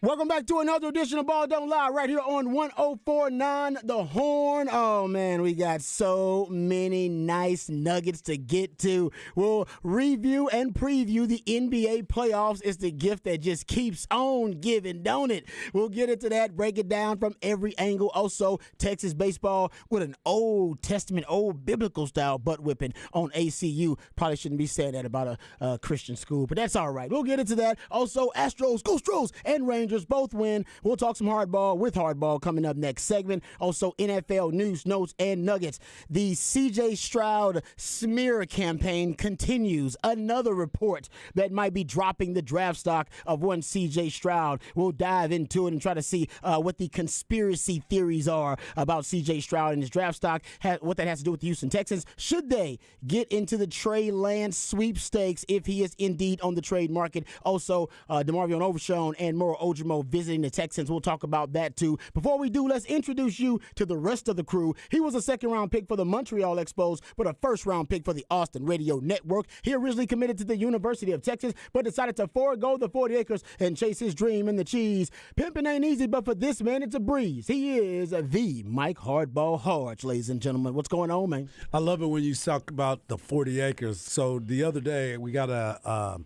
Welcome back to another edition of Ball Don't Lie right here on 104.9 The Horn. Oh, man, we got so many nice nuggets to get to. We'll review and preview the NBA playoffs. It's the gift that just keeps on giving, don't it? We'll get into that, break it down from every angle. Also, Texas baseball with an Old Testament, old biblical style butt whipping on ACU. Probably shouldn't be saying that about a Christian school, but that's all right. We'll get into that. Also, Astros, go Stros, and Rangers both win. We'll talk some hardball with hardball coming up next segment. Also, NFL news, notes, and nuggets. The C.J. Stroud smear campaign continues. Another report that might be dropping the draft stock of one C.J. Stroud. We'll dive into it and try to see what the conspiracy theories are about C.J. Stroud and his draft stock, what that has to do with the Houston Texans. Should they get into the Trey Lance sweepstakes if he is indeed on the trade market? Also, DeMarvion Overshown and Moro Ojimo visiting the Texans. We'll talk about that too. Before we do, let's introduce you to the rest of the crew. He was a second-round pick for the Montreal Expos, but a first-round pick for the Austin Radio Network. He originally committed to the University of Texas, but decided to forego the 40 acres and chase his dream in the cheese. Pimping ain't easy, but for this man, it's a breeze. He is the Mike Hardball Harge, ladies and gentlemen. What's going on, man? I love it when you talk about the 40 acres. So the other day, we got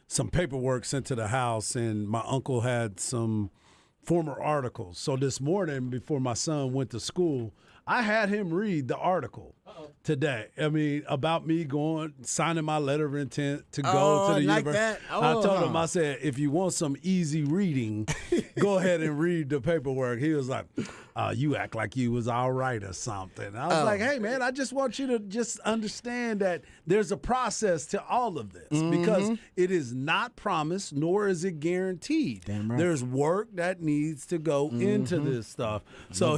some paperwork sent to the house, and my uncle had some former articles. So this morning, before my son went to school, I had him read the article today. I mean, about me signing my letter of intent to go to the university. I told him, I said, if you want some easy reading, go ahead and read the paperwork. He was like, you act like you was all right or something. I was like, hey, man, I just want you to just understand that there's a process to all of this because it is not promised, nor is it guaranteed. Damn right. There's work that needs to go into this stuff. So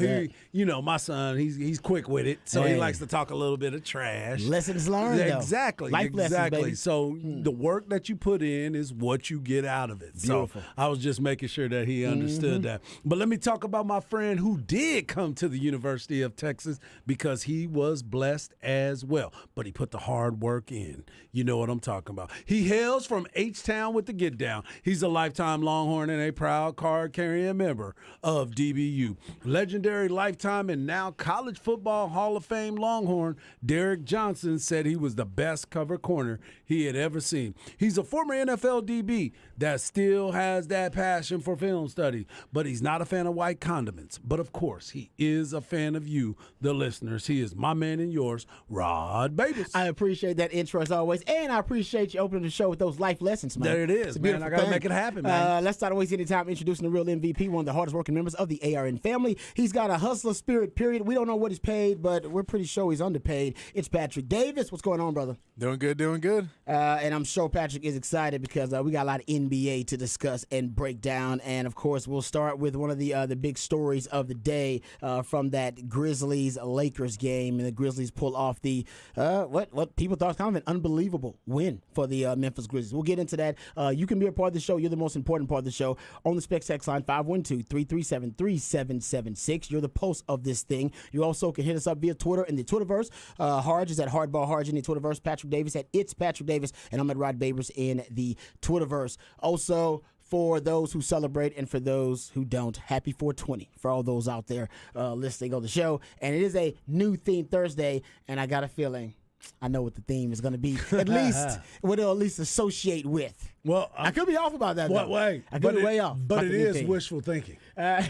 my son, he's quick with it, so he likes to talk a little bit of trash. Lessons learned, though. Exactly. Life lessons, baby. So the work that you put in is what you get out of it. Beautiful. So I was just making sure that he understood that. But let me talk about my friend who did come to the University of Texas because he was blessed as well. But he put the hard work in. You know what I'm talking about. He hails from H-Town with the Get Down. He's a lifetime Longhorn and a proud card-carrying member of DBU. Legendary lifetime and now College Football Hall of Fame Longhorn, Derek Johnson said he was the best cover corner he had ever seen. He's a former NFL DB that still has that passion for film study, but he's not a fan of white condiments. But of course, he is a fan of you, the listeners. He is my man and yours, Rod Babers. I appreciate that intro as always, and I appreciate you opening the show with those life lessons, man. There it is, man. I got to make it happen, man. Let's not waste any time introducing the real MVP, one of the hardest working members of the ARN family. He's got a hustler spirit, period. We don't know what he's paid, but we're pretty sure he's underpaid. It's Patrick Davis. What's going on, brother? Doing good, doing good. And I'm sure Patrick is excited because we got a lot of NBA to discuss and break down. And, of course, we'll start with one of the big stories of the day from that Grizzlies-Lakers game. And the Grizzlies pull off the, what people thought was kind of an unbelievable win for the Memphis Grizzlies. We'll get into that. You can be a part of the show. You're the most important part of the show. On the Specs text line, 512-337-3776. You're the pulse of this thing. You also can hit us up via Twitter in the Twitterverse. Harge is at Hardball Harge in the Twitterverse. Patrick Davis at It's Patrick Davis. And I'm at Rod Babers in the Twitterverse. Also, for those who celebrate and for those who don't, happy 420 for all those out there listening on the show. And it is a new theme Thursday, and I got a feeling I know what the theme is going to be, at least what it'll at least associate with. Well, I could be off about that. What though. way? I could be way off. But it is wishful thinking.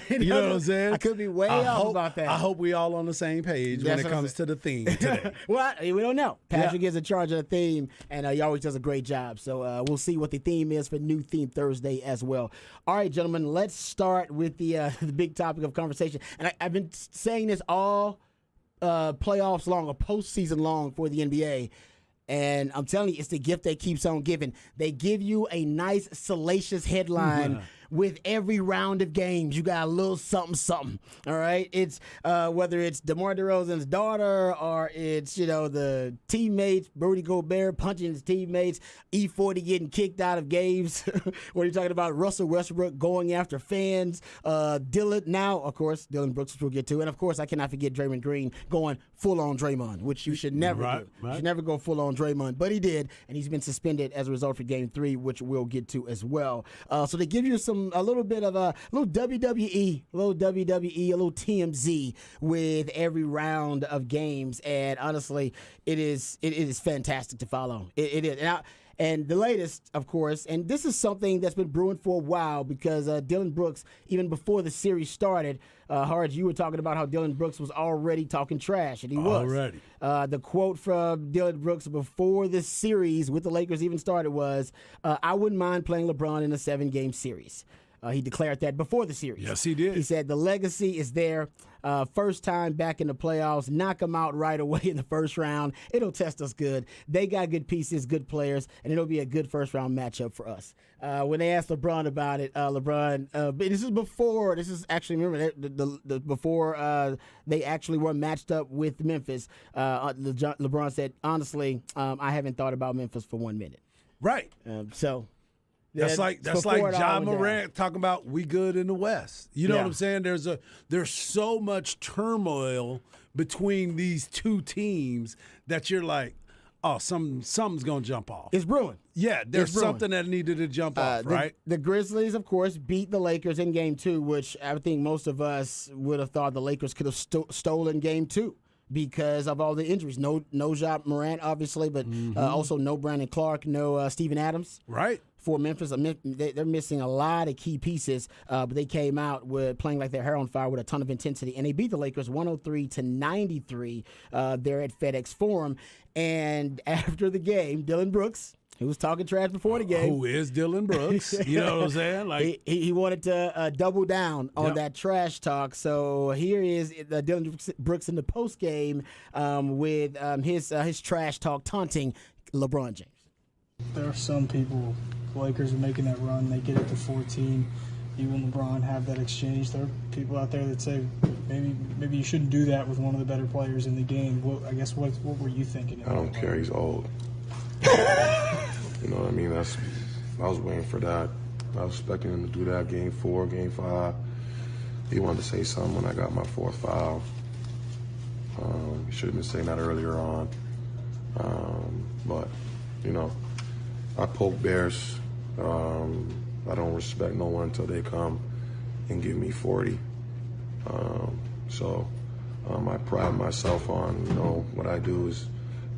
You know what I'm saying? I could be way off about that. I hope we all on the same page when it comes to the theme today. Well, we don't know. Patrick is in charge of the theme, and he always does a great job. So we'll see what the theme is for New Theme Thursday as well. All right, gentlemen, let's start with the big topic of conversation. And I've been saying this all playoffs long or postseason long for the NBA. And I'm telling you, it's the gift that keeps on giving. They give you a nice, salacious headline with every round of games. You got a little something. All right? It's whether it's DeMar DeRozan's daughter or it's, the teammates, Rudy Gobert punching his teammates, E40 getting kicked out of games. What are you talking about? Russell Westbrook going after fans. Dylan Brooks, which we'll get to. And, of course, I cannot forget Draymond Green going full-on Draymond, which you should never do. Right. You should never go full-on Draymond. But he did, and he's been suspended as a result for Game 3, which we'll get to as well. So they give you some a little bit of a little WWE, a little TMZ with every round of games, and honestly, it is fantastic to follow. It is. And the latest, of course, and this is something that's been brewing for a while because Dylan Brooks, even before the series started, Harge, you were talking about how Dylan Brooks was already talking trash, and he was. Already. The quote from Dylan Brooks before the series with the Lakers even started was, I wouldn't mind playing LeBron in a 7-game series. He declared that before the series. Yes, he did. He said the legacy is there. First time back in the playoffs, knock them out right away in the first round. It'll test us good. They got good pieces, good players, and it'll be a good first-round matchup for us. When they asked LeBron about it, but this is actually, remember, before they actually were matched up with Memphis, LeBron said, honestly, I haven't thought about Memphis for 1 minute. Right. That's like Ja Morant talking about we good in the West. You know what I'm saying? There's so much turmoil between these two teams that you're like, oh, something's gonna jump off. It's brewing. Yeah, there's something that needed to jump off, right? The Grizzlies, of course, beat the Lakers in Game 2, which I think most of us would have thought the Lakers could have stolen Game 2. Because of all the injuries. No Ja Morant, obviously, but also no Brandon Clark, no Steven Adams. Right. For Memphis, they're missing a lot of key pieces, but they came out with playing like their hair on fire with a ton of intensity, and they beat the Lakers 103-93 there at FedEx Forum. And after the game, Dylan Brooks, who was talking trash before the game. Who is Dylan Brooks? You know what I'm saying? Like he wanted to double down on that trash talk. So here is Dylan Brooks in the post game with his trash talk taunting LeBron James. There are some people, the Lakers are making that run, they get it to 14. You and LeBron have that exchange. There are people out there that say maybe you shouldn't do that with one of the better players in the game. What were you thinking? I don't care. He's old. You know what I mean? I was waiting for that. I was expecting him to do that Game 4, Game 5. He wanted to say something when I got my 4th foul. He should have been saying that earlier on. But, you know, I poke bears. I don't respect no one until they come and give me 40. I pride myself on, you know, what I do is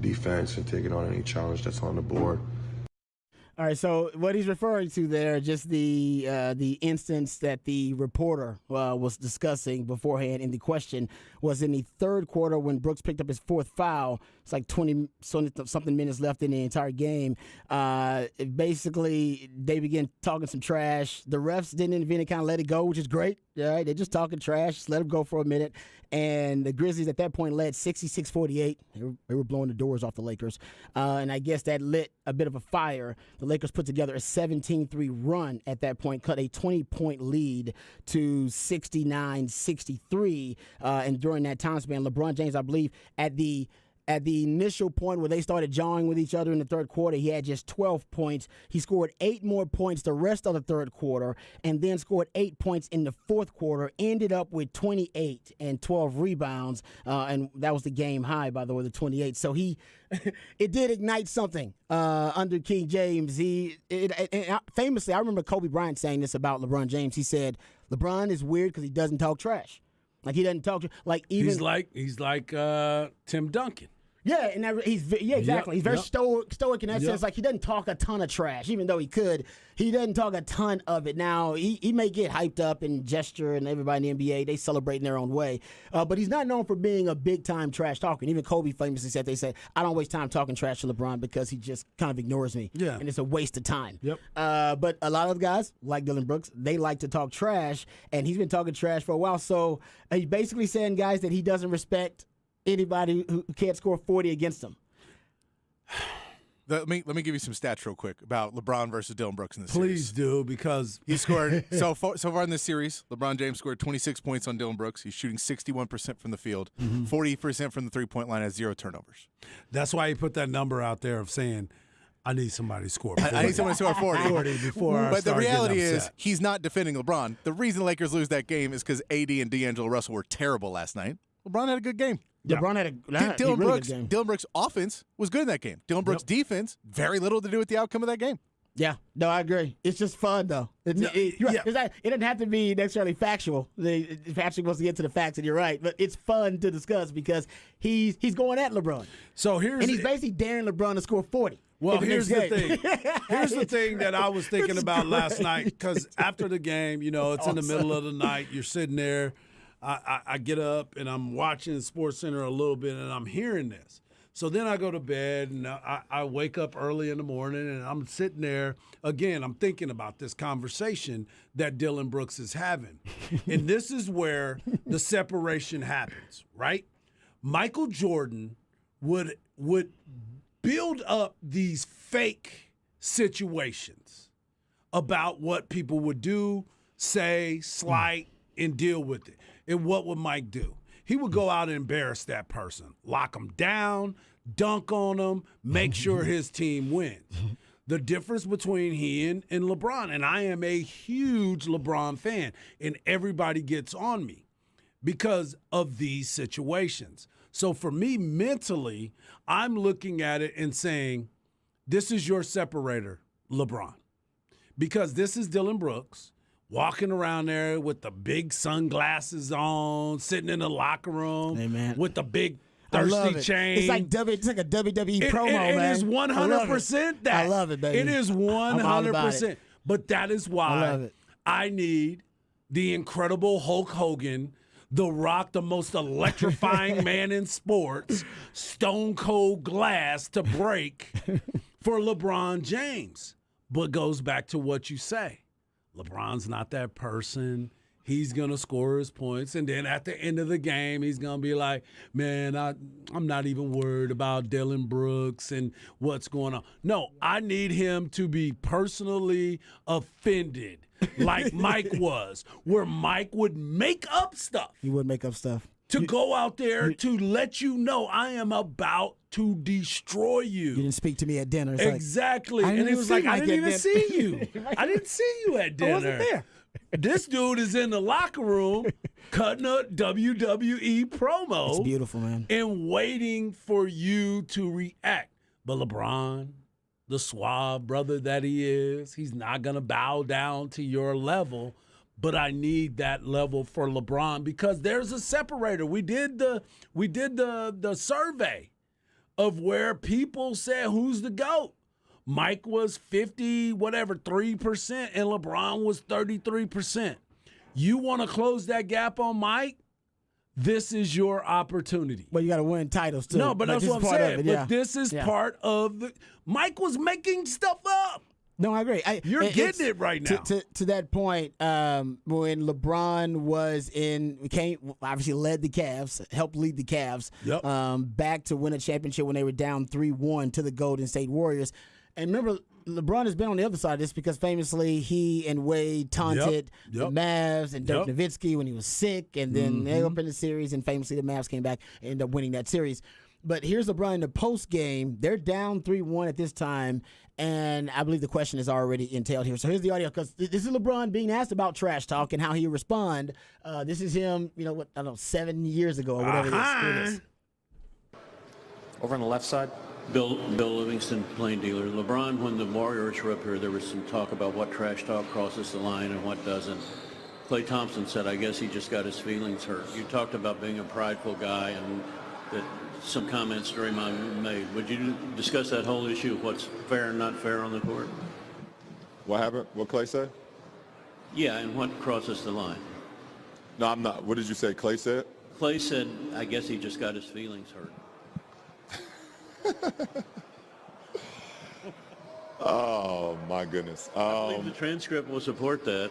defense and taking on any challenge that's on the board. All right, so what he's referring to there, just the instance that the reporter was discussing beforehand in the question, was in the third quarter when Brooks picked up his 4th foul. It's like 20-something minutes left in the entire game. Basically, they began talking some trash. The refs didn't intervene and kind of let it go, which is great. All right, they're just talking trash. Just let them go for a minute. And the Grizzlies at that point led 66-48. They were blowing the doors off the Lakers. And I guess that lit a bit of a fire. The Lakers put together a 17-3 run at that point, cut a 20-point lead to 69-63. And during that time span, LeBron James, I believe, at the initial point where they started jawing with each other in the third quarter, he had just 12 points. He scored 8 more points the rest of the third quarter and then scored 8 points in the fourth quarter, ended up with 28 and 12 rebounds. And that was the game high, by the way, the 28. So it did ignite something under King James. Famously, I remember Kobe Bryant saying this about LeBron James. He said, LeBron is weird because he doesn't talk trash. Like he doesn't talk like even he's like Tim Duncan. Yeah, and exactly. He's very stoic in that sense. Like he doesn't talk a ton of trash, even though he could. He doesn't talk a ton of it. Now he may get hyped up and gesture, and everybody in the NBA they celebrate in their own way. But he's not known for being a big time trash talker. And even Kobe famously said, I don't waste time talking trash to LeBron because he just kind of ignores me. Yeah, and it's a waste of time. Yep. But a lot of guys like Dylan Brooks, they like to talk trash, and he's been talking trash for a while. So he's basically saying, guys, that he doesn't respect anybody who can't score 40 against him. Let me give you some stats real quick about LeBron versus Dylan Brooks in this series. series. Please do, because he scored so far in this series. LeBron James scored 26 points on Dylan Brooks. He's shooting 61% from the field, 40% from the 3-point line, has 0 turnovers. That's why he put that number out there of saying, I need somebody to score 40. I need someone to score 40 before. But the reality is, he's not defending LeBron. The reason the Lakers lose that game is because AD and D'Angelo Russell were terrible last night. LeBron had a good game. LeBron had a Dylan really Brooks. good game. Dylan Brooks' offense was good in that game. Dylan Brooks' defense, very little to do with the outcome of that game. Yeah, no, I agree. It's just fun, though. You're right. yeah. It doesn't have to be necessarily factual. Patrick wants to get to the facts, and you're right. But it's fun to discuss because he's going at LeBron. So And he's basically daring LeBron to score 40. Well, in here's next the game. thing. Here's the thing that I was thinking It's about last great. night because after the game, it's in the middle of the night. You're sitting there. I get up and I'm watching SportsCenter a little bit and I'm hearing this. So then I go to bed and I wake up early in the morning and I'm sitting there. Again, I'm thinking about this conversation that Dylan Brooks is having. And this is where the separation happens, right? Michael Jordan would build up these fake situations about what people would do, say, slight, and deal with it. And what would Mike do? He would go out and embarrass that person, lock them down, dunk on them, make sure his team wins. The difference between he and LeBron, and I am a huge LeBron fan, and everybody gets on me because of these situations. So for me, mentally, I'm looking at it and saying, this is your separator, LeBron. Because this is Dylan Brooks walking around there with the big sunglasses on, sitting in the locker room Hey, man. with the big I love thirsty it. chain. It's like a WWE promo, man. It is 100% that. I love it, baby. It is I'm all about 100%. it. But that is I why love it. I need the incredible Hulk Hogan, The Rock, the most electrifying man in sports, Stone Cold Glass to break for LeBron James. But goes back to what you say. LeBron's not that person. He's going to score his points. And then at the end of the game, he's going to be like, man, I'm not even worried about Dylan Brooks and what's going on. No, I need him to be personally offended like Mike was, where Mike would make up stuff. He would make up stuff. To go out there to let you know I am about to destroy you. You didn't speak to me at dinner. It's like, Exactly. I didn't And he even was see like, I Mike didn't at even dinner. see you. I didn't see you at dinner. I wasn't there. This dude is in the locker room cutting a WWE promo. It's beautiful, man. And waiting for you to react. But LeBron, the suave brother that he is, he's not going to bow down to your level. But I need that level for LeBron because there's a separator. We did the survey of where people said who's the GOAT. Mike was 3%, and LeBron was 33%. You want to close that gap on Mike? This is your opportunity. But you got to win titles, too. No, but that's this what is I'm part of saying. it, yeah. But this is part of the. Mike was making stuff up. No, I agree. You're it's- getting it right now. To that point, when LeBron obviously led the Cavs, helped lead the Cavs back to win a championship when they were down 3-1 to the Golden State Warriors. And remember, LeBron has been on the other side of this because famously he and Wade taunted the Mavs and Dirk Nowitzki when he was sick, and then they opened the series, and famously the Mavs came back and ended up winning that series. But here's LeBron in the post game. They're down 3-1 at this time, and I believe the question is already entailed here. So here's the audio because this is LeBron being asked about trash talk and how he respond. This is him, 7 years ago or whatever it is. Here it is. Over on the left side. Bill Livingston, plain dealer. LeBron, when the Warriors were up here, there was some talk about what trash talk crosses the line and what doesn't. Klay Thompson said, I guess he just got his feelings hurt. You talked about being a prideful guy and that some comments Draymond made. Would you discuss that whole issue of what's fair and not fair on the court? What happened? What Klay said? Yeah, and what crosses the line? No, I'm not. What did you say Klay said? Klay said, I guess he just got his feelings hurt. Oh, my goodness. I believe the transcript will support that.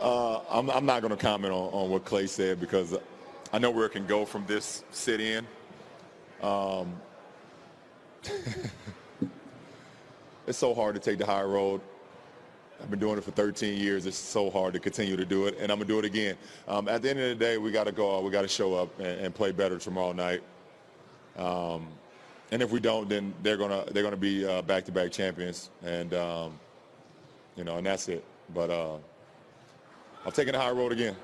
I'm not going to comment on what Klay said because I know where it can go from this sit-in. It's so hard to take the high road. I've been doing it for 13 years. It's so hard to continue to do it, and I'm gonna do it again. At the end of the day, we got to go out. We got to show up and play better tomorrow night. And if we don't, then they're gonna be back-to-back champions, and and that's it. But I'm taking the high road again.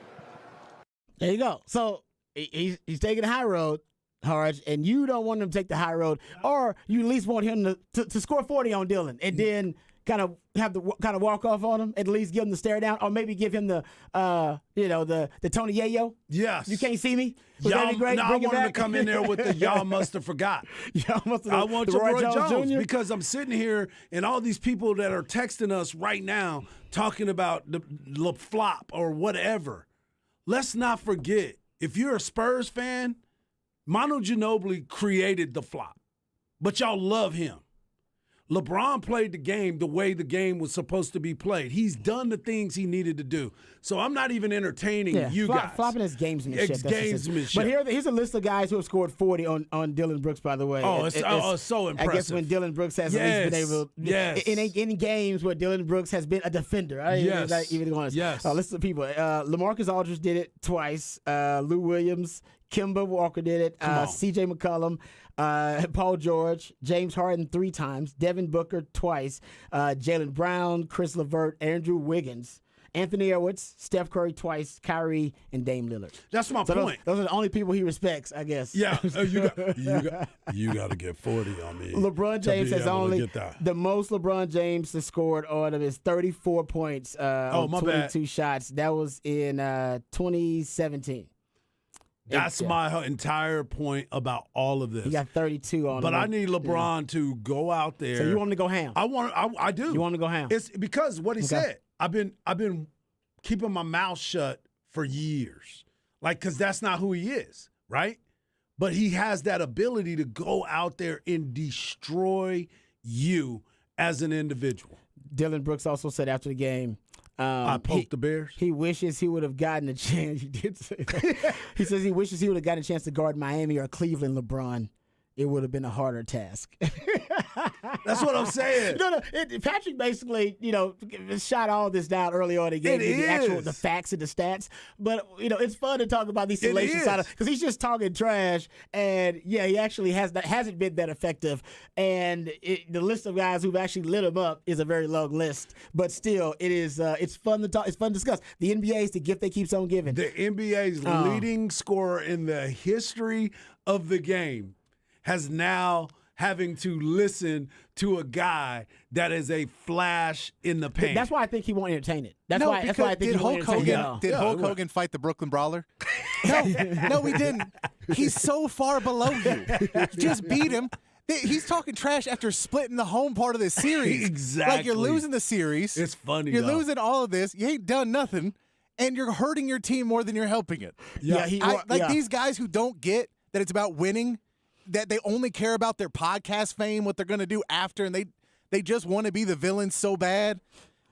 There you go. So he's taking the high road. Harge, and you don't want him to take the high road, or you at least want him to score 40 on Dylan, and then kind of have the kind of walk off on him, at least give him the stare down, or maybe give him the the Tony Yayo. Yes. You can't see me. Would Y'all, that be great? no, I Bring it want him to back? come in there with the y'all must have forgot. Y'all must have I want the Roy Jones Jr. because I'm sitting here and all these people that are texting us right now talking about the flop or whatever. Let's not forget, if you're a Spurs fan, Manu Ginobili created the flop, but y'all love him. LeBron played the game the way the game was supposed to be played. He's done the things he needed to do. So I'm not even entertaining you guys. Flopping is gamesmanship. It's gamesmanship. But here's a list of guys who have scored 40 on Dylan Brooks, by the way. Oh, it's so impressive. I guess when Dylan Brooks has at least been able in games where Dylan Brooks has been a defender. List of people. LaMarcus Aldridge did it twice. Lou Williams, Kemba Walker did it. C.J. McCollum. Paul George, James Harden 3 times, Devin Booker twice, Jaylen Brown, Chris LeVert, Andrew Wiggins, Anthony Edwards, Steph Curry twice, Kyrie, and Dame Lillard. That's my point. Those are the only people he respects, I guess. Yeah, you got to get 40 on me. LeBron James has only the most LeBron James has scored on him is 34 points on 22 shots. That was in 2017. That's my entire point about all of this. He got 32 on him. But I need LeBron to go out there. So you want him to go ham? I do. You want him to go ham? It's because what he said. I've been keeping my mouth shut for years. Because that's not who he is, right? But he has that ability to go out there and destroy you as an individual. Dylan Brooks also said after the game, I poked the Bears. He wishes he would have gotten a chance. He did say that. He says he wishes he would have gotten a chance to guard Miami or Cleveland LeBron. It would have been a harder task. That's what I'm saying. Patrick basically, shot all this down early on. He gave me the facts and the stats. But, it's fun to talk about these salacious side because he's just talking trash. And, yeah, he actually hasn't been that effective. And the list of guys who've actually lit him up is a very long list. But still, it's fun to talk. It's fun to discuss. The NBA is the gift that keeps on giving. The NBA's leading scorer in the history of the game has now having to listen to a guy that is a flash in the pan. That's why I think he won't entertain it. That's why I think he won't entertain it. Did Hulk Hogan fight the Brooklyn Brawler? No, he didn't. He's so far below you. You just beat him. He's talking trash after splitting the home part of the series. Exactly. Like you're losing the series. It's funny. You're losing all of this. You ain't done nothing, and you're hurting your team more than you're helping it. These guys who don't get that it's about winning, that they only care about their podcast fame, what they're going to do after, and they just want to be the villain so bad.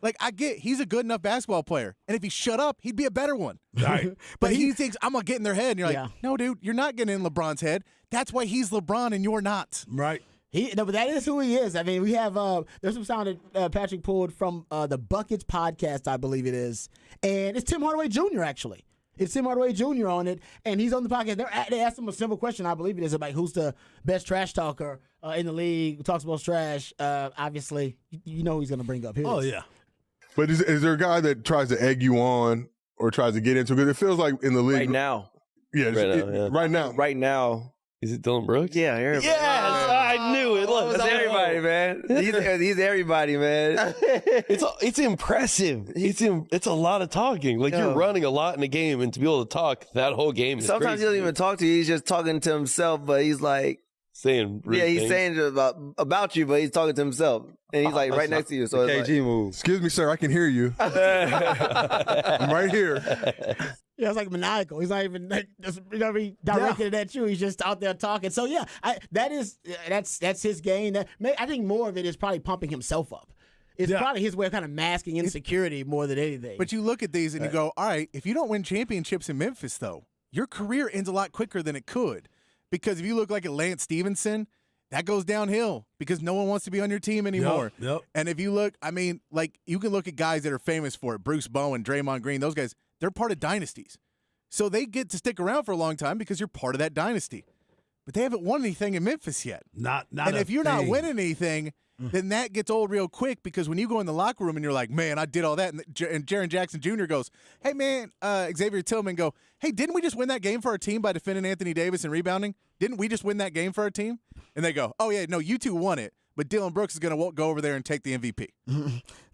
Like, I get he's a good enough basketball player, and if he shut up, he'd be a better one. Right. But he thinks, I'm going to get in their head, and you're like, no, dude, you're not getting in LeBron's head. That's why he's LeBron and you're not. Right. But that is who he is. I mean, we have there's some sound that Patrick pulled from the Buckets podcast, I believe it is, and it's Tim Hardaway Jr. actually. It's Tim Hardaway Jr. on it, and he's on the podcast. They asked him a simple question, I believe it is, about who's the best trash talker in the league, who talks about trash. Obviously, you know who he's going to bring up here. Oh, yeah. But is there a guy that tries to egg you on or tries to get into it? Because it feels like in the league. Right now. Yeah, right now. Right now. Is it Dylan Brooks? Yeah, everybody. Yes, I knew it. Look, it's everybody, man. He's everybody, man. It's impressive. It's a lot of talking. Like you're running a lot in the game, and to be able to talk that whole game is Sometimes crazy. he doesn't even talk to you. He's just talking to himself, but he's like saying he's saying about you, but he's talking to himself, and he's like right next to you. So it's KG move. Excuse me, sir. I can hear you. I'm right here. Yeah, it's like maniacal. He's not even directed at you. He's just out there talking. So yeah, that's his game. I think more of it is probably pumping himself up. It's probably his way of kind of masking insecurity more than anything. But you look at these and you go, all right, if you don't win championships in Memphis, though, your career ends a lot quicker than it could. Because if you look like a Lance Stevenson, that goes downhill because no one wants to be on your team anymore. Yep. And if you look, I mean, like you can look at guys that are famous for it, Bruce Bowen, Draymond Green, those guys, they're part of dynasties. So they get to stick around for a long time because you're part of that dynasty. But they haven't won anything in Memphis yet. Not and if you're not winning anything, then that gets old real quick because when you go in the locker room and you're like, man, I did all that, and Jaren Jackson Jr. goes, hey, man, Xavier Tillman go, hey, didn't we just win that game for our team by defending Anthony Davis and rebounding? Didn't we just win that game for our team? And they go, oh, yeah, no, you two won it. But Dylan Brooks is going to go over there and take the MVP.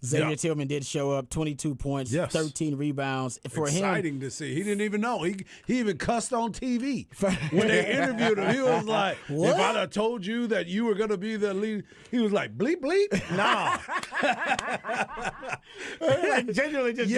Xavier Tillman did show up, 22 points, 13 rebounds. For Exciting to see. He didn't even know. He even cussed on TV. When they interviewed him, he was like, what? If I'd have told you that you were going to be the lead, he was like, bleep, bleep? Nah. like, genuinely just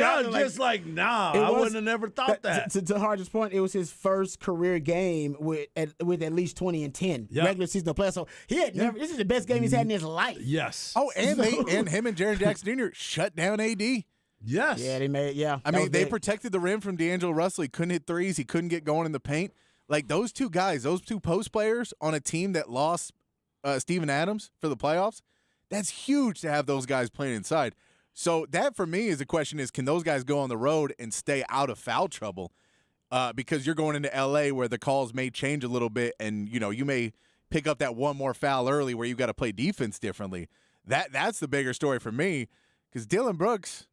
nah. I wouldn't have never thought that. To Harge's point, it was his first career game with at least 20 and 10 regular season playoffs. So he had never. This is the best game he's had in his life. Yes. Oh, and him and Jaren Jackson Jr. shut down AD. Yes. Yeah, they made. Yeah. I mean, they protected the rim from D'Angelo Russell. He couldn't hit threes. He couldn't get going in the paint. Like those two guys, those two post players on a team that lost Steven Adams for the playoffs. That's huge to have those guys playing inside. So that for me is the question: is can those guys go on the road and stay out of foul trouble? Because you're going into LA where the calls may change a little bit, and you may pick up that one more foul early where you got to play defense differently. That's the bigger story for me, because Dylan Brooks,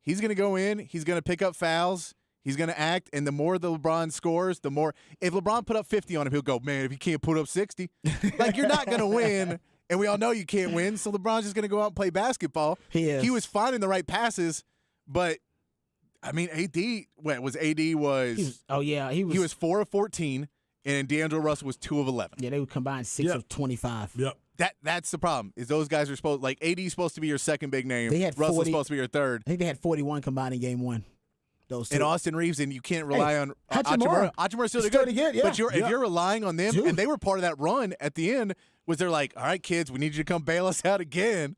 he's going to go in, he's going to pick up fouls, he's going to act, and the more the LeBron scores, the more. If LeBron put up 50 on him, he'll go, man, if you can't put up 60, like you're not going to win, and we all know you can't win, so LeBron's just going to go out and play basketball. He was finding the right passes, but I mean, he was 4 of 14. And D'Angelo Russell was 2 of 11. Yeah, they would combine 6 of 25. Yep. That's the problem. Is those guys are supposed AD's supposed to be your second big name. They had Russell's supposed to be your third. I think they had 41 combined in game 1. Those two. And Austin Reeves, and you can't rely on Hachimura. Hachimura's still good. Yeah. But if you're relying on them, and they were part of that run at the end, was they're like, all right, kids, we need you to come bail us out again.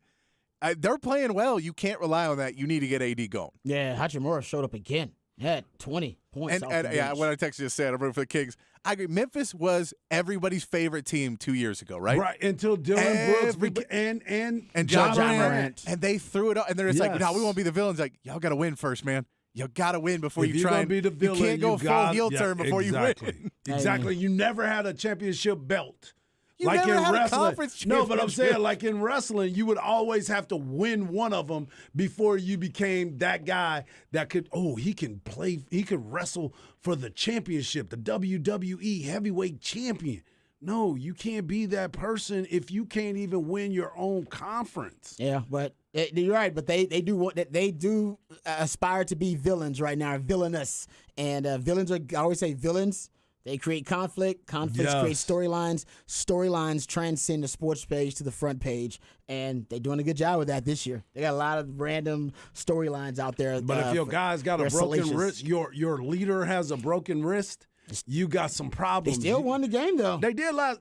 They're playing well. You can't rely on that. You need to get AD going. Yeah, Hachimura showed up again. He had 20 points. And what I texted you said, I'm rooting for the Kings. I agree. Memphis was everybody's favorite team 2 years ago, right? Right, until Dylan Brooks and John Morant. And they threw it up, and they're just like, no, we won't be the villains. Like, y'all got to win first, man. You got to win before you try and be the villain. You can't go full heel turn before you win. Exactly. You never had a championship belt. You like never had wrestling. A conference championship. No, but I'm saying, like in wrestling, you would always have to win one of them before you became that guy that could, he can wrestle for the championship, the WWE heavyweight champion. No, you can't be that person if you can't even win your own conference. Yeah, but you're right. But they do aspire to be villains right now, villainous, and villains are. I always say villains. They create conflict. Conflicts create storylines. Storylines transcend the sports page to the front page, and they're doing a good job with that this year. They got a lot of random storylines out there. But if your guy's got a broken wrist, your leader has a broken wrist, you got some problems. They still won the game, though. They did last.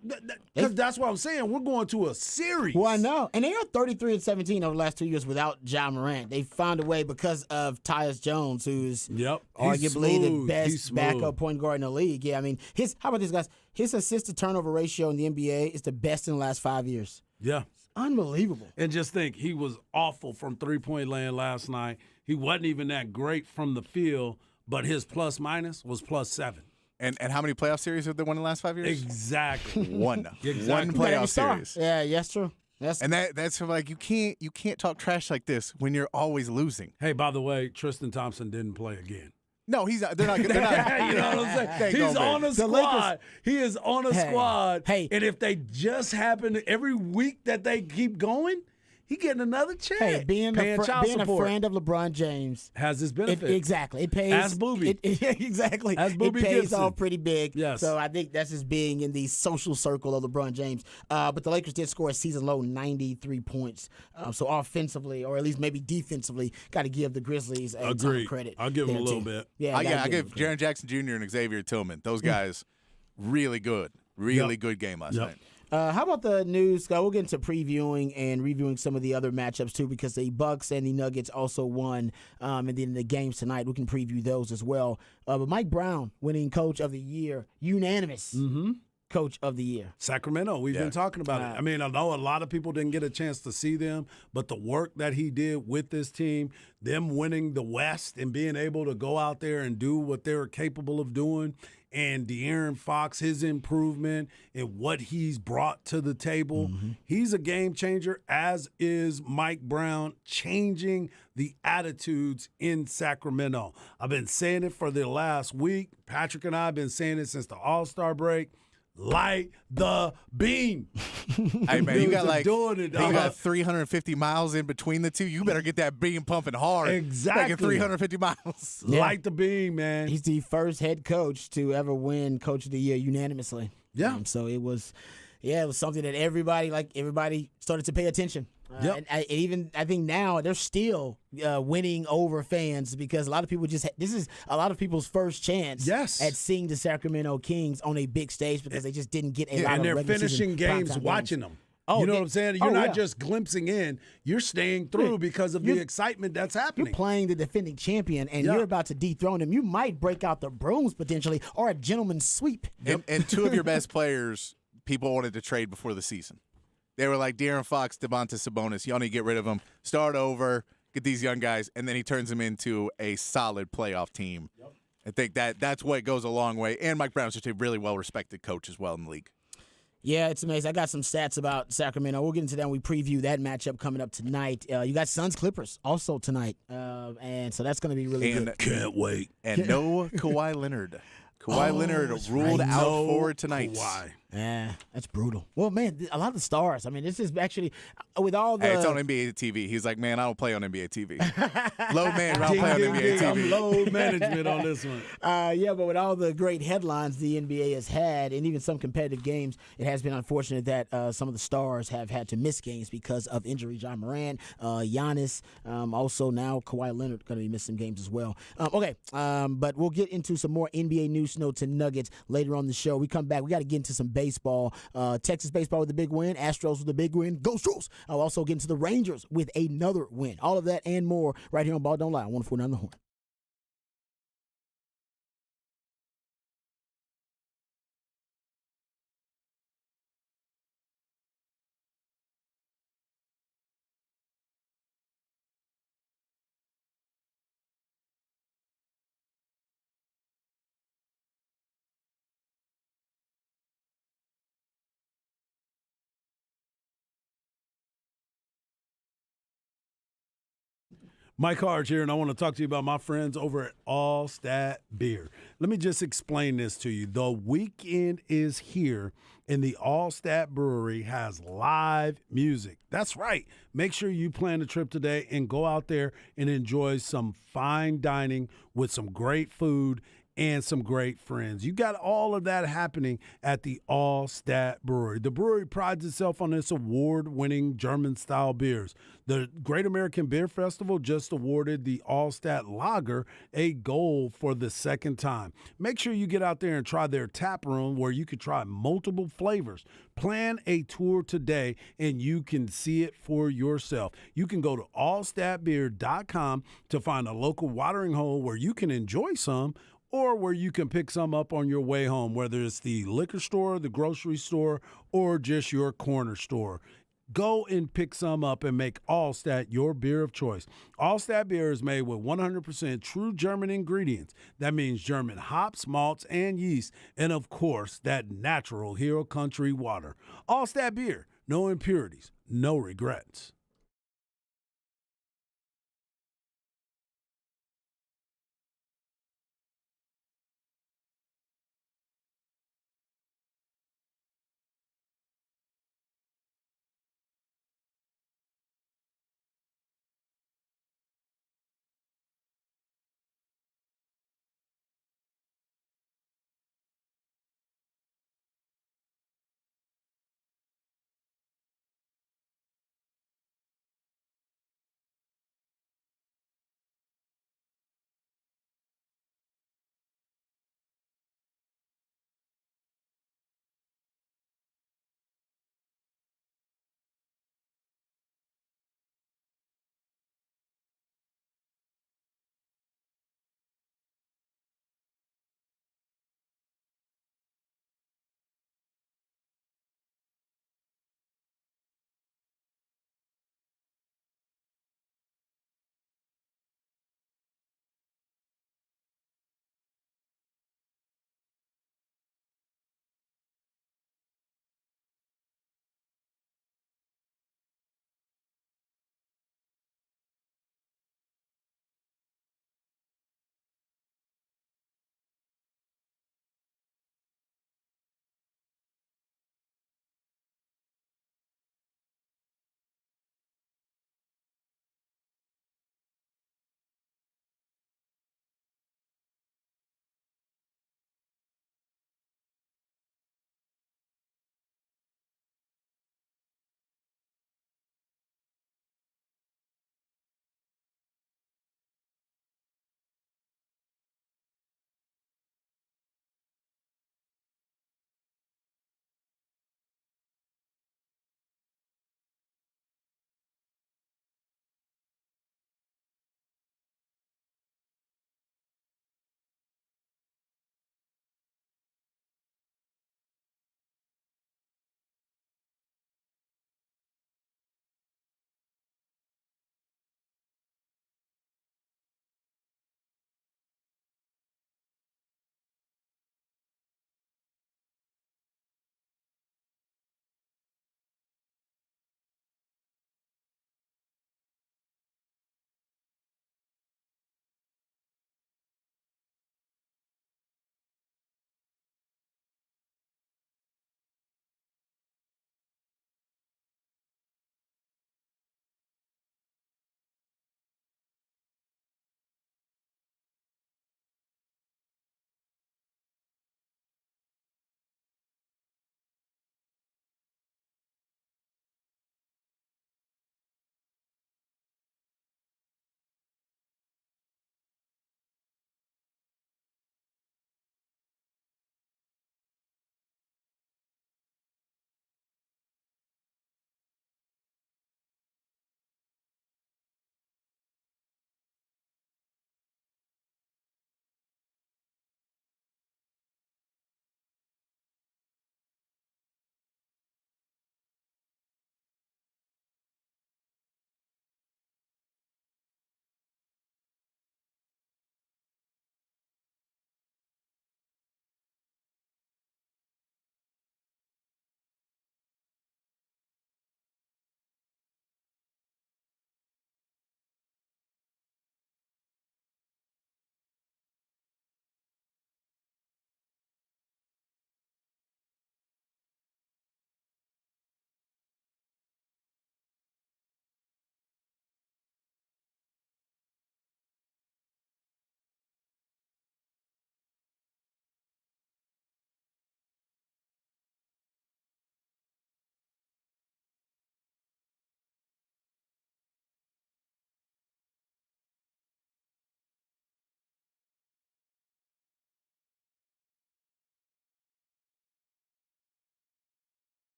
That's what I'm saying. We're going to a series. Well, I know. And they are 33-17 over the last 2 years without Ja Morant. They found a way because of Tyus Jones, who's arguably the best backup point guard in the league. Yeah, I mean, how about this, guys? His assist-to-turnover ratio in the NBA is the best in the last 5 years. Yeah. Unbelievable. And just think, he was awful from three-point land last night. He wasn't even that great from the field, but his plus-minus was +7. And how many playoff series have they won in the last 5 years? Exactly. One. One playoff series. Yeah, yes, true. And that's like you can't talk trash like this when you're always losing. Hey, by the way, Tristan Thompson didn't play again. No, they're not. You know what I'm saying? He's on a squad. He is on a squad. Hey, and if they just happen every week that they keep going, he getting another check. Hey, being a friend of LeBron James has his benefit. Exactly. It pays. As Booby. Exactly. As Booby It pays Gibson. off pretty big. Yes. So I think that's just being in the social circle of LeBron James. But the Lakers did score a season low 93 points. So offensively, or at least maybe defensively, got to give the Grizzlies a ton of credit. I'll give them a little bit. Yeah, I give Jaren Jackson Jr. and Xavier Tillman. Those guys, really good. Really good game last night. How about the news? We'll get into previewing and reviewing some of the other matchups, too, because the Bucks and the Nuggets also won. And then the games tonight, we can preview those as well. But Mike Brown winning Coach of the Year, unanimous. Mm-hmm. coach of the year? Sacramento, we've been talking about it. I mean, I know a lot of people didn't get a chance to see them, but the work that he did with this team, them winning the West and being able to go out there and do what they're capable of doing, and De'Aaron Fox, his improvement and what he's brought to the table. He's a game changer, as is Mike Brown, changing the attitudes in Sacramento. I've been saying it for the last week. Patrick and I have been saying it since the All-Star break. Light the beam. Hey, man, you got doing it, you got 350 miles in between the two. You better get that beam pumping hard. Exactly. Like at 350 miles. Yeah. Light the beam, man. He's the first head coach to ever win Coach of the Year unanimously. Yeah. So it was something that everybody started to pay attention. Yep. And I think now they're still winning over fans because a lot of people this is a lot of people's first chance at seeing the Sacramento Kings on a big stage because they just didn't get a lot of and they're regular finishing season games primetime watching games. them. You know what I'm saying? You're not yeah. just glimpsing in. You're staying through because of the excitement that's happening. You're playing the defending champion, and you're about to dethrone him. You might break out the brooms potentially or a gentleman's sweep. And two of your best players, people wanted to trade before the season. They were like, De'Aaron Fox, Domantas Sabonis, y'all need to get rid of them, start over, get these young guys, and then he turns them into a solid playoff team. Yep. I think that's what goes a long way. And Mike Brown's just a really well-respected coach as well in the league. Yeah, it's amazing. I got some stats about Sacramento. We'll get into that when we preview that matchup coming up tonight. You got Suns-Clippers also tonight, and so that's going to be really good. Can't wait. And no Kawhi Leonard. Kawhi Leonard ruled out for tonight. Kawhi. Yeah, that's brutal. Well, man, a lot of the stars. I mean, this is actually with all the. Hey, it's on NBA TV. He's like, man, I don't play on NBA TV. Load man, I don't play on NBA TV. I'm load management on this one. Yeah, but with all the great headlines the NBA has had, and even some competitive games, it has been unfortunate that some of the stars have had to miss games because of injury. John Moran, Giannis, also now Kawhi Leonard going to be missing games as well. But we'll get into some more NBA news, notes, and nuggets later on the show. We come back. We got to get into some baseball. Texas baseball with a big win. Astros with a big win. Go Astros! I'll also get into the Rangers with another win. All of that and more right here on Ball Don't Lie. 104.9 The Horn. Mike Harge here, and I want to talk to you about my friends over at All Stat Beer. Let me just explain this to you. The weekend is here, and the All Stat Brewery has live music. That's right. Make sure you plan a trip today and go out there and enjoy some fine dining with some great food and some great friends. You got all of that happening at the All Stat Brewery. The brewery prides itself on its award-winning German-style beers. The Great American Beer Festival just awarded the All Stat Lager a gold for the second time. Make sure you get out there and try their tap room where you can try multiple flavors. Plan a tour today and you can see it for yourself. You can go to allstatbeer.com to find a local watering hole where you can enjoy some, or where you can pick some up on your way home, whether it's the liquor store, the grocery store, or just your corner store. Go and pick some up and make Allstat your beer of choice. Allstat beer is made with 100% true German ingredients. That means German hops, malts, and yeast, and of course, that natural Hero Country water. Allstat beer, no impurities, no regrets.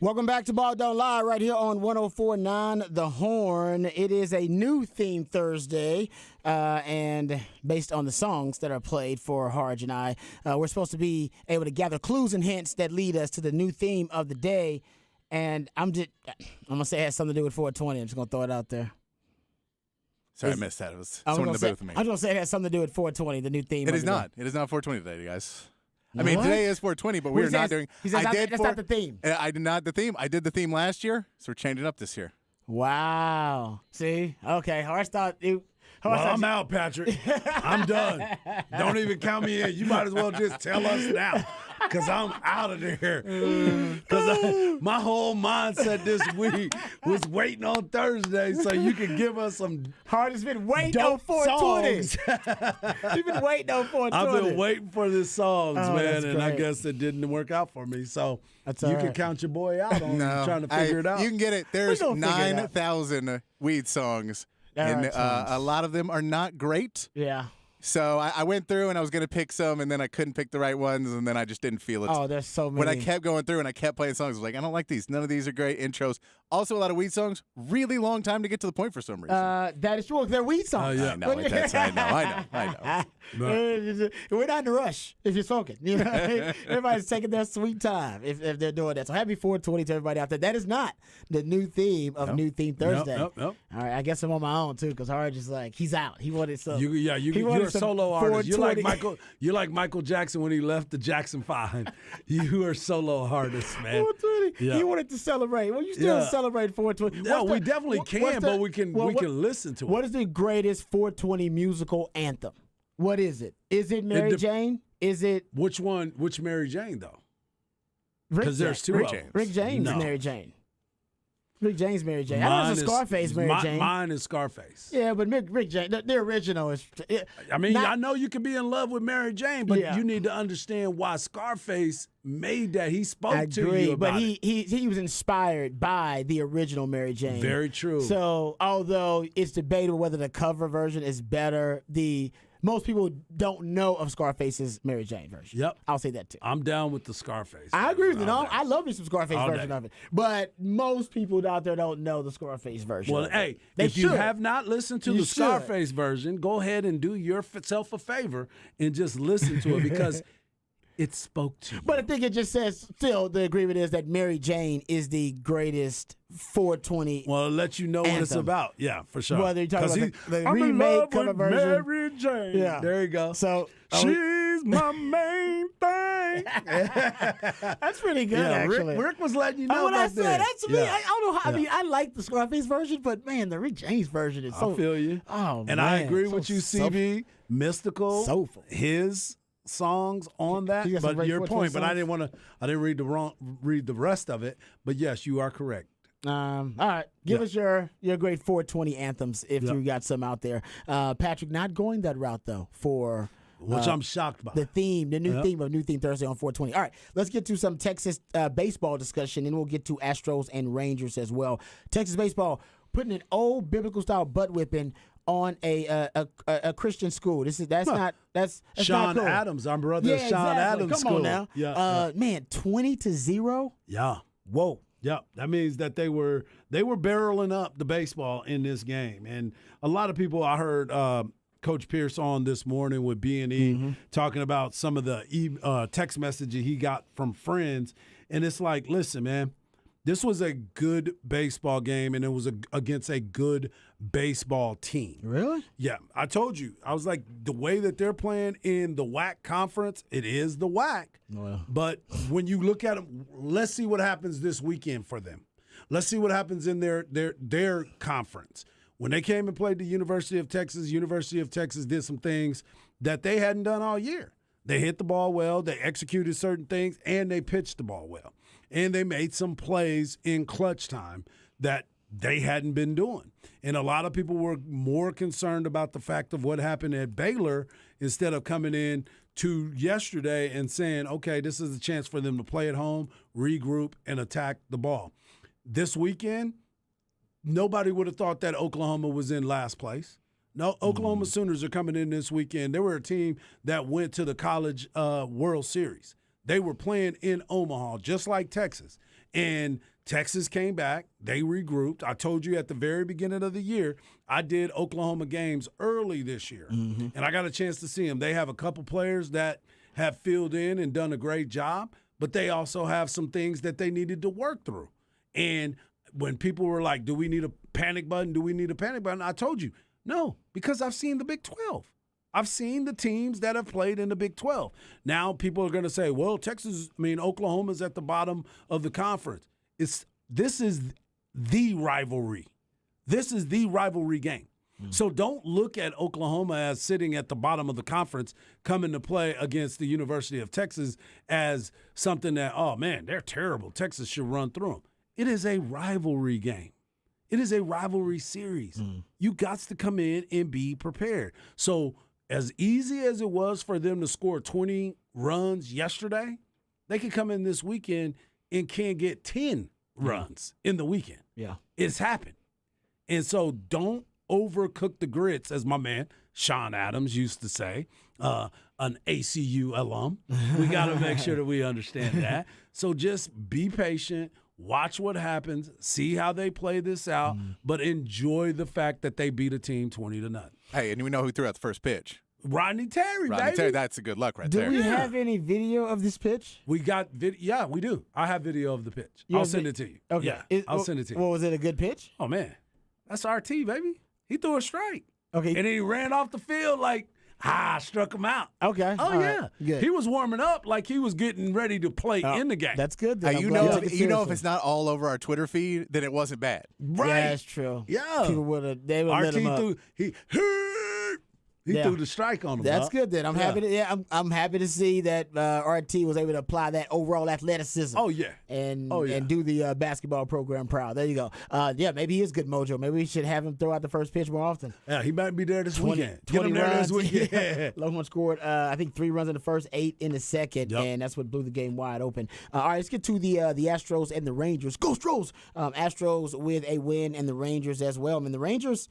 Welcome back to Ball Don't Lie right here on 104.9 The Horn. It is a new theme Thursday, and based on the songs that are played for Harj and I, we're supposed to be able to gather clues and hints that lead us to the new theme of the day. And I'm going to say it has something to do with 420. I'm just going to throw it out there. Sorry, I missed that. It was someone in the booth with me. I was going to say it has something to do with 420, the new theme. It is not. It is not 420 today, you guys. I mean, today is 420, but we're not doing. He says that's not the theme. I did not the theme. I did the theme last year, so we're changing it up this year. Wow. See? Okay. Harsh thought you. I'm out, Patrick. I'm done. Don't even count me in. You might as well just tell us now, because I'm out of there. Because my whole mindset this week was waiting on Thursday so you could give us some. Harj has been waiting on 420. You've been waiting on 420. I've been waiting for the songs, man, and I great. guess it didn't work out for me. So That's you all can right. count your boy out on trying to figure it out. You can get it. There's gonna figure it out. 9,000 weed songs, There and are tons. a lot of them are not great. Yeah. So I went through and I was going to pick some, and then I couldn't pick the right ones, and then I just didn't feel it. Oh, there's so many. When I kept going through and I kept playing songs, I was like, I don't like these. None of these are great intros. Also, a lot of weed songs, really long time to get to the point for some reason. That is true. They're weed songs. yeah. I know. I know. We're not in a rush if you're smoking. You know? Everybody's taking their sweet time if they're doing that. So happy 420 to everybody out there. That is not the new theme of New Theme Thursday. Nope. All right, I guess I'm on my own too because Harj is like he's out. He wanted some. You're a solo artist. You're like Michael Jackson when he left the Jackson 5. You are solo artist, man. 420. Yeah. He wanted to celebrate. Well, you still Yeah. celebrate 420. Yeah, What's we the- definitely what's can, the- but we can listen to it. What is the greatest 420 musical anthem? What is it? Is it Mary Jane? Is it Which one? Which Mary Jane though? Rick Because there's two Rick, of them. Rick James, No. Mary Jane. Rick James, Mary Jane. I know it's a Scarface, Mary Jane. Mine is Scarface. Yeah, but Rick James, the original is. I mean, I know you can be in love with Mary Jane, but Yeah. you need to understand why Scarface made that. He spoke I to agree, you about but it. he was inspired by the original Mary Jane. Very true. So, although it's debatable whether the cover version is better, most people don't know of Scarface's Mary Jane version. Yep. I'll say that too. I'm down with the Scarface. I agree with you. All No, day. I love me some Scarface All version day. of it. But most people out there don't know the Scarface version. Well, of it. hey, They if you should. have not listened to You the should. Scarface version, go ahead and do yourself a favor and just listen to it because it spoke to you. But I think it just says still the agreement is that Mary Jane is the greatest 420. Well, it'll let you know what it's Anthem. about. Yeah, for sure. Whether you're talking 'Cause about the I'm in remake love cover with version. Mary Jane. Yeah. There you go. So She's my main thing. that's pretty good, actually. Rick was letting you know What I about said, that. that's me. Yeah. I don't know how. I mean, I like the Scarface version, but man, the Rick James version is so. I feel you. Oh, and man, I agree so with you, CB. Mystical. soulful. His songs on that. He got some But great your 420 point. But I songs. didn't read the rest of it. But yes, you are correct. All right, give us your great 420 anthems if Yeah. you got some out there. Patrick, not going that route though for Which I'm shocked by. the theme, the new theme of New Theme Thursday on 420. All right, let's get to some Texas baseball discussion, and we'll get to Astros and Rangers as well. Texas baseball putting an old biblical style butt whipping on a Christian school. That's not Sean not cool. Adams, our brother Yeah, Sean exactly. Adams Come school. on now, Yeah. man, 20-0. Yeah. Whoa. Yeah, that means that they were barreling up the baseball in this game, and a lot of people I heard Coach Pierce on this morning with B&E talking about some of the text messages he got from friends, and it's like, listen, man, this was a good baseball game, and it was against a good baseball team. Really? Yeah, I told you. I was like, the way that they're playing in the WAC conference, it is the WAC. Well. But when you look at them, let's see what happens this weekend for them. Let's see what happens in their conference. When they came and played the University of Texas did some things that they hadn't done all year. They hit the ball well, they executed certain things, and they pitched the ball well. And they made some plays in clutch time that they hadn't been doing. And a lot of people were more concerned about the fact of what happened at Baylor instead of coming in to yesterday and saying, okay, this is a chance for them to play at home, regroup, and attack the ball. This weekend, nobody would have thought that Oklahoma was in last place. No, Oklahoma Sooners are coming in this weekend. They were a team that went to the College World Series. They were playing in Omaha, just like Texas. And Texas came back. They regrouped. I told you at the very beginning of the year, I did Oklahoma games early this year, and I got a chance to see them. They have a couple players that have filled in and done a great job, but they also have some things that they needed to work through. And when people were like, do we need a panic button? Do we need a panic button? I told you, no, because I've seen the Big 12. I've seen the teams that have played in the Big 12. Now people are going to say, well, Oklahoma's at the bottom of the conference. This is the rivalry. This is the rivalry game. So don't look at Oklahoma as sitting at the bottom of the conference coming to play against the University of Texas as something that, oh, man, they're terrible. Texas should run through them. It is a rivalry game. It is a rivalry series. You got to come in and be prepared. So as easy as it was for them to score 20 runs yesterday, they can come in this weekend and can get 10 runs in the weekend. Yeah. It's happened. And so don't overcook the grits, as my man Sean Adams used to say, an ACU alum. We got to make sure that we understand that. So just be patient, watch what happens, see how they play this out, but enjoy the fact that they beat a team 20-0. Hey, and we know who threw out the first pitch. Rodney Terry, Rodney Terry, that's a good luck right there. Do we have any video of this pitch? We got video. Yeah, we do. I have video of the pitch. I'll send it to you. Okay. Yeah, I'll send it to you. Well, was it a good pitch? Oh, man. That's RT, baby. He threw a strike. Okay. And then he ran off the field like, struck him out. Okay. Oh, All yeah. right. Good. He was warming up like he was getting ready to play in the game. That's good. Then. You know if it's not all over our Twitter feed, then it wasn't bad. Right. Yeah, that's true. Yeah. People would have. They would let him up. He threw the strike on him. That's good. Then I'm happy. I'm happy to see that RT was able to apply that overall athleticism. Oh yeah. And do the basketball program proud. There you go. Maybe he is good mojo. Maybe we should have him throw out the first pitch more often. Yeah, he might be there this weekend. Get him there runs. this weekend. Longhorn scored, I think, 3 runs in the first, 8 in the second, and that's what blew the game wide open. All right, let's get to the Astros and the Rangers. Go Stros! Astros with a win, and the Rangers as well. I mean, the Rangers.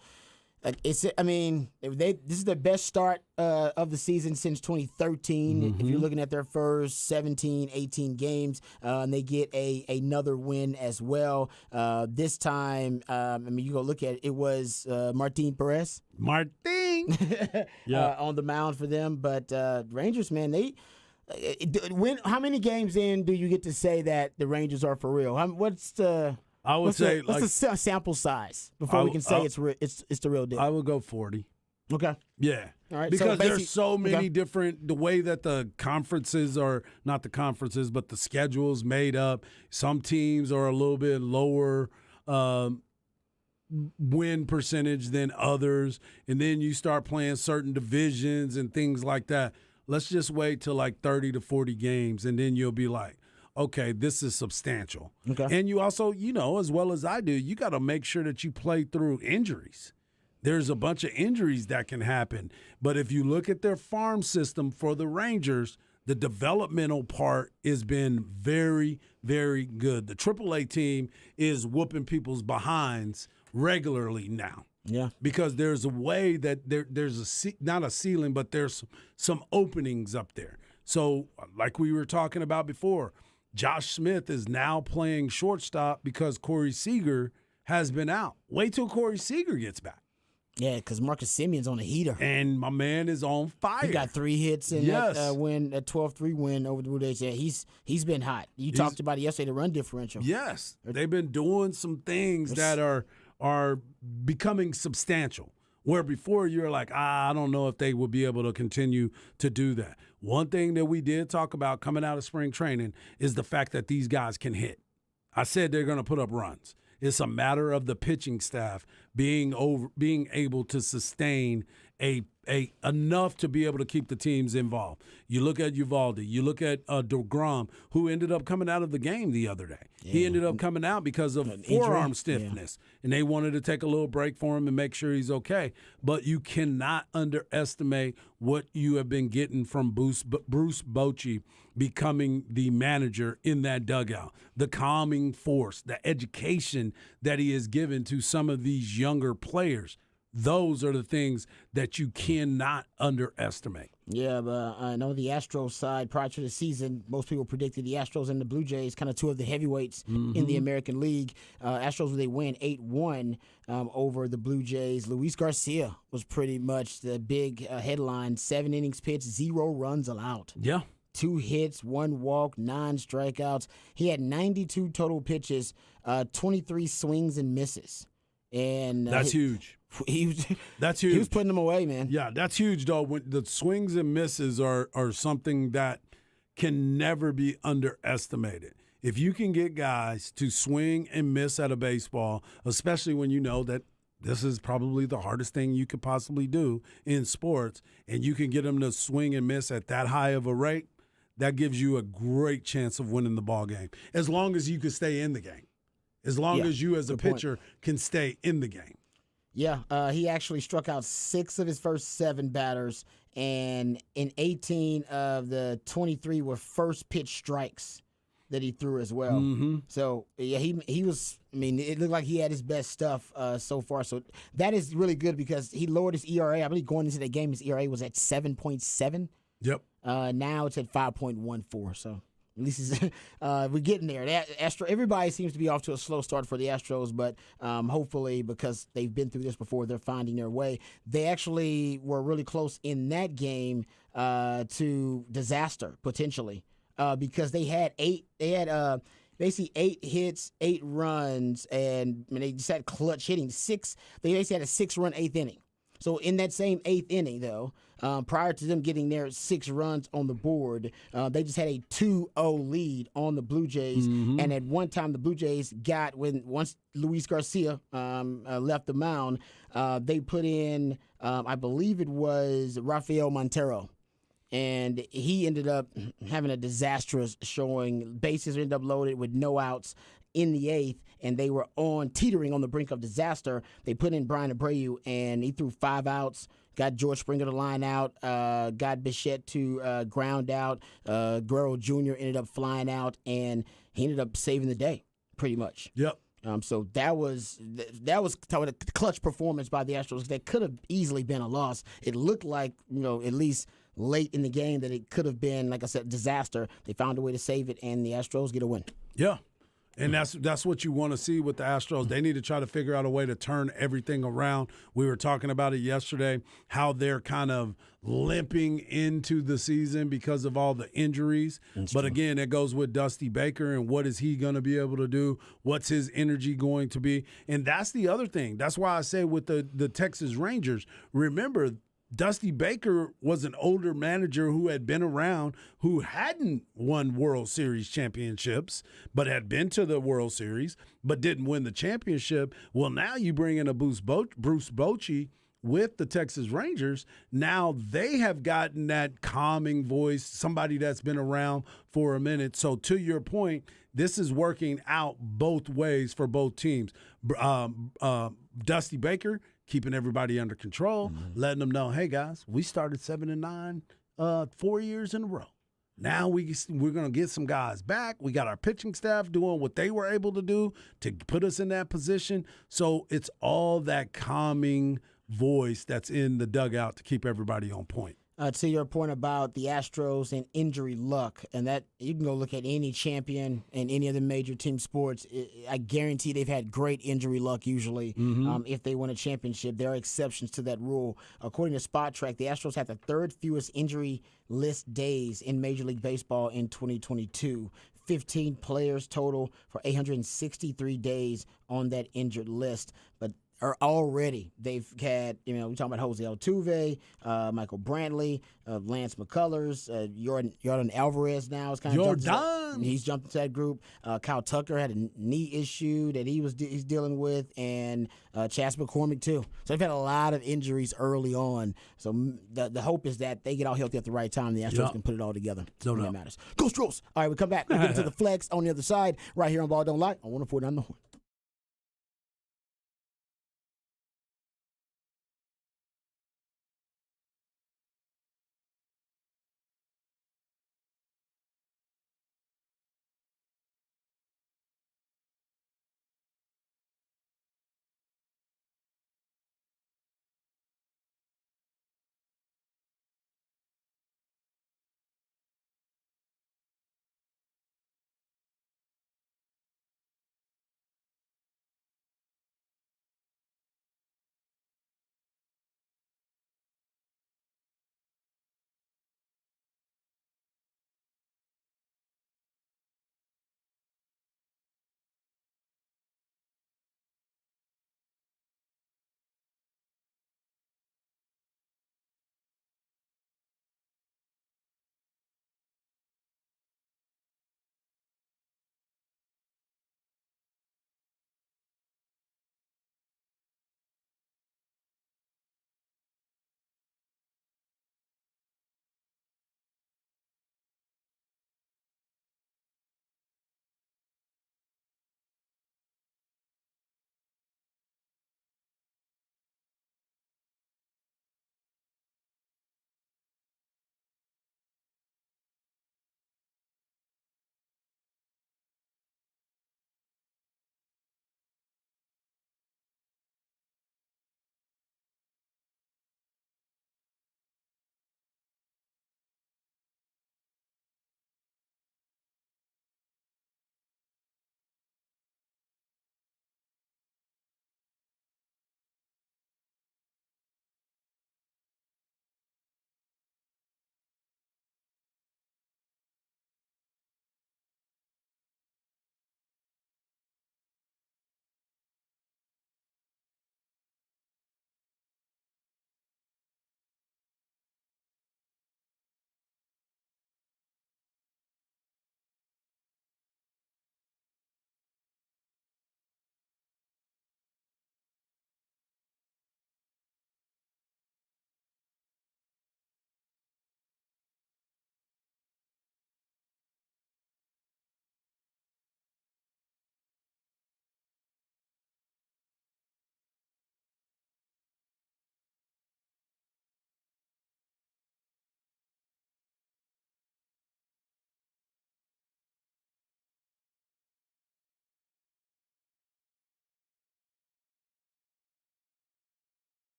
This is their best start of the season since 2013. If you're looking at their first 17, 18 games, and they get another win as well. This time, you go look at it, it was Martin Perez. On On the mound for them. But Rangers, man, how many games in do you get to say that the Rangers are for real? What's the sample size before we can say it's the real deal? I would go 40. Okay. Yeah. All right. Because there's so many different, the way that the conferences are, not the conferences, but the schedule's made up. Some teams are a little bit lower win percentage than others. And then you start playing certain divisions and things like that. Let's just wait till like 30 to 40 games, and then you'll be like, okay, this is substantial. Okay. And you also, as well as I do, you got to make sure that you play through injuries. There's a bunch of injuries that can happen. But if you look at their farm system for the Rangers, the developmental part has been very, very good. The AAA team is whooping people's behinds regularly now. Yeah. Because there's a way that there's not a ceiling, but there's some openings up there. So like we were talking about before, Josh Smith is now playing shortstop because Corey Seager has been out. Wait till Corey Seager gets back. Yeah, because Marcus Simeon's on a heater. And my man is on fire. He got 3 hits in that 12-3 win over the Blue Jays. Yeah, he's been hot. You talked about it yesterday, the run differential. Yes. They've been doing some things that are becoming substantial. Where before you're like, I don't know if they will be able to continue to do that. One thing that we did talk about coming out of spring training is the fact that these guys can hit. I said they're going to put up runs. It's a matter of the pitching staff being able to sustain enough to be able to keep the teams involved. You look at Uvalde, you look at DeGrom, who ended up coming out of the game the other day. Yeah. He ended up coming out because of forearm stiffness, and they wanted to take a little break for him and make sure he's okay. But you cannot underestimate what you have been getting from Bruce Bochy becoming the manager in that dugout, the calming force, the education that he has given to some of these younger players. Those are the things that you cannot underestimate. Yeah, but I know the Astros side prior to the season, most people predicted the Astros and the Blue Jays, kind of two of the heavyweights in the American League. Astros, they win 8-1 over the Blue Jays. Luis Garcia was pretty much the big headline. 7 innings pitched, 0 runs allowed. Yeah. 2 hits, 1 walk, 9 strikeouts. He had 92 total pitches, 23 swings and misses. And that's huge. That's huge. He was putting them away, man. Yeah, that's huge, though. When the swings and misses are something that can never be underestimated. If you can get guys to swing and miss at a baseball, especially when you know that this is probably the hardest thing you could possibly do in sports, and you can get them to swing and miss at that high of a rate, that gives you a great chance of winning the ball game, as long as you can stay in the game. As long as you as a pitcher can stay in the game. Yeah, he actually struck out 6 of his first 7 batters, and in 18 of the 23 were first pitch strikes that he threw as well. So, yeah, he was – I mean, it looked like he had his best stuff so far. So that is really good because he lowered his ERA. I believe going into the game, his ERA was at 7.7. Yep. Now it's at 5.14, so – at least we're getting there. Everybody seems to be off to a slow start for the Astros, but hopefully because they've been through this before, they're finding their way. They actually were really close in that game to disaster, potentially, because they had basically 8 hits, 8 runs, and they just had clutch hitting. They basically had a 6-run 8th inning. So in that same 8th inning, though, prior to them getting their 6 runs on the board, they just had a 2-0 lead on the Blue Jays. And at one time, the Blue Jays once Luis Garcia left the mound, they put in, I believe it was Rafael Montero. And he ended up having a disastrous showing. Bases ended up loaded with no outs in the 8th, and they were teetering on the brink of disaster. They put in Brian Abreu, and he threw 5 outs, got George Springer to line out, got Bichette to ground out. Guerrero Jr. ended up flying out, and he ended up saving the day, pretty much. Yep. So that was a clutch performance by the Astros. That could have easily been a loss. It looked like, at least late in the game, that it could have been, like I said, disaster. They found a way to save it, and the Astros get a win. Yeah. And that's what you want to see with the Astros. They need to try to figure out a way to turn everything around. We were talking about it yesterday, how they're kind of limping into the season because of all the injuries. But again, it goes with Dusty Baker and what is he going to be able to do? What's his energy going to be? And that's the other thing. That's why I say with the Texas Rangers, remember, Dusty Baker was an older manager who had been around, who hadn't won World Series championships, but had been to the World Series, but didn't win the championship. Well, now you bring in a Bruce Bochy with the Texas Rangers. Now they have gotten that calming voice, somebody that's been around for a minute. So to your point, this is working out both ways for both teams. Dusty Baker keeping everybody under control, letting them know, hey, guys, we started 7-9 4 years in a row. Now we're going to get some guys back. We got our pitching staff doing what they were able to do to put us in that position. So it's all that calming voice that's in the dugout to keep everybody on point. To your point about the Astros and injury luck, and that you can go look at any champion in any of the major team sports. I guarantee they've had great injury luck usually if they win a championship. There are exceptions to that rule. According to Spot Track, the Astros had the 3rd fewest injury list days in Major League Baseball in 2022. 15 players total for 863 days on that injured list. But already they've had, we're talking about Jose Altuve, Michael Brantley, Lance McCullers, Jordan Alvarez now is kind of he's jumped into that group. Kyle Tucker had a knee issue that he's dealing with, and Chas McCormick too. So they've had a lot of injuries early on. So the hope is that they get all healthy at the right time. The Astros can put it all together. When that matters. Go Stros! All right, we come back. We get into the flex on the other side right here on Ball Don't Lie on 104.9 The Horn.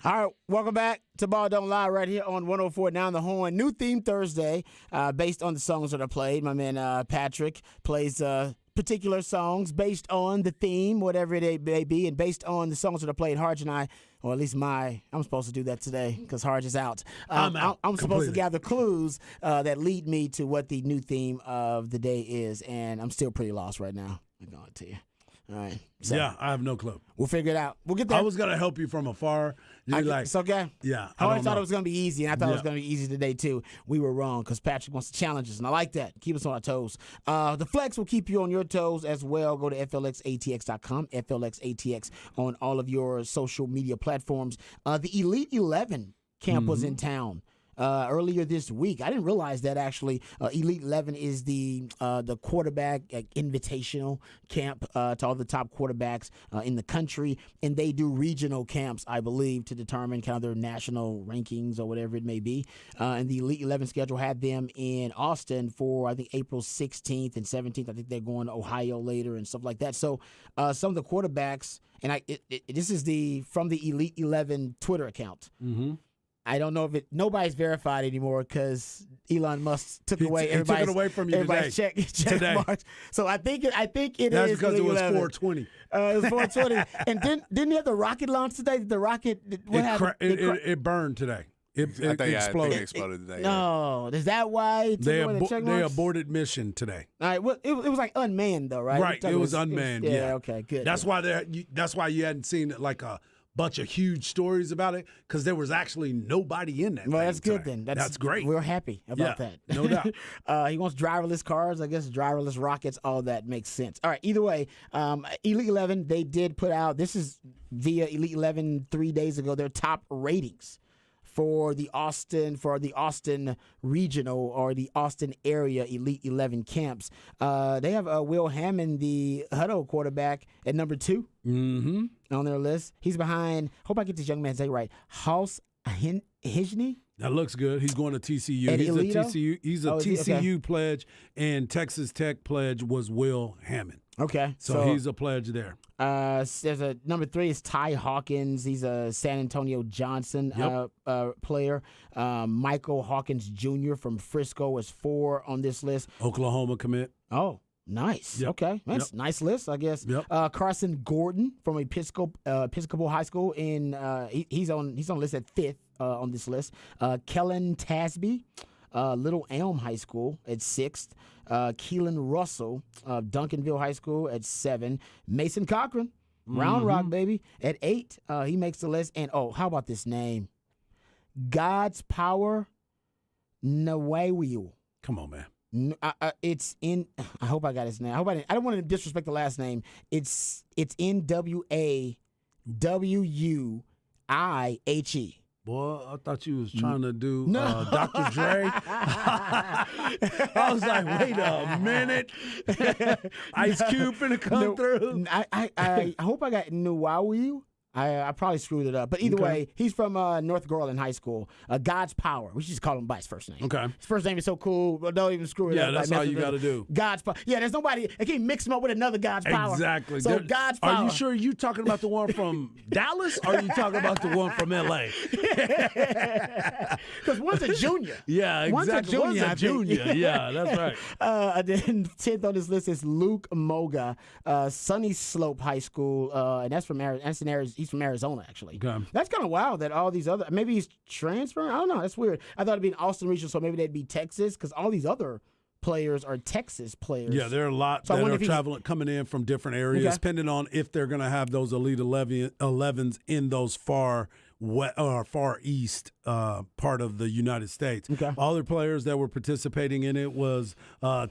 All right, welcome back to Ball Don't Lie right here on 104.9 The Horn. New theme Thursday based on the songs that are played. My man Patrick plays particular songs based on the theme, whatever it may be, and based on the songs that are played. Harj and I, or at least I'm supposed to do that today because Harj is out. I'm supposed to gather clues that lead me to what the new theme of the day is, and I'm still pretty lost right now. I'm going to you. All right. So yeah, I have no clue. We'll figure it out. We'll get there. I was going to help you from afar. It's okay. Yeah. I always thought it was going to be easy, and I thought it was going to be easy today, too. We were wrong because Patrick wants to challenge us, and I like that. Keep us on our toes. The Flex will keep you on your toes as well. Go to FLXATX.com, FLXATX on all of your social media platforms. The Elite 11 camp was in town. Earlier this week. I didn't realize that actually. Elite 11 is the quarterback invitational camp to all the top quarterbacks in the country, and they do regional camps, I believe, to determine kind of their national rankings or whatever it may be. And the Elite 11 schedule had them in Austin for, I think, April 16th and 17th. I think they're going to Ohio later and stuff like that. So some of the quarterbacks, and this is from the Elite 11 Twitter account. Mm-hmm. I don't know if nobody's verified anymore because Elon Musk took away everybody's, took it away from you everybody's check marks. So I think it That's is because it was 11. 420. It was 420. And didn't he have the rocket launch today? The rocket, what happened? It burned today. It exploded. I think it exploded today. No, is that why they aborted mission today? All right, well, it was like unmanned though, right? Right, it was unmanned. Yeah, okay, good. That's why you hadn't seen like a bunch of huge stories about it because there was actually nobody in that. Well, that's good today. then. That's great. We're happy about that. No doubt. He wants driverless cars, I guess, driverless rockets. All that makes sense. All right. Either way, Elite 11, they did put out. This is via Elite 11 3 days ago. Their top ratings for the Austin regional or the Austin area Elite 11 camps. They have Will Hammond, the Hutto quarterback, at number 2 on their list. He's behind, hope I get this young man's name right, Haus Hijny. That looks good. He's going to TCU. He's a TCU pledge, and Texas Tech pledge was Will Hammond. Okay. So he's a pledge there. There's a number 3 is Ty Hawkins. He's a San Antonio Johnson player. Michael Hawkins Jr. from Frisco is 4 on this list. Oklahoma commit. Oh, nice. Yep. Okay. That's nice list, I guess. Yep. Carson Gordon from Episcopal High School he's on the list at 5th on this list. Kellen Tasby, Little Elm High School at 6th. Keelan Russell, Duncanville High School at 7. Mason Cochran, Round Rock, baby, at 8. He makes the list. And, how about this name? God's Power Nawawiu. Come on, man. It's in. I hope I got his name. I don't want to disrespect the last name. It's NWAWUIHE. Boy, I thought you was trying to do Dr. Dre. I was like, wait a minute. Ice Cube finna come through. I hope I got Nuwawiu. I probably screwed it up. But either way, he's from North Garland High School. God's Power. We should just call him by his first name. Okay. His first name is so cool, but don't even screw it up. Yeah, that's all you got to do. God's Power. Yeah, there's nobody. I can't mix him up with another God's Power. Exactly. So God's Power. Are you sure you talking about the one from Dallas or are you talking about the one from L.A.? Because one's a junior. Yeah, exactly. One's a junior. Yeah, that's right. Then 10th on this list is Luke Moga, Sunny Slope High School, and that's from he's from Arizona, actually. Okay. That's kind of wild that all these other, maybe he's transferring. I don't know. That's weird. I thought it'd be an Austin regional, so maybe they'd be Texas, because all these other players are Texas players. Yeah, there are a lot that are traveling, coming in from different areas, depending on if they're going to have those Elite 11s in those far east part of the United States. Okay. All the players that were participating in it was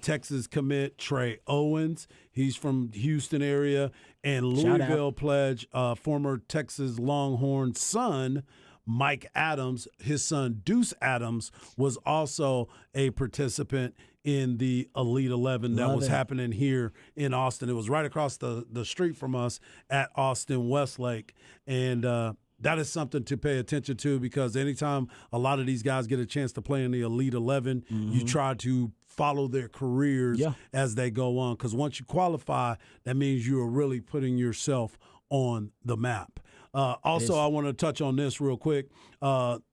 Texas commit Trey Owens. He's from Houston area. And Louisville pledge, former Texas Longhorn son, Mike Adams. His son, Deuce Adams, was also a participant in the Elite 11 that was happening here in Austin. It was right across the street from us at Austin Westlake. And that is something to pay attention to, because anytime a lot of these guys get a chance to play in the Elite 11, you try to follow their careers as they go on. Because once you qualify, that means you are really putting yourself on the map. Also, I want to touch on this real quick.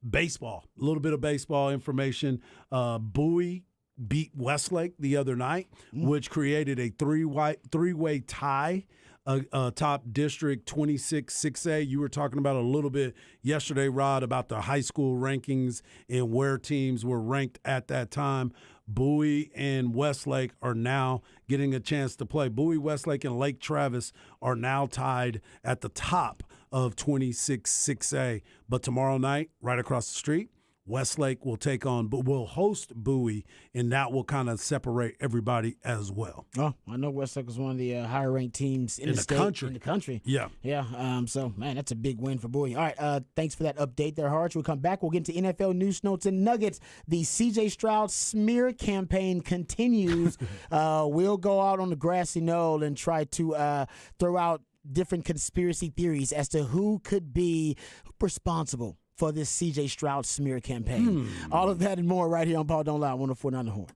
Baseball, a little bit of baseball information. Bowie beat Westlake the other night, which created a three-way tie. Top district 26-6A. You were talking about a little bit yesterday, Rod, about the high school rankings and where teams were ranked at that time. Bowie and Westlake are now getting a chance to play. Bowie, Westlake, and Lake Travis are now tied at the top of 26-6A. But tomorrow night, right across the street, Westlake will will host Bowie, and that will kind of separate everybody as well. Oh, I know Westlake was one of the higher ranked teams in the state, country. In the country. Yeah. Yeah. So, man, that's a big win for Bowie. All right. Thanks for that update there, Harch. We'll come back. We'll get into NFL news, notes, and nuggets. The C.J. Stroud smear campaign continues. We'll go out on the grassy knoll and try to throw out different conspiracy theories as to who could be responsible for this C.J. Stroud smear campaign. All of that and more right here on Ball Don't Lie, 104.9 The Horn.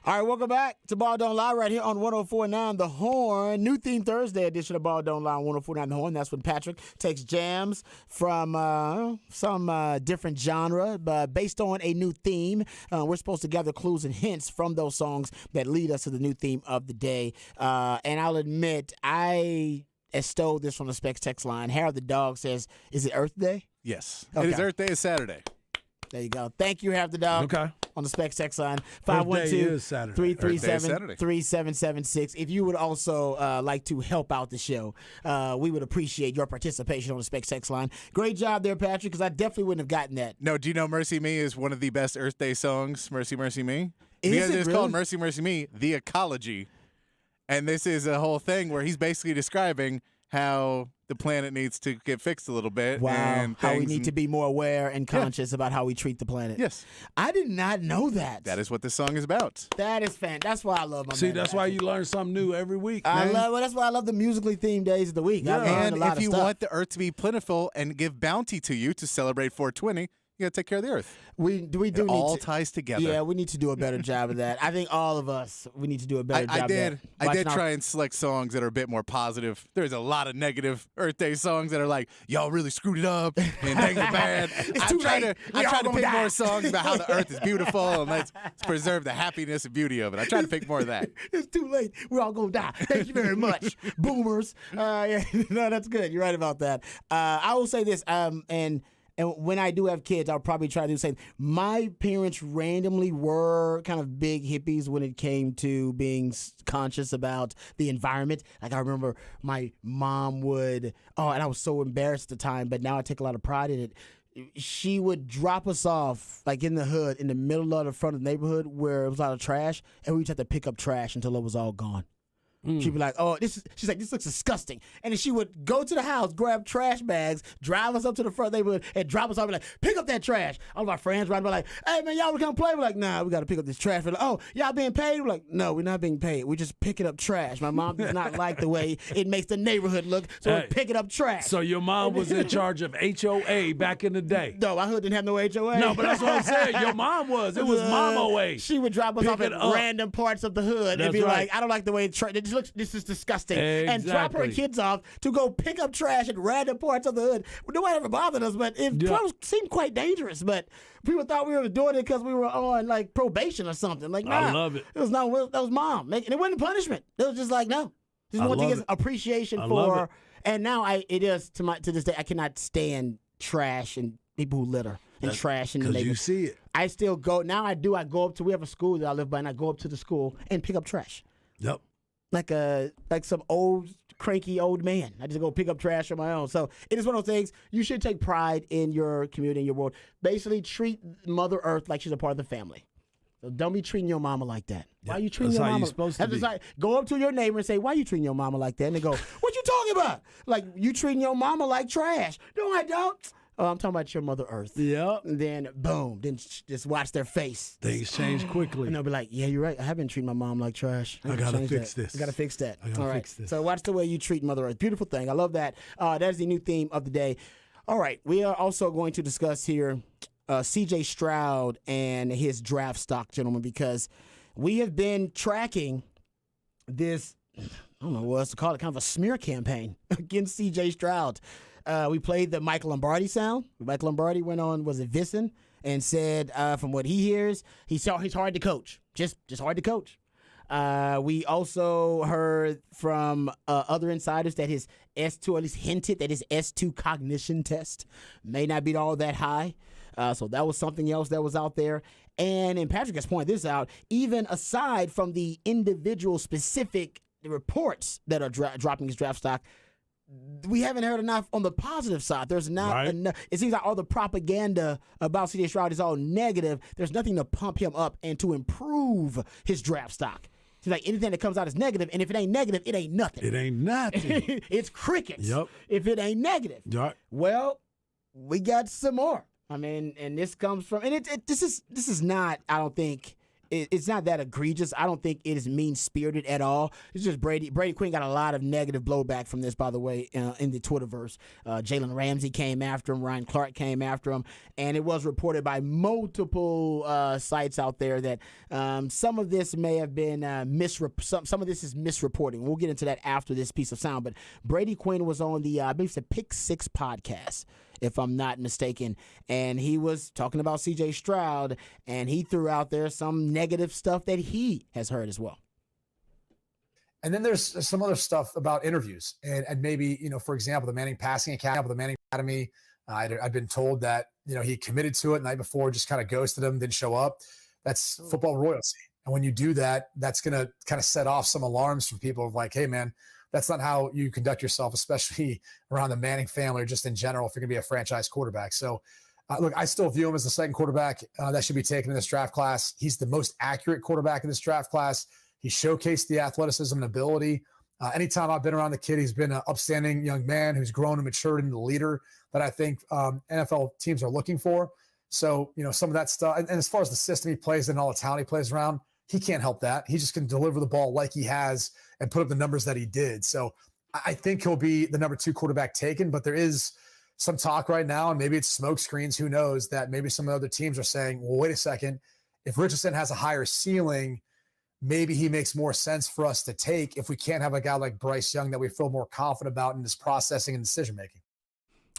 All right, welcome back to Ball Don't Lie right here on 104.9 The Horn. New Theme Thursday edition of Ball Don't Lie on 104.9 The Horn. That's when Patrick takes jams from some different genre based on a new theme. We're supposed to gather clues and hints from those songs that lead us to the new theme of the day. And I'll admit, I stole this from the Specs text line. Harold the dog says, is it Earth Day? Yes. Okay. It is Earth Day is Saturday. There you go. Thank you, Harold the dog. Okay. On the Specs text line, Earth Day is Saturday. 512-337-3776. If you would also like to help out the show, we would appreciate your participation on the Specs text line. Great job there, Patrick, because I definitely wouldn't have gotten that. No, do you know Mercy Me is one of the best Earth Day songs, Mercy, Mercy Me? Is it it's really? called Mercy, Mercy Me, The Ecology. And this is a whole thing where he's basically describing how the planet needs to get fixed a little bit. Wow, and how we need to be more aware and conscious about how we treat the planet. Yes. I did not know that. That is what this song is about. That is fantastic. That's why I love my See, man, that's why you learn something new every week, man. That's why I love the musically themed days of the week. Yeah. I learned And a lot if of you stuff. want the earth to be plentiful and give bounty to you to celebrate 420, you got to take care of the earth. we do It need all to, ties together. Yeah, we need to do a better job of that. I think all of us, we need to do a better job I of did. that. I did Watching try and select songs that are a bit more positive. There's a lot of negative Earth Day songs that are like, y'all really screwed it up and things are bad. I too try late. to We all pick gonna die. more songs about how the earth is beautiful and let's preserve the happiness and beauty of it. I try to pick more of that. It's too late. We're all going to die. Thank you very much, boomers. Yeah, no, that's good. You're right about that. I will say this, and when I do have kids, I'll probably try to do the same. My parents randomly were kind of big hippies when it came to being conscious about the environment. Like I remember my mom would, and I was so embarrassed at the time, but now I take a lot of pride in it. She would drop us off like in the hood, in the middle of the front of the neighborhood where it was a lot of trash, and we just had to pick up trash until it was all gone. She'd be like, she's like, this looks disgusting. And then she would go to the house, grab trash bags, drive us up to the front neighborhood, and drop us off and be like, pick up that trash. All of our friends around be like, hey, man, y'all want to come play? We're like, nah, we got to pick up this trash. We're like, oh, y'all being paid? We're like, no, we're not being paid. We're just picking up trash. My mom does not like the way it makes the neighborhood look, so we're picking up trash. So your mom was in charge of HOA back in the day. No, my hood didn't have no HOA. No, but that's what I'm saying. Your mom was. It was Mom OA. She would drop us off at random parts of the hood and be like, I don't like the way this is disgusting. And drop her Exactly. kids off to go pick up trash at random parts of the hood. Nobody ever bothered us, but it probably seemed quite dangerous. But people thought we were doing it because we were on like probation or something. Like, nah, I love it. It was not. That was mom, and it wasn't punishment. It was just like, no, just I want to love get it. appreciation I love for. it. And now it is to this day I cannot stand trash and people who litter and trash in the Because neighborhood. you see it. I still go now. I go up to we have a school that I live by, and I go up to the school and pick up trash Yep. like some old cranky old man. I just go pick up trash on my own. So it is one of those things. You should take pride in your community, in your world. Basically, treat Mother Earth like she's a part of the family. So don't be treating your mama like that. Why are you treating that's your how mama? you're supposed to That's be. just like, go up to your neighbor and say, "Why are you treating your mama like that?" And they go, "What you talking about? Like you treating your mama like trash?" No, I don't. Oh, I'm talking about your Mother Earth. Yep. And then boom, then just watch their face. Things change quickly. And they'll be like, "Yeah, you're right. I have been treating my mom like trash. I gotta change fix that. this. I gotta fix that. I gotta All right. fix this. So watch the way you treat Mother Earth. Beautiful thing. I love that. That is the new theme of the day. All right. We are also going to discuss here C.J. Stroud and his draft stock, gentlemen, because we have been tracking this. I don't know what else to call it. Kind of a smear campaign against C.J. Stroud. We played the Mike Lombardi sound. Mike Lombardi went on, was it VSiN, and said from what he hears, he's hard to coach. Just hard to coach. We also heard from other insiders that his S2, or at least hinted that his S2 cognition test may not be all that high. So that was something else that was out there. And Patrick has pointed this out, even aside from the individual specific reports that are dropping his draft stock, we haven't heard enough on the positive side. There's not enough. It seems like all the propaganda about C.J. Stroud is all negative. There's nothing to pump him up and to improve his draft stock. It's like anything that comes out is negative, and if it ain't negative, it ain't nothing. It ain't nothing. It's crickets. Yep. If it ain't negative. Yep. Well, we got some more. I mean, and this comes from, and this is not, I don't think, it's not that egregious. I don't think it is mean-spirited at all. It's just Brady Quinn got a lot of negative blowback from this, by the way, in the Twitterverse. Jalen Ramsey came after him. Ryan Clark came after him. And it was reported by multiple sites out there that some of this may have been some of this is misreporting. We'll get into that after this piece of sound. But Brady Quinn was on the, I believe it's the Pick Six podcast, if I'm not mistaken, and he was talking about C.J. Stroud, and he threw out there some negative stuff that he has heard as well. And then there's some other stuff about interviews, and maybe, for example, the Manning Passing Academy. I'd been told that, he committed to it the night before, just kind of ghosted him, didn't show up. That's football royalty. And when you do that, that's going to kind of set off some alarms from people of like, hey, man, that's not how you conduct yourself, especially around the Manning family or just in general if you're going to be a franchise quarterback. So, look, I still view him as the second quarterback that should be taken in this draft class. He's the most accurate quarterback in this draft class. He showcased the athleticism and ability. Anytime I've been around the kid, he's been an upstanding young man who's grown and matured into the leader that I think NFL teams are looking for. So, some of that stuff. And as far as the system he plays in, all the talent he plays around, he can't help that. He just can deliver the ball like he has and put up the numbers that he did. So I think he'll be the number 2 quarterback taken, but there is some talk right now, and maybe it's smoke screens, who knows, that maybe some other teams are saying, well, wait a second, if Richardson has a higher ceiling, maybe he makes more sense for us to take if we can't have a guy like Bryce Young that we feel more confident about in his processing and decision-making.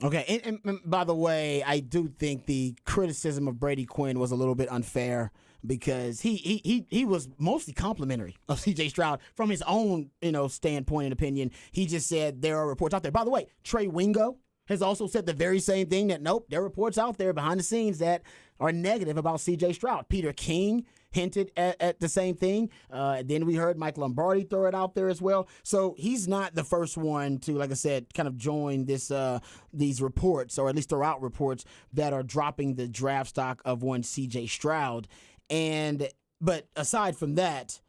Okay, and by the way, I do think the criticism of Brady Quinn was a little bit unfair because he was mostly complimentary of C.J. Stroud from his own standpoint and opinion. He just said there are reports out there. By the way, Trey Wingo has also said the very same thing, that nope, there are reports out there behind the scenes that are negative about C.J. Stroud. Peter King hinted at the same thing. Then we heard Mike Lombardi throw it out there as well. So he's not the first one to, like I said, kind of join these reports, or at least throw out reports that are dropping the draft stock of one C.J. Stroud. But aside from that,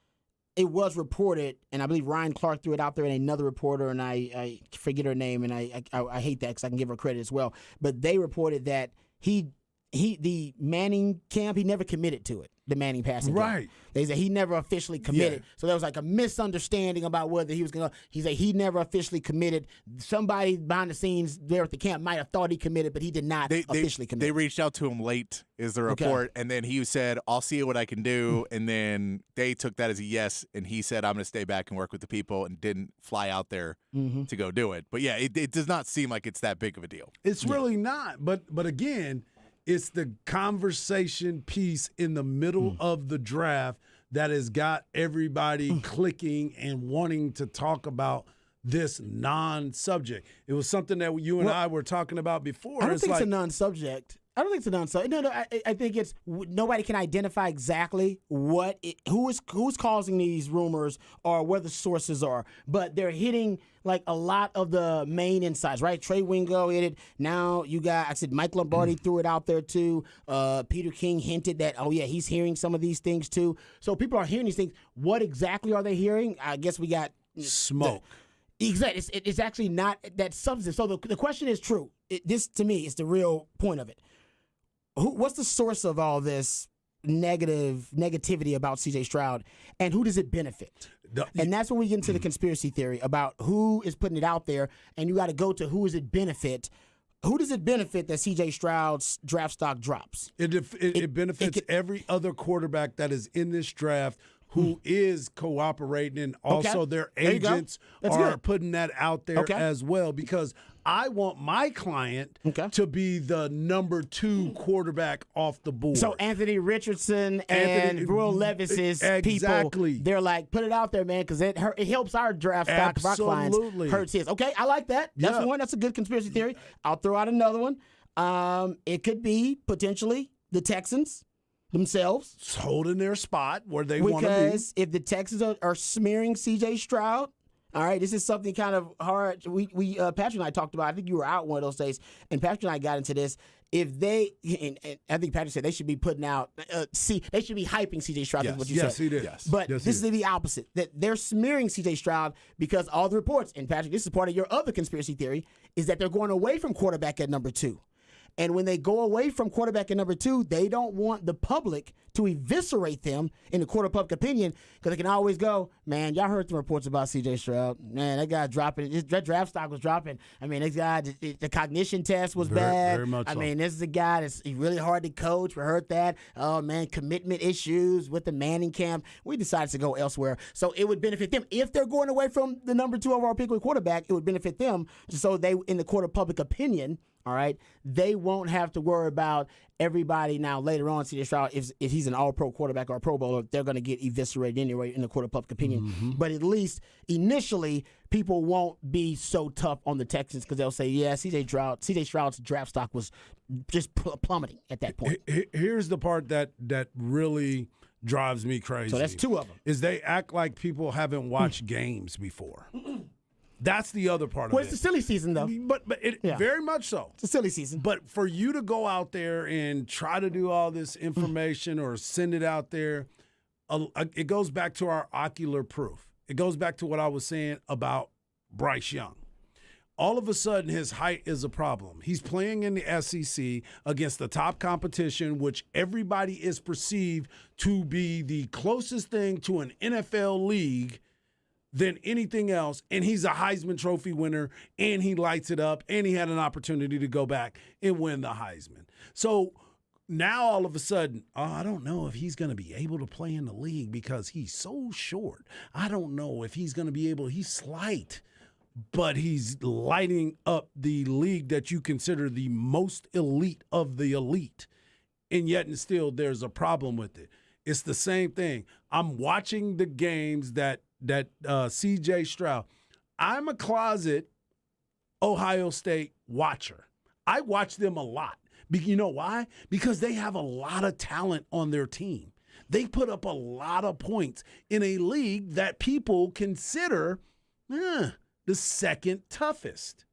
it was reported, and I believe Ryan Clark threw it out there, and another reporter, and I forget her name, and I hate that because I can give her credit as well. But they reported that the Manning camp, he never committed to it, the Manning passing camp. Right. They said he never officially committed. Yeah. So there was like a misunderstanding about whether he was going to. He said he never officially committed. Somebody behind the scenes there at the camp might have thought he committed, but he did not officially commit. They reached out to him late, is the report, and then he said, I'll see what I can do, and then they took that as a yes, and he said, I'm going to stay back and work with the people, and didn't fly out there to go do it. But yeah, it does not seem like it's that big of a deal. It's really not. But again, it's the conversation piece in the middle of the draft that has got everybody clicking and wanting to talk about this non-subject. It was something that you and I were talking about before. I don't think it's a non-subject. No, I think it's nobody can identify exactly who's causing these rumors or where the sources are, but they're hitting like a lot of the main insights, right? Trey Wingo hit it. Now you got, I said, Mike Lombardi threw it out there too. Peter King hinted that, oh yeah, he's hearing some of these things too. So people are hearing these things. What exactly are they hearing? I guess we got smoke. Exactly. It's actually not that substance. So the question is true. This to me is the real point of it. What's the source of all this negativity about C.J. Stroud, and who does it benefit? And that's when we get into the conspiracy theory about who is putting it out there, and you got to go to who does it benefit. Who does it benefit that C.J. Stroud's draft stock drops? It benefits every other quarterback that is in this draft who is cooperating, and also their agents are putting that out there as well, because I want my client to be the number 2 quarterback off the board. So Anthony Richardson and Will Levis's people, they're like, put it out there, man, because it helps our draft stock of our clients. Hurts his. Okay, I like that. That's one. That's a good conspiracy theory. I'll throw out another one. It could be potentially the Texans themselves holding their spot where they want to be. Because if the Texans are smearing C.J. Stroud, all right, this is something kind of hard. We Patrick and I talked about. I think you were out one of those days, and Patrick and I got into this. If they, and I think Patrick said they should be putting out, they should be hyping C.J. Stroud. Yes, what you said. He did. Yes, but this is the opposite. That they're smearing C.J. Stroud because all the reports, and Patrick, this is part of your other conspiracy theory, is that they're going away from quarterback at number 2. And when they go away from quarterback at number 2, they don't want the public to eviscerate them in the court of public opinion, because they can always go, man, y'all heard the reports about C.J. Stroud. Man, that guy dropping. That draft stock was dropping. I mean, this guy, the cognition test was bad. Very much so. This is a guy that's really hard to coach. We heard that. Oh, man, commitment issues with the Manning camp. We decided to go elsewhere. So it would benefit them. If they're going away from the number 2 overall pick with quarterback, it would benefit them. So they, in the court of public opinion, all right, they won't have to worry about everybody now later on. C.J. Stroud, if he's an all-pro quarterback or a Pro Bowler, they're going to get eviscerated anyway in the court of public opinion. Mm-hmm. But at least initially, people won't be so tough on the Texans because they'll say, yeah, C.J. Stroud's draft stock was just plummeting at that point. Here's the part that really drives me crazy. So that's 2 of them. Is they act like people haven't watched games before. That's the other part of it. Well, it's the silly season, though. But very much so. It's a silly season. But for you to go out there and try to do all this information or send it out there, it goes back to our ocular proof. It goes back to what I was saying about Bryce Young. All of a sudden, his height is a problem. He's playing in the SEC against the top competition, which everybody is perceived to be the closest thing to an NFL league than anything else, and he's a Heisman Trophy winner, and he lights it up, and he had an opportunity to go back and win the Heisman. So now all of a sudden, I don't know if he's going to be able to play in the league because he's so short. I don't know if he's going to be able – he's slight, but he's lighting up the league that you consider the most elite of the elite, and yet and still there's a problem with it. It's the same thing. I'm watching the games that C.J. Stroud. I'm a closet Ohio State watcher. I watch them a lot. You know why? Because they have a lot of talent on their team. They put up a lot of points in a league that people consider the second toughest.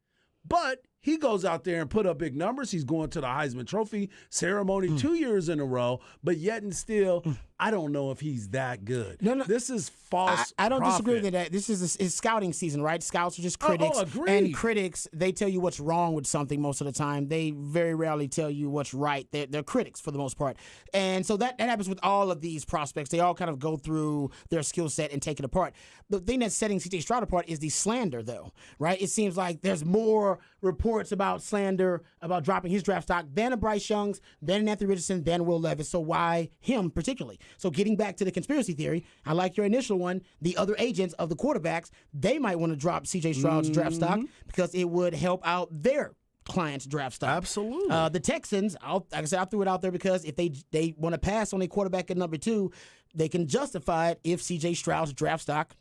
But he goes out there and put up big numbers. He's going to the Heisman Trophy ceremony 2 years in a row, but yet and still, I don't know if he's that good. No. This is false. I don't prophet. disagree with that. This is scouting season, right? Scouts are just critics. Agreed. And critics, they tell you what's wrong with something most of the time. They very rarely tell you what's right. They're critics for the most part. And so that happens with all of these prospects. They all kind of go through their skill set and take it apart. The thing that's setting C.J. Stroud apart is the slander, though, right? It seems like there's more reports about slander, about dropping his draft stock than a Bryce Young's, than an Anthony Richardson, than Will Levis. So why him particularly? So getting back to the conspiracy theory, I like your initial one. The other agents of the quarterbacks, they might want to drop C.J. Stroud's draft stock because it would help out their client's draft stock. Absolutely. The Texans, like I said, I threw it out there because if they want to pass on a quarterback at number 2, they can justify it if C.J. Stroud's draft stock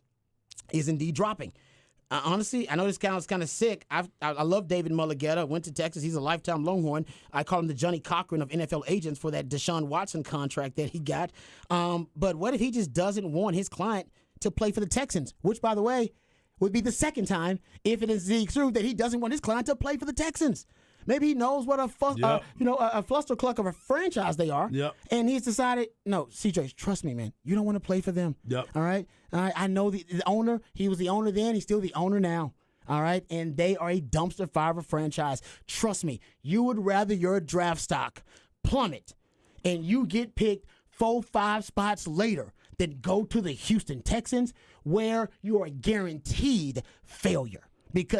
is indeed dropping. Honestly, I know this sounds kind of sick. I love David Mulligetta. Went to Texas. He's a lifetime Longhorn. I call him the Johnny Cochran of NFL agents for that Deshaun Watson contract that he got. But what if he just doesn't want his client to play for the Texans? Which, by the way, would be the second time, if it is true, that he doesn't want his client to play for the Texans. Maybe he knows what a flustercluck of a franchise they are, and he's decided, no, CJ, trust me, man, you don't want to play for them. All right, I know the owner. He was the owner then. He's still the owner now. All right, and they are a dumpster fire of a franchise. Trust me, you would rather your draft stock plummet and you get picked 4-5 spots later than go to the Houston Texans, where you are guaranteed failure.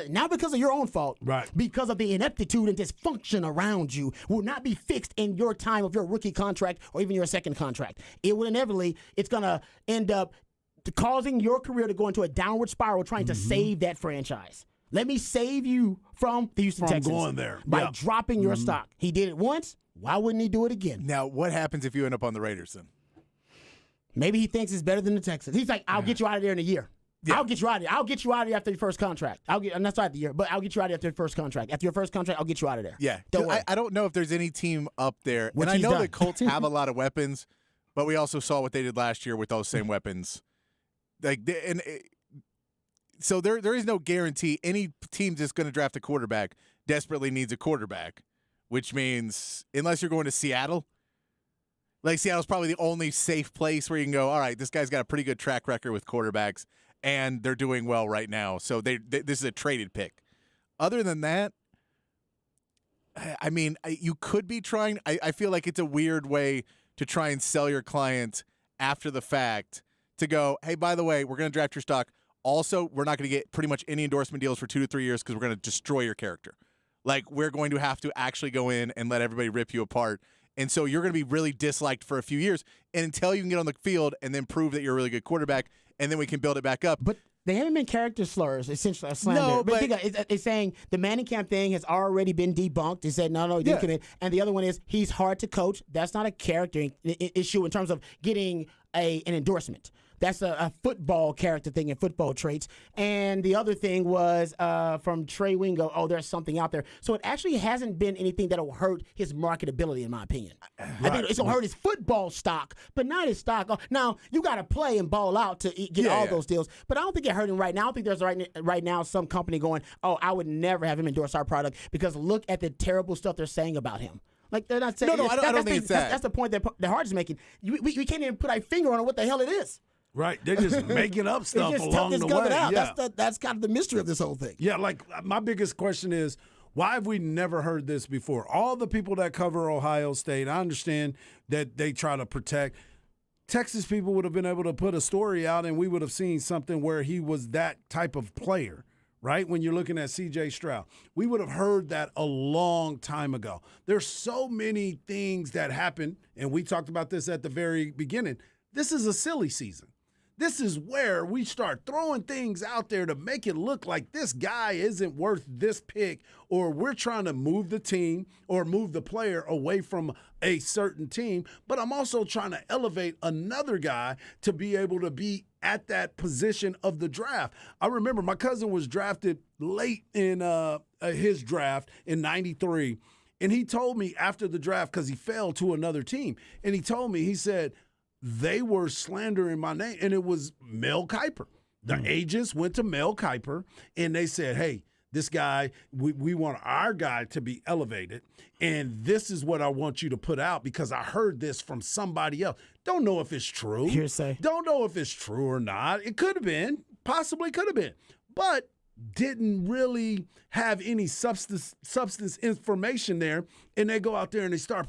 Not because of your own fault, right? Because of the ineptitude and dysfunction around you will not be fixed in your time of your rookie contract or even your second contract. It will inevitably, it's going to end up causing your career to go into a downward spiral trying to save that franchise. Let me save you from the Houston Texans going there by dropping your stock. He did it once. Why wouldn't he do it again? Now, what happens if you end up on the Raiders then? Maybe he thinks it's better than the Texans. He's like, I'll get you out of there in a year. Yeah. I'll get you out of there. I'll get you out of there after your first contract. And that's not the year, but I'll get you out of there after your first contract. After your first contract, I'll get you out of there. Yeah. Don't worry. I don't know if there's any team up there. Which and I know done. the Colts have a lot of weapons, but we also saw what they did last year with those same weapons. So there is no guarantee. Any team that's going to draft a quarterback desperately needs a quarterback, which means unless you're going to Seattle, like Seattle's probably the only safe place where you can go, all right, this guy's got a pretty good track record with quarterbacks, and they're doing well right now. So this is a traded pick. Other than that, I mean, you could be trying. I feel like it's a weird way to try and sell your client after the fact to go, hey, by the way, we're going to draft your stock. Also, we're not going to get pretty much any endorsement deals for 2 to 3 years because we're going to destroy your character. Like, we're going to have to actually go in and let everybody rip you apart. And so you're going to be really disliked for a few years and until you can get on the field and then prove that you're a really good quarterback, and then we can build it back up. But they haven't been character slurs, essentially, a slander. No, but it's saying the Manning camp thing has already been debunked. They said, no, you can. And the other one is he's hard to coach. That's not a character issue in terms of getting an endorsement. That's a football character thing and football traits. And the other thing was from Trey Wingo, there's something out there. So it actually hasn't been anything that will hurt his marketability, in my opinion. Right. I think it's going to hurt his football stock, but not his stock. Now, you got to play and ball out to get all those deals. But I don't think it hurt him right now. I don't think there's right now some company going, I would never have him endorse our product because look at the terrible stuff they're saying about him. Like, they're not saying No, I don't think it's that. That's the point that Hart is making. We can't even put our finger on what the hell it is. Right, they're just making up stuff along the way. Yeah. That's kind of the mystery of this whole thing. Yeah, like my biggest question is, why have we never heard this before? All the people that cover Ohio State, I understand that they try to protect. Texas people would have been able to put a story out, and we would have seen something where he was that type of player, right? When you're looking at C.J. Stroud. We would have heard that a long time ago. There's so many things that happen, and we talked about this at the very beginning. This is a silly season. This is where we start throwing things out there to make it look like this guy isn't worth this pick, or we're trying to move the team or move the player away from a certain team. But I'm also trying to elevate another guy to be able to be at that position of the draft. I remember my cousin was drafted late in his draft in 93. And he told me after the draft, because he fell to another team, and he told me, he said, they were slandering my name, and it was Mel Kiper. The agents went to Mel Kiper, and they said, hey, this guy, we want our guy to be elevated, and this is what I want you to put out because I heard this from somebody else. Don't know if it's true. Hearsay. Don't know if it's true or not. It could have been. Possibly could have been. But didn't really have any substance information there, and they go out there and they start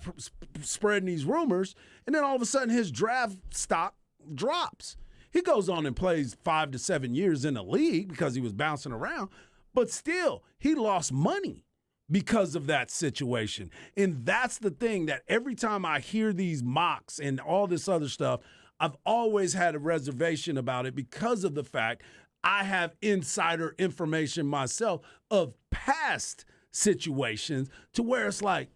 spreading these rumors, and then all of a sudden his draft stock drops. He goes on and plays 5 to 7 years in the league because he was bouncing around, but still he lost money because of that situation. And that's the thing, that every time I hear these mocks and all this other stuff, I've always had a reservation about it because of the fact I have insider information myself of past situations to where it's like,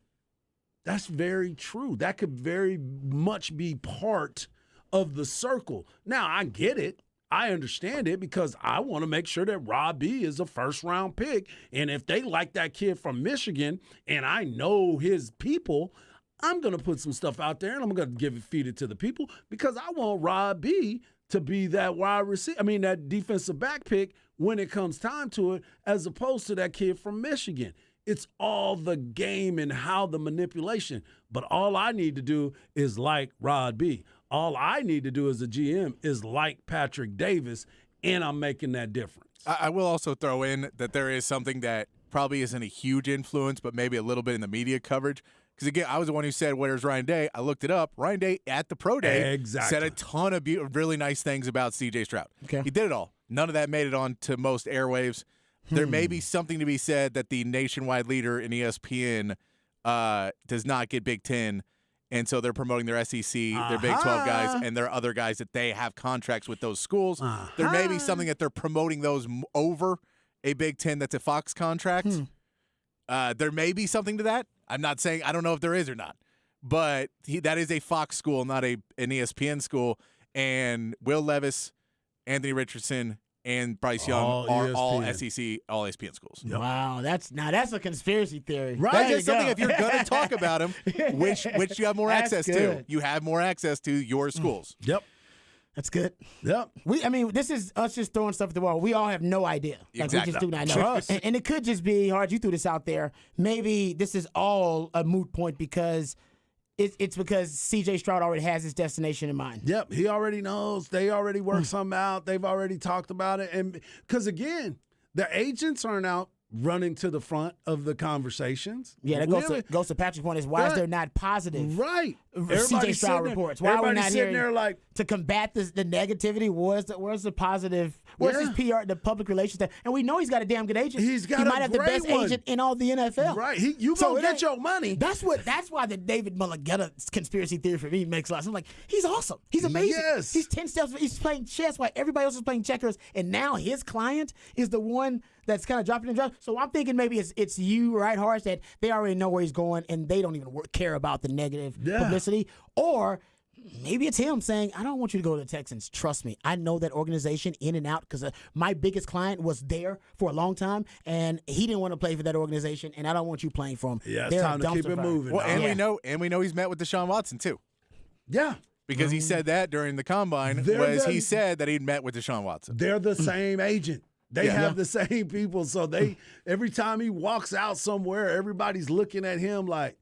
that's very true. That could very much be part of the circle. Now, I get it. I understand it because I want to make sure that Rob B is a first-round pick. And if they like that kid from Michigan and I know his people, I'm going to put some stuff out there and I'm going to feed it to the people because I want Rob B to be that wide receiver, that defensive back pick when it comes time to it, as opposed to that kid from Michigan. It's all the game and how the manipulation. But all I need to do is like Rod B. All I need to do as a GM is like Patrick Davis, and I'm making that difference. I will also throw in that there is something that probably isn't a huge influence, but maybe a little bit in the media coverage. Because, again, I was the one who said, where's Ryan Day? I looked it up. Ryan Day at the Pro Day said a ton of really nice things about C.J. Stroud. Okay. He did it all. None of that made it on to most airwaves. There may be something to be said that the nationwide leader in ESPN does not get Big Ten, and so they're promoting their SEC, their Big 12 guys, and their other guys that they have contracts with those schools. There may be something that they're promoting those over a Big Ten that's a Fox contract. There may be something to that. I'm not saying, I don't know if there is or not, but that is a Fox school, not an ESPN school. And Will Levis, Anthony Richardson, and Bryce Young are all SEC, all ESPN schools. Yep. Wow, that's a conspiracy theory. Right, that's just something if you're going to talk about them, which you have more access to. You have more access to your schools. Yep. That's good. Yep. This is us just throwing stuff at the wall. We all have no idea. Like, we just do not know. And it could just be, Hard, you threw this out there. Maybe this is all a moot point because it's because C.J. Stroud already has his destination in mind. Yep. He already knows. They already worked something out. They've already talked about it. And because, again, the agents aren't out running to the front of the conversations. Yeah, that goes to Patrick's point is why is there not positive CJ Stroud reports? Why are we not sitting there like to combat the negativity? Where's the positive? Where's his PR, the public relations? And we know he's got a damn good agent. He might have the best agent in all the NFL. Right. You gonna get your money. That's why the David Mulligetta conspiracy theory for me makes a lot of sense. I'm like, he's awesome. He's amazing. Yes. He's 10 steps. He's playing chess while everybody else is playing checkers, and now his client is the one that's kind of dropping and dropping. So I'm thinking maybe it's you, right, Harsh, that they already know where he's going and they don't even care about the negative publicity. Or maybe it's him saying, I don't want you to go to the Texans. Trust me. I know that organization in and out because my biggest client was there for a long time, and he didn't want to play for that organization, and I don't want you playing for him. Yeah, it's time to keep it moving. Well, and we know he's met with Deshaun Watson, too. Yeah. Because he said that during the Combine he said that he'd met with Deshaun Watson. They're the same agent. They have the same people. So every time he walks out somewhere, everybody's looking at him like,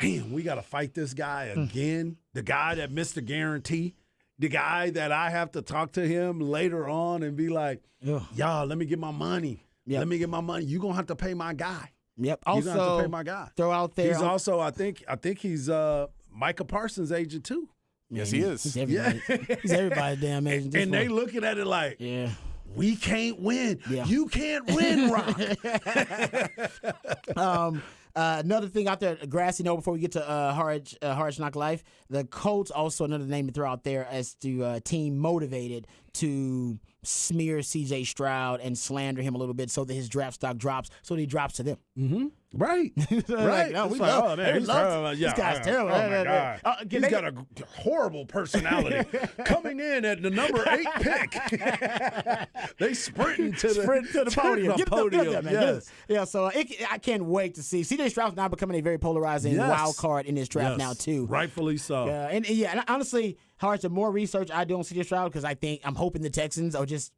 damn, we got to fight this guy again. The guy that missed the guarantee. The guy that I have to talk to him later on and be like, y'all, let me get my money. Yep. Let me get my money. You're going to have to pay my guy. Yep. You're going to have to pay my guy. Throw out there. He's also, I think he's Micah Parsons' agent too. Yes, he is. He's everybody's damn agent. And they looking at it like, we can't win. Yeah. You can't win, Rock. Another thing out there, grassy note before we get to Hard Knock Life, the Colts also another name to throw out there as to team motivated to smear C.J. Stroud and slander him a little bit so that his draft stock drops, so that he drops to them. Mm-hmm. Right. Right. This guy's terrible. Oh, my God. He's got a horrible personality. Coming in at the number 8 pick. They sprinting to the podium. Yes. Yeah, so I can't wait to see. C.J. Stroud's now becoming a very polarizing wild card in this draft now, too. Rightfully so. And honestly, Hard, the more research I do on C.J. Stroud, because I'm hoping the Texans will just,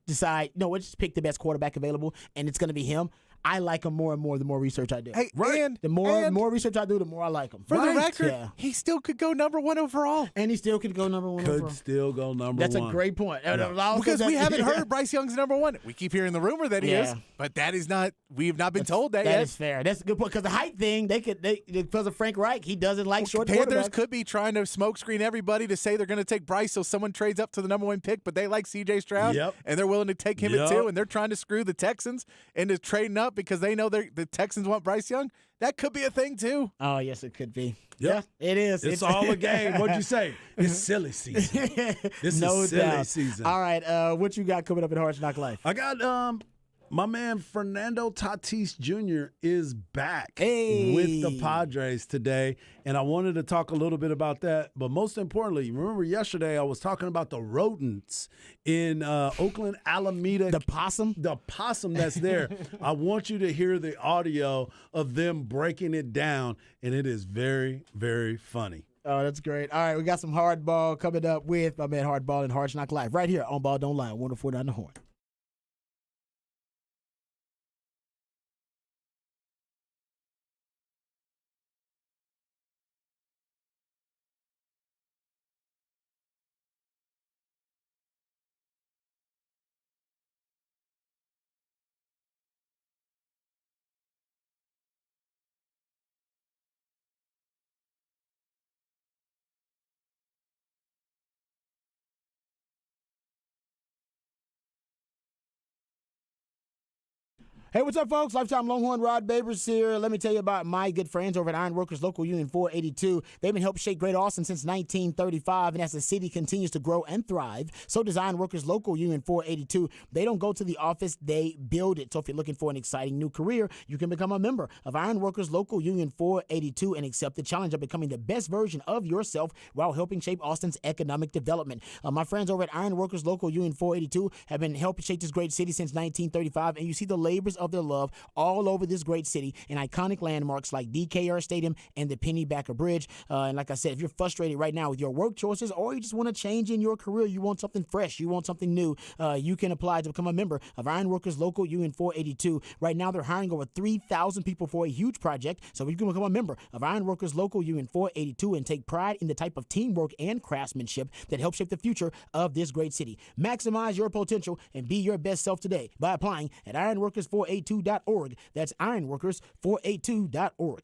decide, we'll just pick the best quarterback available, and it's going to be him. I like him more and more the more research I do. Hey, and the more research I do, the more I like him. For the record, he still could go number 1 overall. And he still could go number 1 overall. Could still go number 1. That's a great point. Yeah. Because we haven't heard Bryce Young's number 1. We keep hearing the rumor that he is, but that is not. We have not been told that yet. That is fair. That's a good point. Because the height thing, because of Frank Reich, he doesn't like short quarterbacks. Panthers could be trying to smokescreen everybody to say they're going to take Bryce, so someone trades up to the number 1 pick, but they like C.J. Stroud, and they're willing to take him at 2, and they're trying to screw the Texans into trading up because they know the Texans want Bryce Young. That could be a thing too. Oh yes, it could be. Yep. Yeah, it is. It's all a game. What'd you say? It's silly season. This is silly season. All right, what you got coming up in Hard Knock Life? I got my man Fernando Tatis Jr. is back with the Padres today, and I wanted to talk a little bit about that. But most importantly, remember yesterday I was talking about the rodents in Oakland Alameda. The possum? The possum that's there. I want you to hear the audio of them breaking it down, and it is very, very funny. Oh, that's great. All right, we got some hardball coming up with my man Hardball and Hard Knock Live right here on Ball Don't Lie, 104.9 The Horn. Hey, what's up, folks? Lifetime Longhorn Rod Babers here. Let me tell you about my good friends over at Ironworkers Local Union 482. They've been helping shape Greater Austin since 1935, and as the city continues to grow and thrive, so does Ironworkers Local Union 482. They don't go to the office, they build it. So if you're looking for an exciting new career, you can become a member of Ironworkers Local Union 482 and accept the challenge of becoming the best version of yourself while helping shape Austin's economic development. My friends over at Ironworkers Local Union 482 have been helping shape this great city since 1935, and you see the labors of their love all over this great city in iconic landmarks like DKR Stadium and the Pennybacker Bridge. And like I said, if you're frustrated right now with your work choices or you just want to change in your career, you want something fresh, you want something new, you can apply to become a member of Ironworkers Local Union 482. Right now, they're hiring over 3,000 people for a huge project, so you can become a member of Ironworkers Local Union 482 and take pride in the type of teamwork and craftsmanship that helps shape the future of this great city. Maximize your potential and be your best self today by applying at Ironworkers 482. ironworkers482.org. That's ironworkers482.org.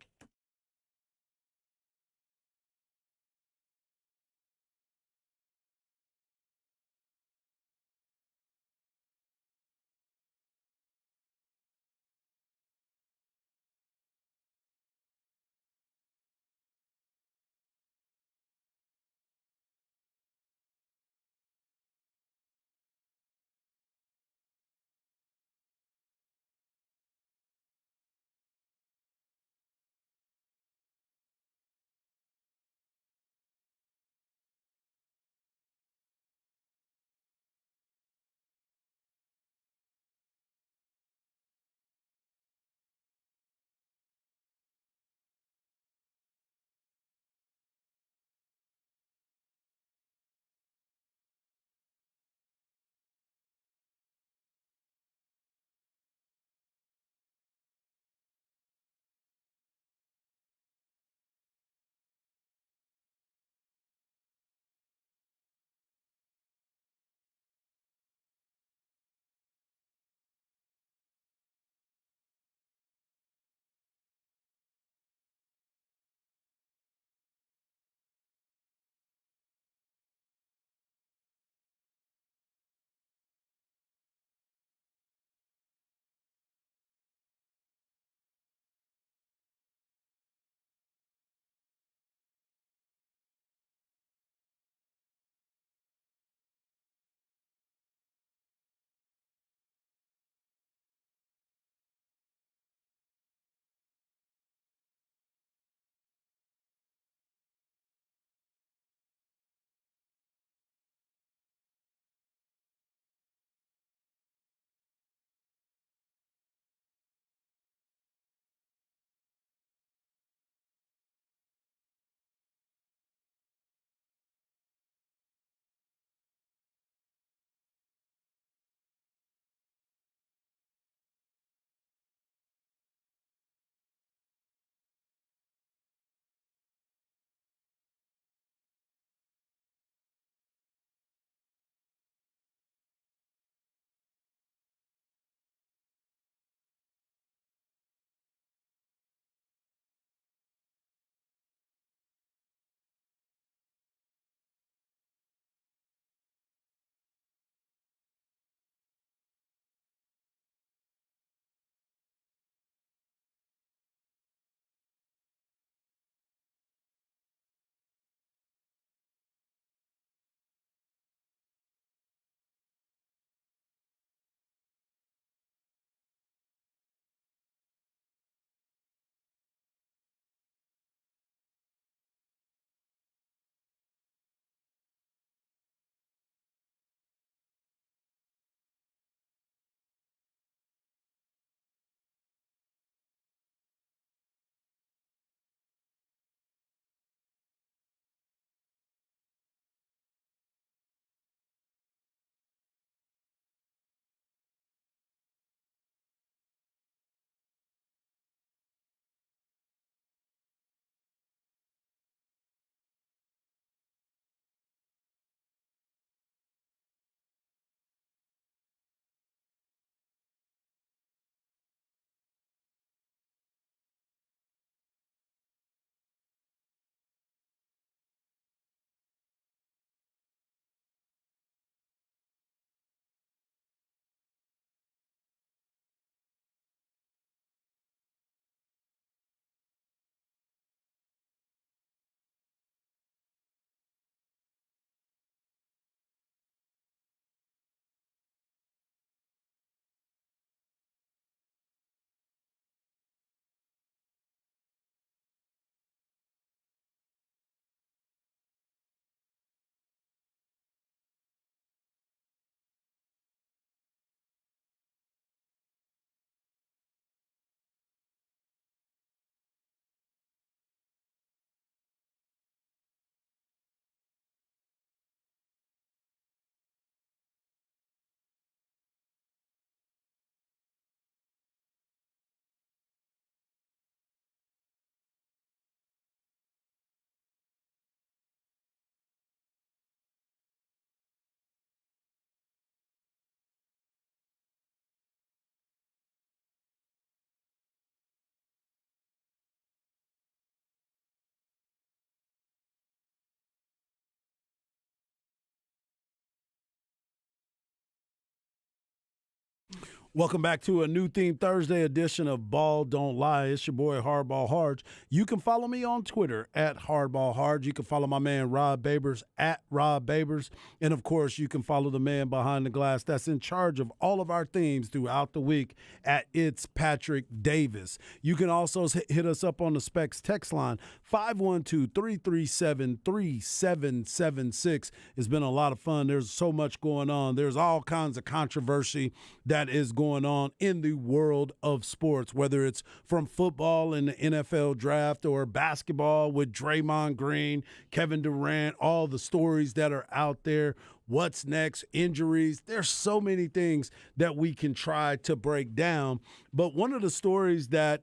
Welcome back to a new Theme Thursday edition of Ball Don't Lie. It's your boy Hardball Harge. You can follow me on Twitter at Hardball Harge. You can follow my man Rob Babers at Rob Babers. And, of course, you can follow the man behind the glass that's in charge of all of our themes throughout the week at It's Patrick Davis. You can also hit us up on the Specs text line, 512-337-3776. It's been a lot of fun. There's so much going on. There's all kinds of controversy that is going on in the world of sports, whether it's from football in the NFL draft or basketball with Draymond Green, Kevin Durant, all the stories that are out there. What's next? Injuries. There's so many things that we can try to break down. But one of the stories that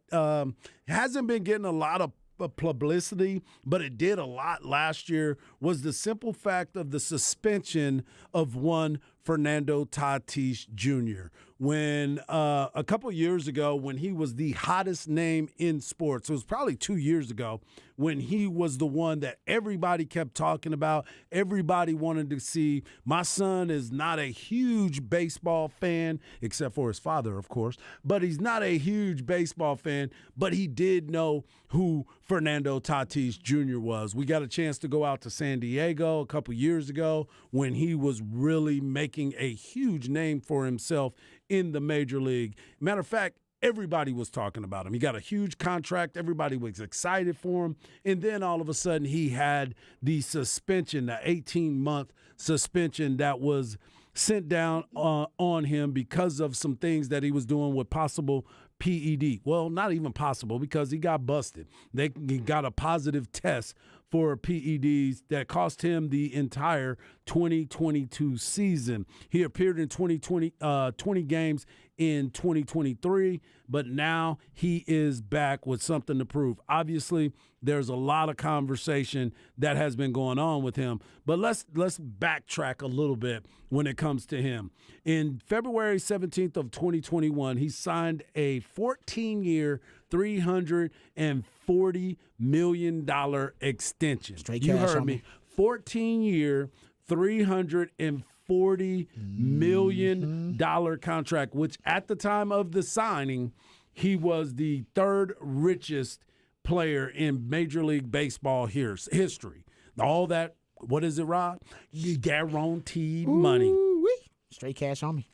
hasn't been getting a lot of publicity, but it did a lot last year, was the simple fact of the suspension of one Fernando Tatis Jr. When a couple years ago, when he was the hottest name in sports, it was probably 2 years ago, when he was the one that everybody kept talking about, everybody wanted to see. My son is not a huge baseball fan, except for his father, of course, but he's not a huge baseball fan, but he did know who Fernando Tatis Jr. was. We got a chance to go out to San Diego a couple years ago when he was really making a huge name for himself in the major league. Matter of fact, everybody was talking about him. He got a huge contract. Everybody was excited for him. And then all of a sudden he had the suspension, the 18-month suspension that was sent down on him because of some things that he was doing with possible PED. Well, not even possible, because he got busted. He got a positive test for PEDs that cost him the entire 2022 season. He appeared in 20 games in 2023, but now he is back with something to prove. Obviously, there's a lot of conversation that has been going on with him, but let's backtrack a little bit when it comes to him. In February 17th of 2021, he signed a 14-year, $340 million extension. Straight You cash heard on me. 14-year, $340 million contract, which at the time of the signing, he was the third richest player in Major League Baseball history. All that, what is it, Rod? Guaranteed money. Straight cash on me.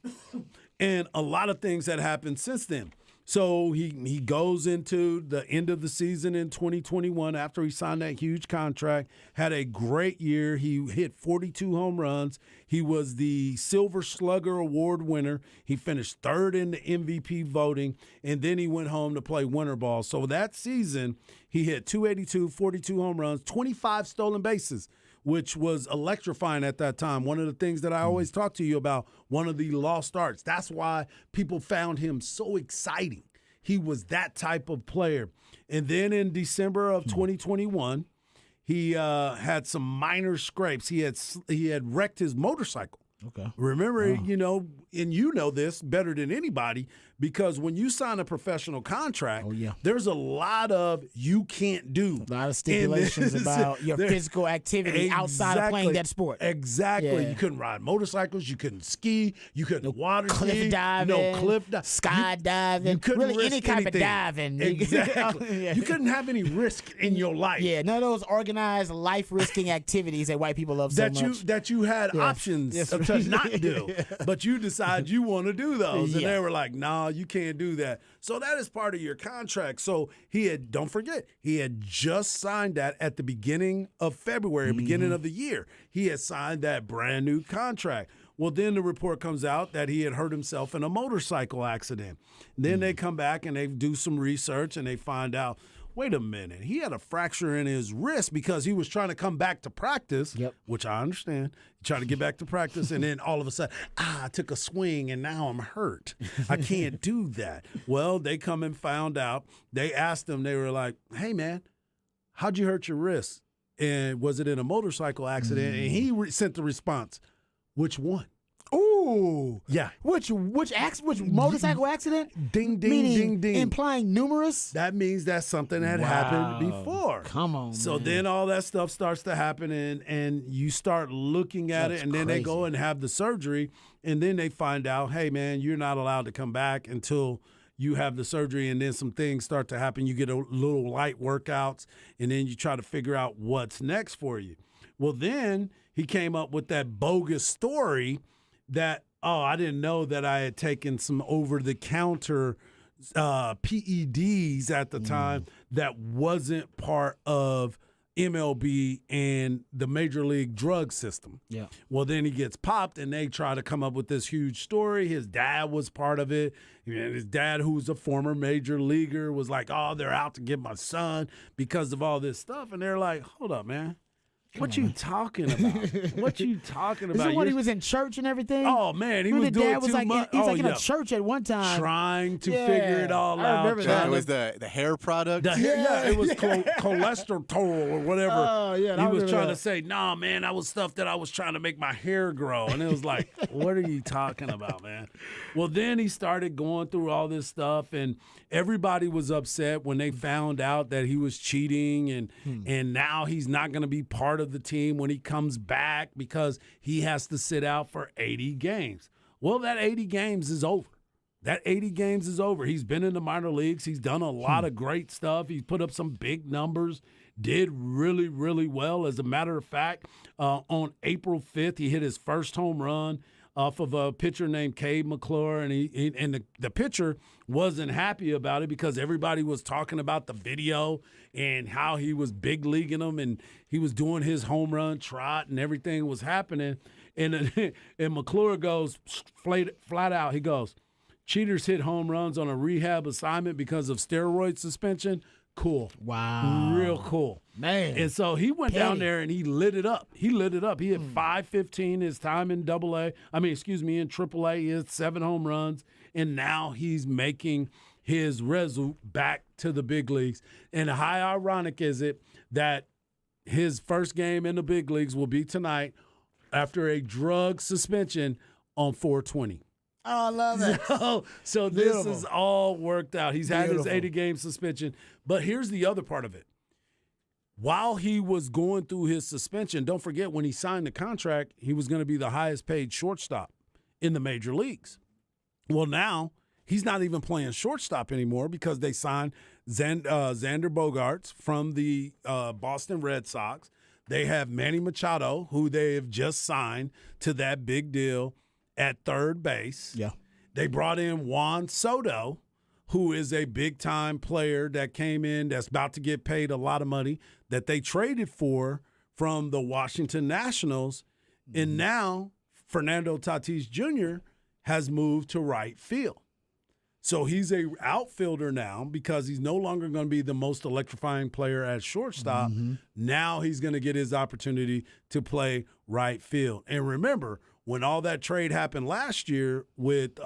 And a lot of things that happened since then. So he goes into the end of the season in 2021 after he signed that huge contract, had a great year. He hit 42 home runs. He was the Silver Slugger Award winner. He finished third in the MVP voting, and then he went home to play winter ball. So that season, he hit 282, 42 home runs, 25 stolen bases, which was electrifying at that time. One of the things that I always talk to you about, one of the lost arts. That's why people found him so exciting. He was that type of player. And then in December of 2021, he had some minor scrapes. He had wrecked his motorcycle. Okay. Remember, and you know this better than anybody, because when you sign a professional contract, there's a lot of you can't do. A lot of stipulations about your physical activity outside of playing that sport. Exactly. Yeah. You couldn't ride motorcycles. You couldn't ski. You couldn't water ski. Cliff diving. No cliff diving. Skydiving. You couldn't really risk any type anything. of diving. Exactly. You couldn't have any risk in your life. Yeah, none of those organized life-risking activities that white people love so much. That you had options to not do, but you decide you want to do those. And they were like, nah, you can't do that. So that is part of your contract. So don't forget, he had just signed that at the beginning of February, beginning of the year. He had signed that brand new contract. Well, then the report comes out that he had hurt himself in a motorcycle accident. Then they come back and they do some research and they find out, wait a minute, he had a fracture in his wrist because he was trying to come back to practice, which I understand. Trying to get back to practice, and then all of a sudden, I took a swing, and now I'm hurt. I can't do that. Well, they come and found out. They asked him, they were like, hey, man, how'd you hurt your wrist? And was it in a motorcycle accident? And he sent the response, which one? Ooh. Ooh. Yeah. Which motorcycle accident? Ding, ding, Meaning ding, ding. implying numerous? That means that something had happened before. Come on, So man. then all that stuff starts to happen, and you start looking at That's it, and then they go crazy. and have the surgery, and then they find out, hey, man, you're not allowed to come back until you have the surgery, and then some things start to happen. You get a little light workouts, and then you try to figure out what's next for you. Well, then he came up with that bogus story that, I didn't know that I had taken some over-the-counter PEDs at the time that wasn't part of MLB and the major league drug system. Yeah. Well, then he gets popped, and they try to come up with this huge story. His dad was part of it. And his dad, who's a former major leaguer, was like, they're out to get my son because of all this stuff. And they're like, hold up, man. What you talking about? What you talking about? Is it when he was in church and everything? Oh, man, he Remember was the doing dad was too like, much. He was like in yeah. a church at one time. Trying to figure it all I out. remember that. It was the hair product. It was cholesterol or whatever. Oh, yeah, he I was remember trying that. to say, nah, man, that was stuff that I was trying to make my hair grow. And it was like, what are you talking about, man? Well, then he started going through all this stuff, and everybody was upset when they found out that he was cheating, and now he's not going to be part of the team when he comes back because he has to sit out for 80 games. Well, that 80 games is over. That 80 games is over. He's been in the minor leagues. He's done a lot of great stuff. He's put up some big numbers, did really, really well. As a matter of fact, on April 5th, he hit his first home run off of a pitcher named Cade McClure, and the pitcher wasn't happy about it because everybody was talking about the video and how he was big leaguing them, and he was doing his home run trot and everything was happening. And McClure goes flat out. He goes, cheaters hit home runs on a rehab assignment because of steroid suspension. Cool. Wow. Real cool. Man. And so he went down Petty. there and he lit it up. He hit 515 his time in in AAA. He hit 7 home runs. And now he's making his resume back to the big leagues. And how ironic is it that his first game in the big leagues will be tonight after a drug suspension on 420. Oh, I love it. So this Beautiful. is all worked out. He's had his Beautiful. 80-game suspension. But here's the other part of it. While he was going through his suspension, don't forget when he signed the contract, he was going to be the highest paid shortstop in the major leagues. Well, now he's not even playing shortstop anymore because they signed Xander Bogaerts from the Boston Red Sox. They have Manny Machado, who they have just signed to that big deal at third base. Yeah. They brought in Juan Soto, who is a big-time player that came in that's about to get paid a lot of money that they traded for from the Washington Nationals. And now Fernando Tatis Jr. has moved to right field. So he's a outfielder now because he's no longer going to be the most electrifying player at shortstop. Now he's going to get his opportunity to play right field. And remember, when all that trade happened last year with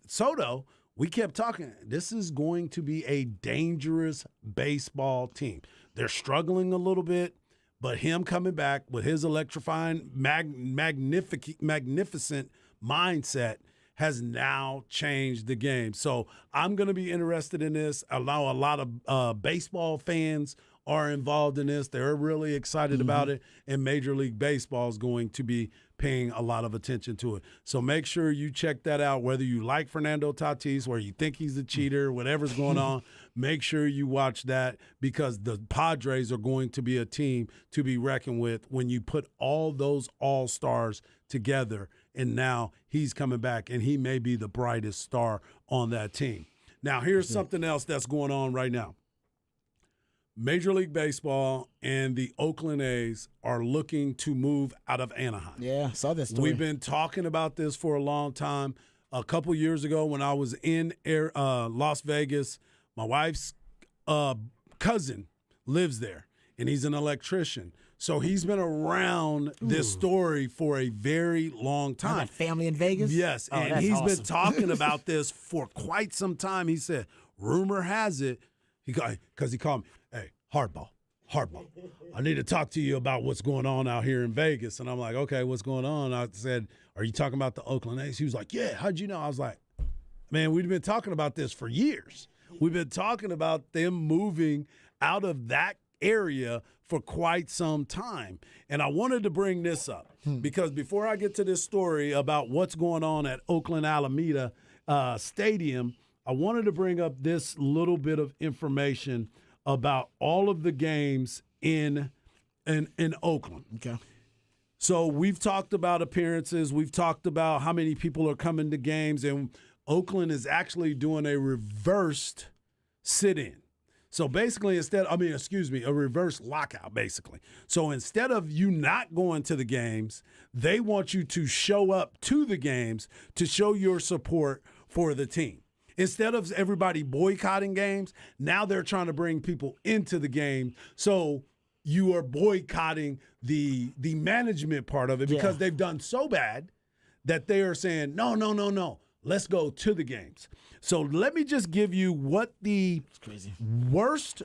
Soto, we kept talking, this is going to be a dangerous baseball team. They're struggling a little bit, but him coming back with his electrifying, magnificent mindset has now changed the game. So I'm going to be interested in this. I know a lot of baseball fans are involved in this. They're really excited about it, and Major League Baseball is going to be paying a lot of attention to it. So make sure you check that out, whether you like Fernando Tatis or you think he's a cheater, whatever's going on, make sure you watch that because the Padres are going to be a team to be reckoned with when you put all those all-stars together, and now he's coming back, and he may be the brightest star on that team. Now, here's something else that's going on right now. Major League Baseball and the Oakland A's are looking to move out of Anaheim. Yeah, saw this story. We've been talking about this for a long time. A couple years ago when I was in Las Vegas, my wife's cousin lives there, and he's an electrician. So he's been around this story for a very long time. Got family in Vegas? Yes, Oh, and that's he's awesome. been talking about this for quite some time. He said, rumor has it, because he called me, hey, hardball. Harbaugh, I need to talk to you about what's going on out here in Vegas. And I'm like, okay, what's going on? I said, are you talking about the Oakland A's? He was like, yeah, how'd you know? I was like, man, we've been talking about this for years. We've been talking about them moving out of that area for quite some time. And I wanted to bring this up because before I get to this story about what's going on at Oakland Alameda Stadium, I wanted to bring up this little bit of information about all of the games in Oakland. Okay. So we've talked about appearances. We've talked about how many people are coming to games, and Oakland is actually doing a reversed sit-in. So basically a reverse lockout, basically. So instead of you not going to the games, they want you to show up to the games to show your support for the team. Instead of everybody boycotting games, now they're trying to bring people into the game. So you are boycotting the management part of it because they've done so bad that they are saying, no, let's go to the games. So let me just give you what the worst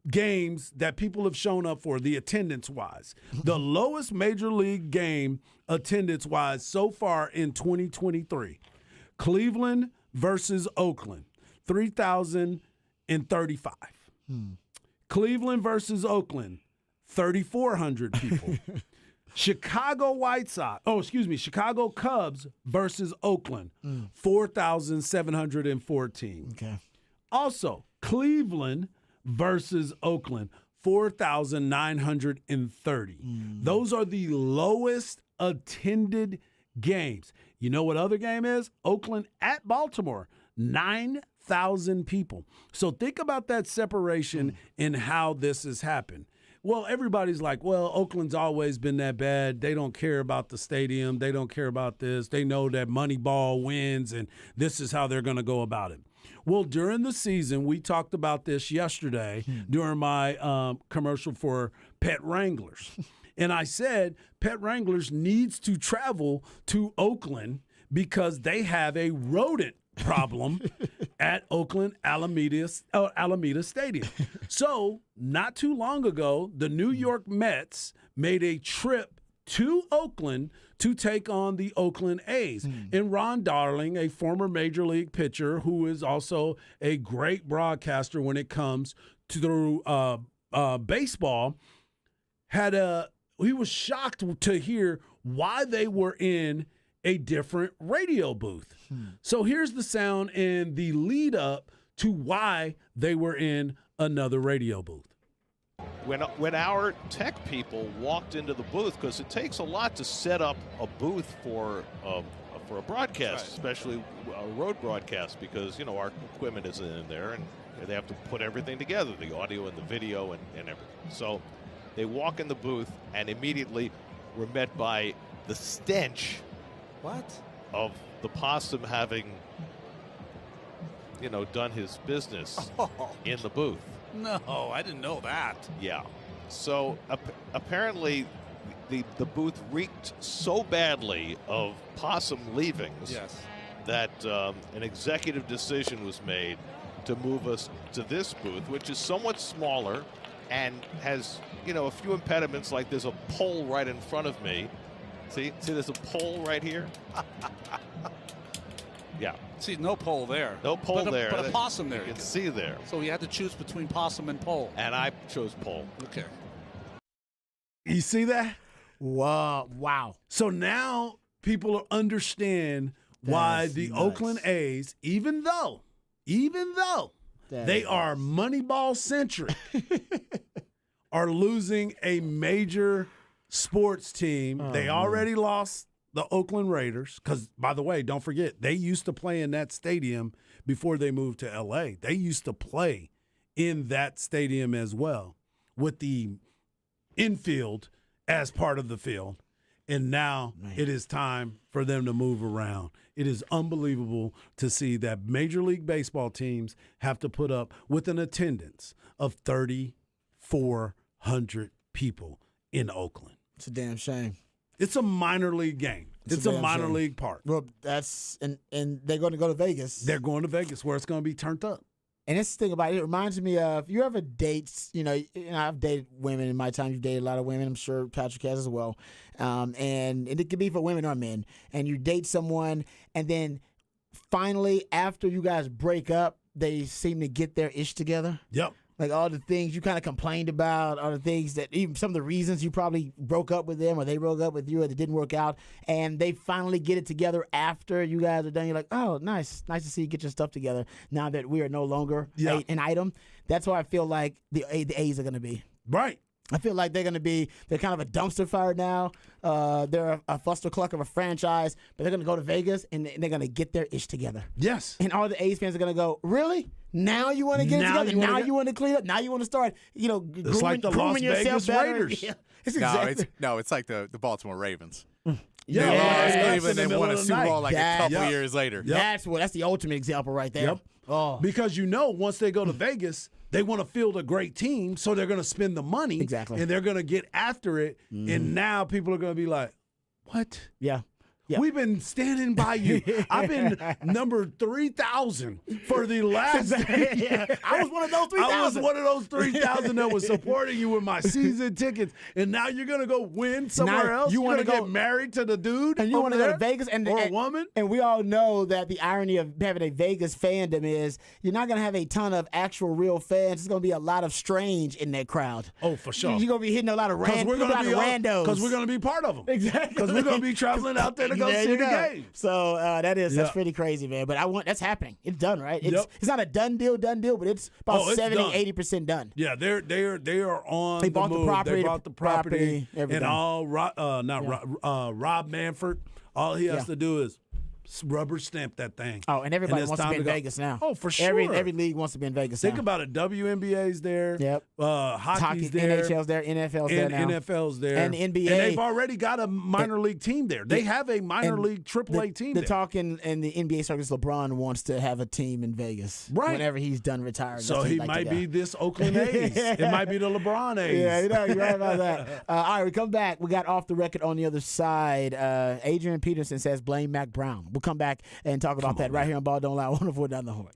games that people have shown up for, the attendance-wise. The lowest major league game attendance-wise so far in 2023. Cleveland versus Oakland, 3,035. Cleveland versus Oakland, 3,400 people. Chicago Cubs versus Oakland, 4,714. Okay. Also, Cleveland versus Oakland, 4,930. Those are the lowest attended games. You know what other game is? Oakland at Baltimore, 9,000 people. So think about that separation in how this has happened. Well, everybody's like, well, Oakland's always been that bad. They don't care about the stadium. They don't care about this. They know that Moneyball wins, and this is how they're going to go about it. Well, during the season, we talked about this yesterday during my commercial for Pet Wranglers. And I said Pet Wranglers needs to travel to Oakland because they have a rodent problem at Oakland Alameda Stadium. So not too long ago, the New York Mets made a trip to Oakland to take on the Oakland A's. And Ron Darling, a former Major League pitcher who is also a great broadcaster when it comes to baseball, he was shocked to hear why they were in a different radio booth. So here's the sound and the lead up to why they were in another radio booth. When our tech people walked into the booth, because it takes a lot to set up a booth for a broadcast, especially a road broadcast, because our equipment isn't in there and they have to put everything together, the audio and the video and everything. So they walk in the booth and immediately we're met by the stench of the possum having done his business in the booth. No, I didn't know that. Yeah. So apparently the booth reeked so badly of possum leavings that an executive decision was made to move us to this booth, which is somewhat smaller and has, a few impediments, like there's a pole right in front of me. See, there's a pole right here. Yeah. See, no pole there. No pole there. But a possum there. You can see there. So you had to choose between possum and pole. And I chose pole. Okay. You see that? Wow. So now people understand why the Oakland A's, even though they are Moneyball centric, are losing a major sports team. They already lost the Oakland Raiders because, by the way, don't forget, they used to play in that stadium before they moved to L.A. They used to play in that stadium as well with the infield as part of the field. And now it is time for them to move around. It is unbelievable to see that Major League Baseball teams have to put up with an attendance of 3,400 people in Oakland. It's a damn shame. It's a minor league game. It's a minor league park. Well, that's and they're going to go to Vegas. They're going to Vegas where it's going to be turned up. And this thing about it reminds me of, you ever date, I've dated women in my time. You've dated a lot of women. I'm sure Patrick has as well. And it could be for women or men. And you date someone, and then finally, after you guys break up, they seem to get their ish together. Yep. Like all the things you kind of complained about, all the things that even some of the reasons you probably broke up with them or they broke up with you or it didn't work out, and they finally get it together after you guys are done. You're like, oh, nice to see you get your stuff together now that we are no longer an item. That's why I feel like the A's are going to be. Right. I feel like they're kind of a dumpster fire now. They're a fuster cluck of a franchise, but they're going to go to Vegas and they're going to get their ish together. Yes. And all the A's fans are going to go, really? Now you want to get it together? Now you want to clean up? Now you want to start, it's like the Las Vegas Raiders. Yeah, it's it's like the Baltimore Ravens. Yeah, they lost Cleveland and won a Super Bowl like a couple years later. That's the ultimate example right there. Yep. Oh. Because once they go to Vegas, they want to field a great team, so they're going to spend the money. Exactly. And they're going to get after it. And now people are going to be like, what? Yeah. Yeah. We've been standing by you. I've been number 3,000 for the last. I was one of those 3,000. I was one of those 3,000 that was supporting you with my season tickets, and now you're gonna go win somewhere else. You want to get married to the dude, and you want to go to Vegas, or a woman. And we all know that the irony of having a Vegas fandom is you're not gonna have a ton of actual real fans. There's gonna be a lot of strange in that crowd. Oh, for sure. You're gonna be hitting a lot of randos because we're gonna be part of them. Exactly. Because we're gonna be traveling out there to go see the game. So that's pretty crazy, man. But that's happening. It's done, right? It's not a done deal, but it's about 70-80% done. Yeah, they are on. They bought the property. They bought the property, everything. And all Rob Manfred. All he has to do is rubber stamp that thing. Oh, and everybody wants to be in Vegas now. Oh, for sure. Every league wants to be in Vegas Think now. about it. WNBA's there. Yep. Hockey's there. NHL's there. NFL's there now. NFL's there. And NBA. And they've already got a minor league team there. They have a minor league AAA team there. The talk in the NBA circus, LeBron wants to have a team in Vegas. Right. Whenever he's done retiring. So he might be this Oakland A's. It might be the LeBron A's. Yeah, you're right about that. All right, we come back. We got off the record on the other side. Adrian Peterson says blame Mac Brown. We'll come back and talk about that right here on Ball Don't Lie. 104 down the horn.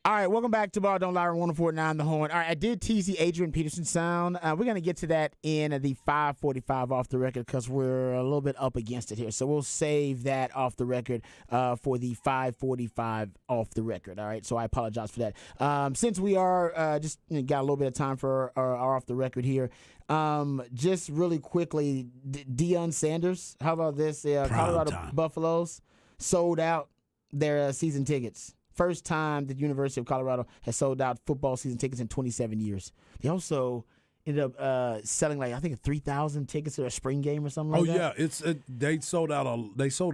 All right, welcome back to Ball Don't Lie on 104.9 The Horn. All right, I did tease the Adrian Peterson sound. We're going to get to that in the 5:45 off the record because we're a little bit up against it here. So we'll save that off the record for the 5:45 off the record. All right, so I apologize for that. Since we are just got a little bit of time for our off the record here, just really quickly, Deion Sanders, how about this? Colorado Buffaloes sold out their season tickets. First time the University of Colorado has sold out football season tickets in 27 years. They also ended up selling I think 3,000 tickets to a spring game or something like that. Oh yeah, they sold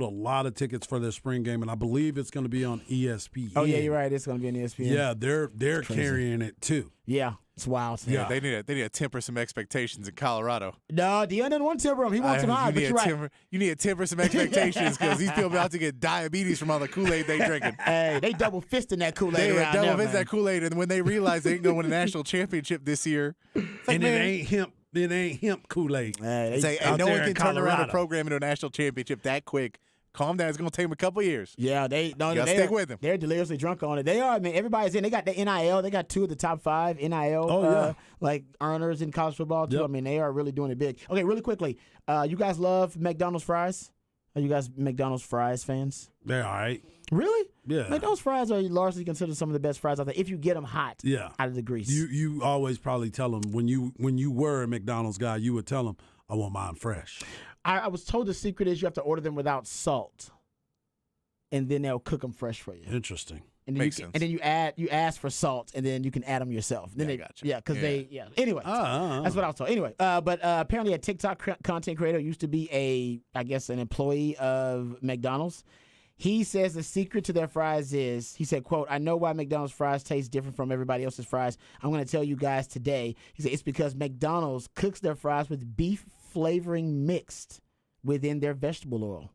a lot of tickets for their spring game, and I believe it's going to be on ESPN. Oh yeah, you're right. It's going to be on ESPN. Yeah, they're carrying it too. Yeah, it's wild. Yeah, they need to temper some expectations in Colorado. No, Deion doesn't want to temper them. He wants them high, but you're right. You need to temper some expectations because these people about to get diabetes from all the Kool-Aid they drinking. Hey, they double fisting that Kool-Aid They around double there, fist man. that Kool-Aid, and when they realize they ain't going to win a national championship this year, And it ain't hemp. It ain't hemp Kool-Aid. it's like, and no one can turn around a program into a national championship that quick. Calm down. It's going to take them a couple of years. Yeah, they stick with them. They're deliriously drunk on it. They are. I mean, everybody's in. They got the NIL. They got 2 of the top 5 NIL earners in college football too. Yep. I mean, they are really doing it big. Okay, really quickly, you guys love McDonald's fries? Are you guys McDonald's fries fans? They're all right. Really? Yeah. McDonald's fries are largely considered some of the best fries out there if you get them hot. Yeah. Out of the grease. You always probably tell them when you were a McDonald's guy, you would tell them, I want mine fresh. I was told the secret is you have to order them without salt, and then they'll cook them fresh for you. Interesting. And then Makes sense. And then you ask for salt, and then you can add them yourself. Then they gotcha. Yeah, because Anyway, that's what I was told. Anyway, but apparently a TikTok content creator used to be an employee of McDonald's. He says the secret to their fries is, he said, quote, I know why McDonald's fries taste different from everybody else's fries. I'm going to tell you guys today. He said it's because McDonald's cooks their fries with beef flavoring mixed within their vegetable oil.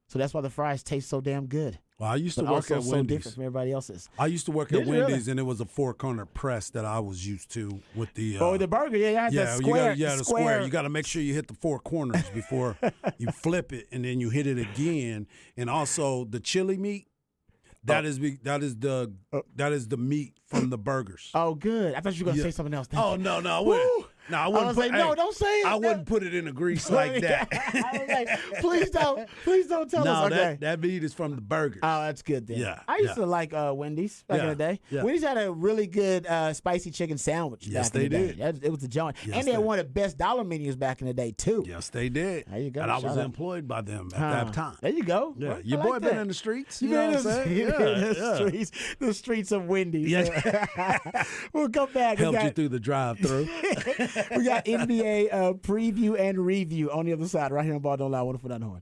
So that's why the fries taste so damn good. Well, I used to But work also at so Wendy's. different from everybody else's. I used to work Did at you Wendy's, really? and it was a 4-corner press that I was used to with the. The burger, the square. The square. You got to make sure you hit the 4 corners before you flip it, and then you hit it again. And also the chili meat. That is the meat from the burgers. Oh, good. I thought you were going to say something else. Thank you. No, I wouldn't. No, I wouldn't. was like, no, don't say it. I wouldn't put it in the grease like that. I was like, please don't tell us. Okay. that meat is from the burgers. Oh, that's good then. Yeah, I used to like Wendy's back in the day. Yeah. Wendy's had a really good spicy chicken sandwich Yes, back in the they day. did. It was the joint. Yes, and they had they one of the best dollar menus back in the day, too. Yes, they did. There you go. And I was Shout out. employed by them at that time. There you go. Yeah, Well, your I boy like been that. in the streets. You You know been what I'm saying? in the streets of Wendy's. Yeah. We'll come back. Helped you through the drive-through. We got NBA preview and review on the other side, right here on Ball Don't Lie. Wonderful down the horn.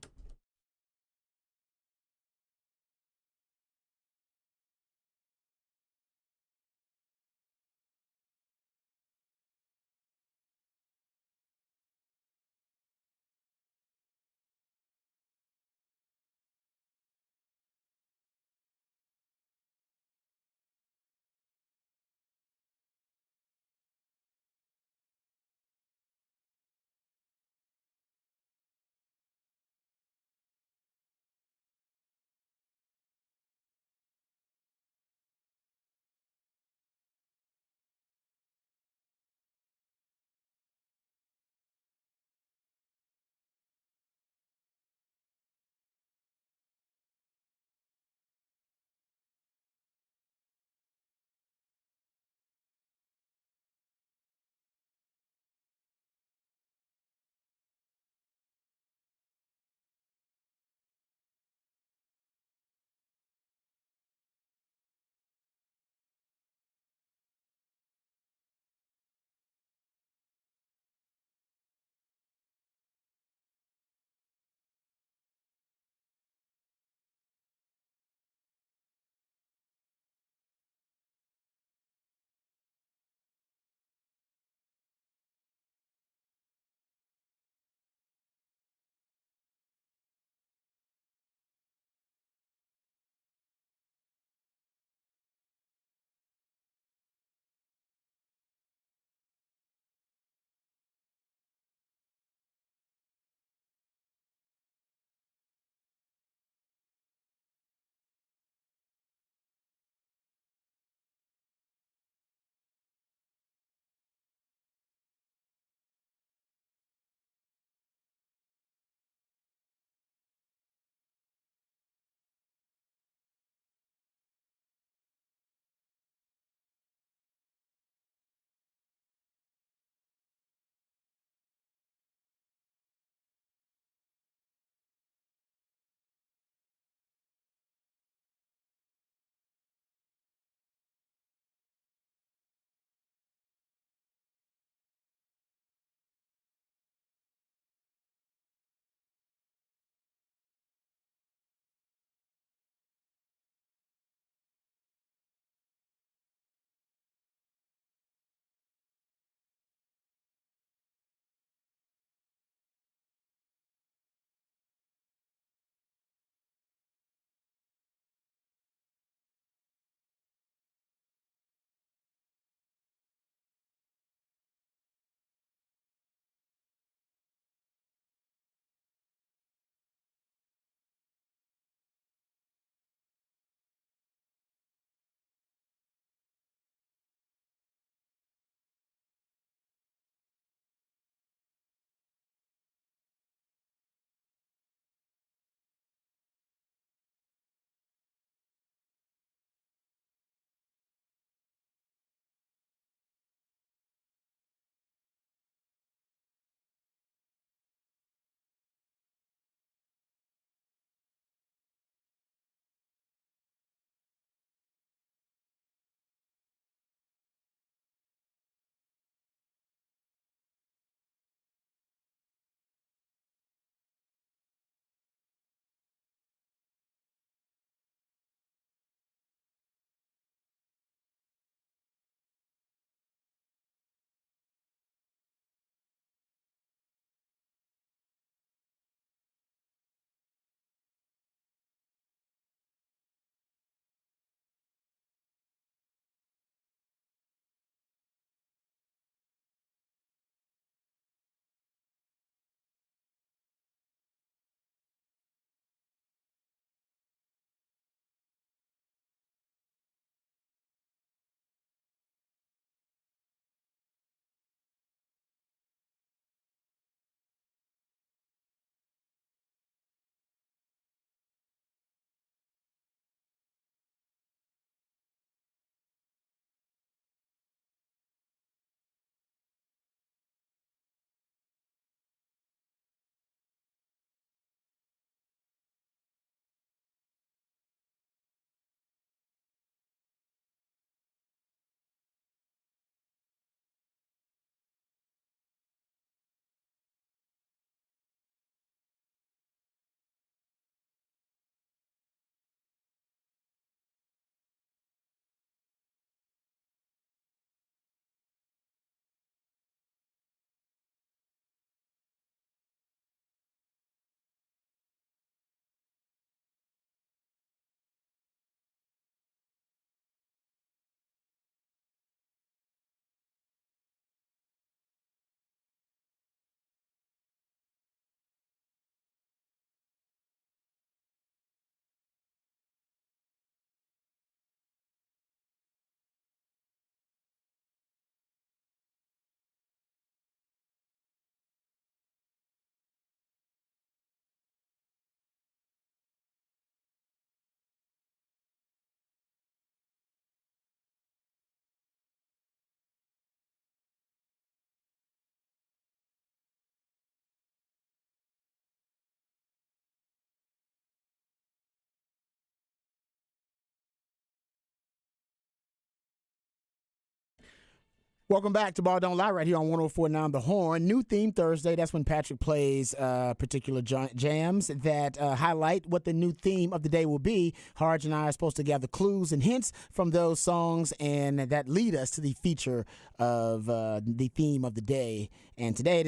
Welcome back to Ball Don't Lie right here on 104.9 The Horn. New theme Thursday. That's when Patrick plays particular jams that highlight what the new theme of the day will be. Harge and I are supposed to gather clues and hints from those songs, and that lead us to the feature of the theme of the day. And today it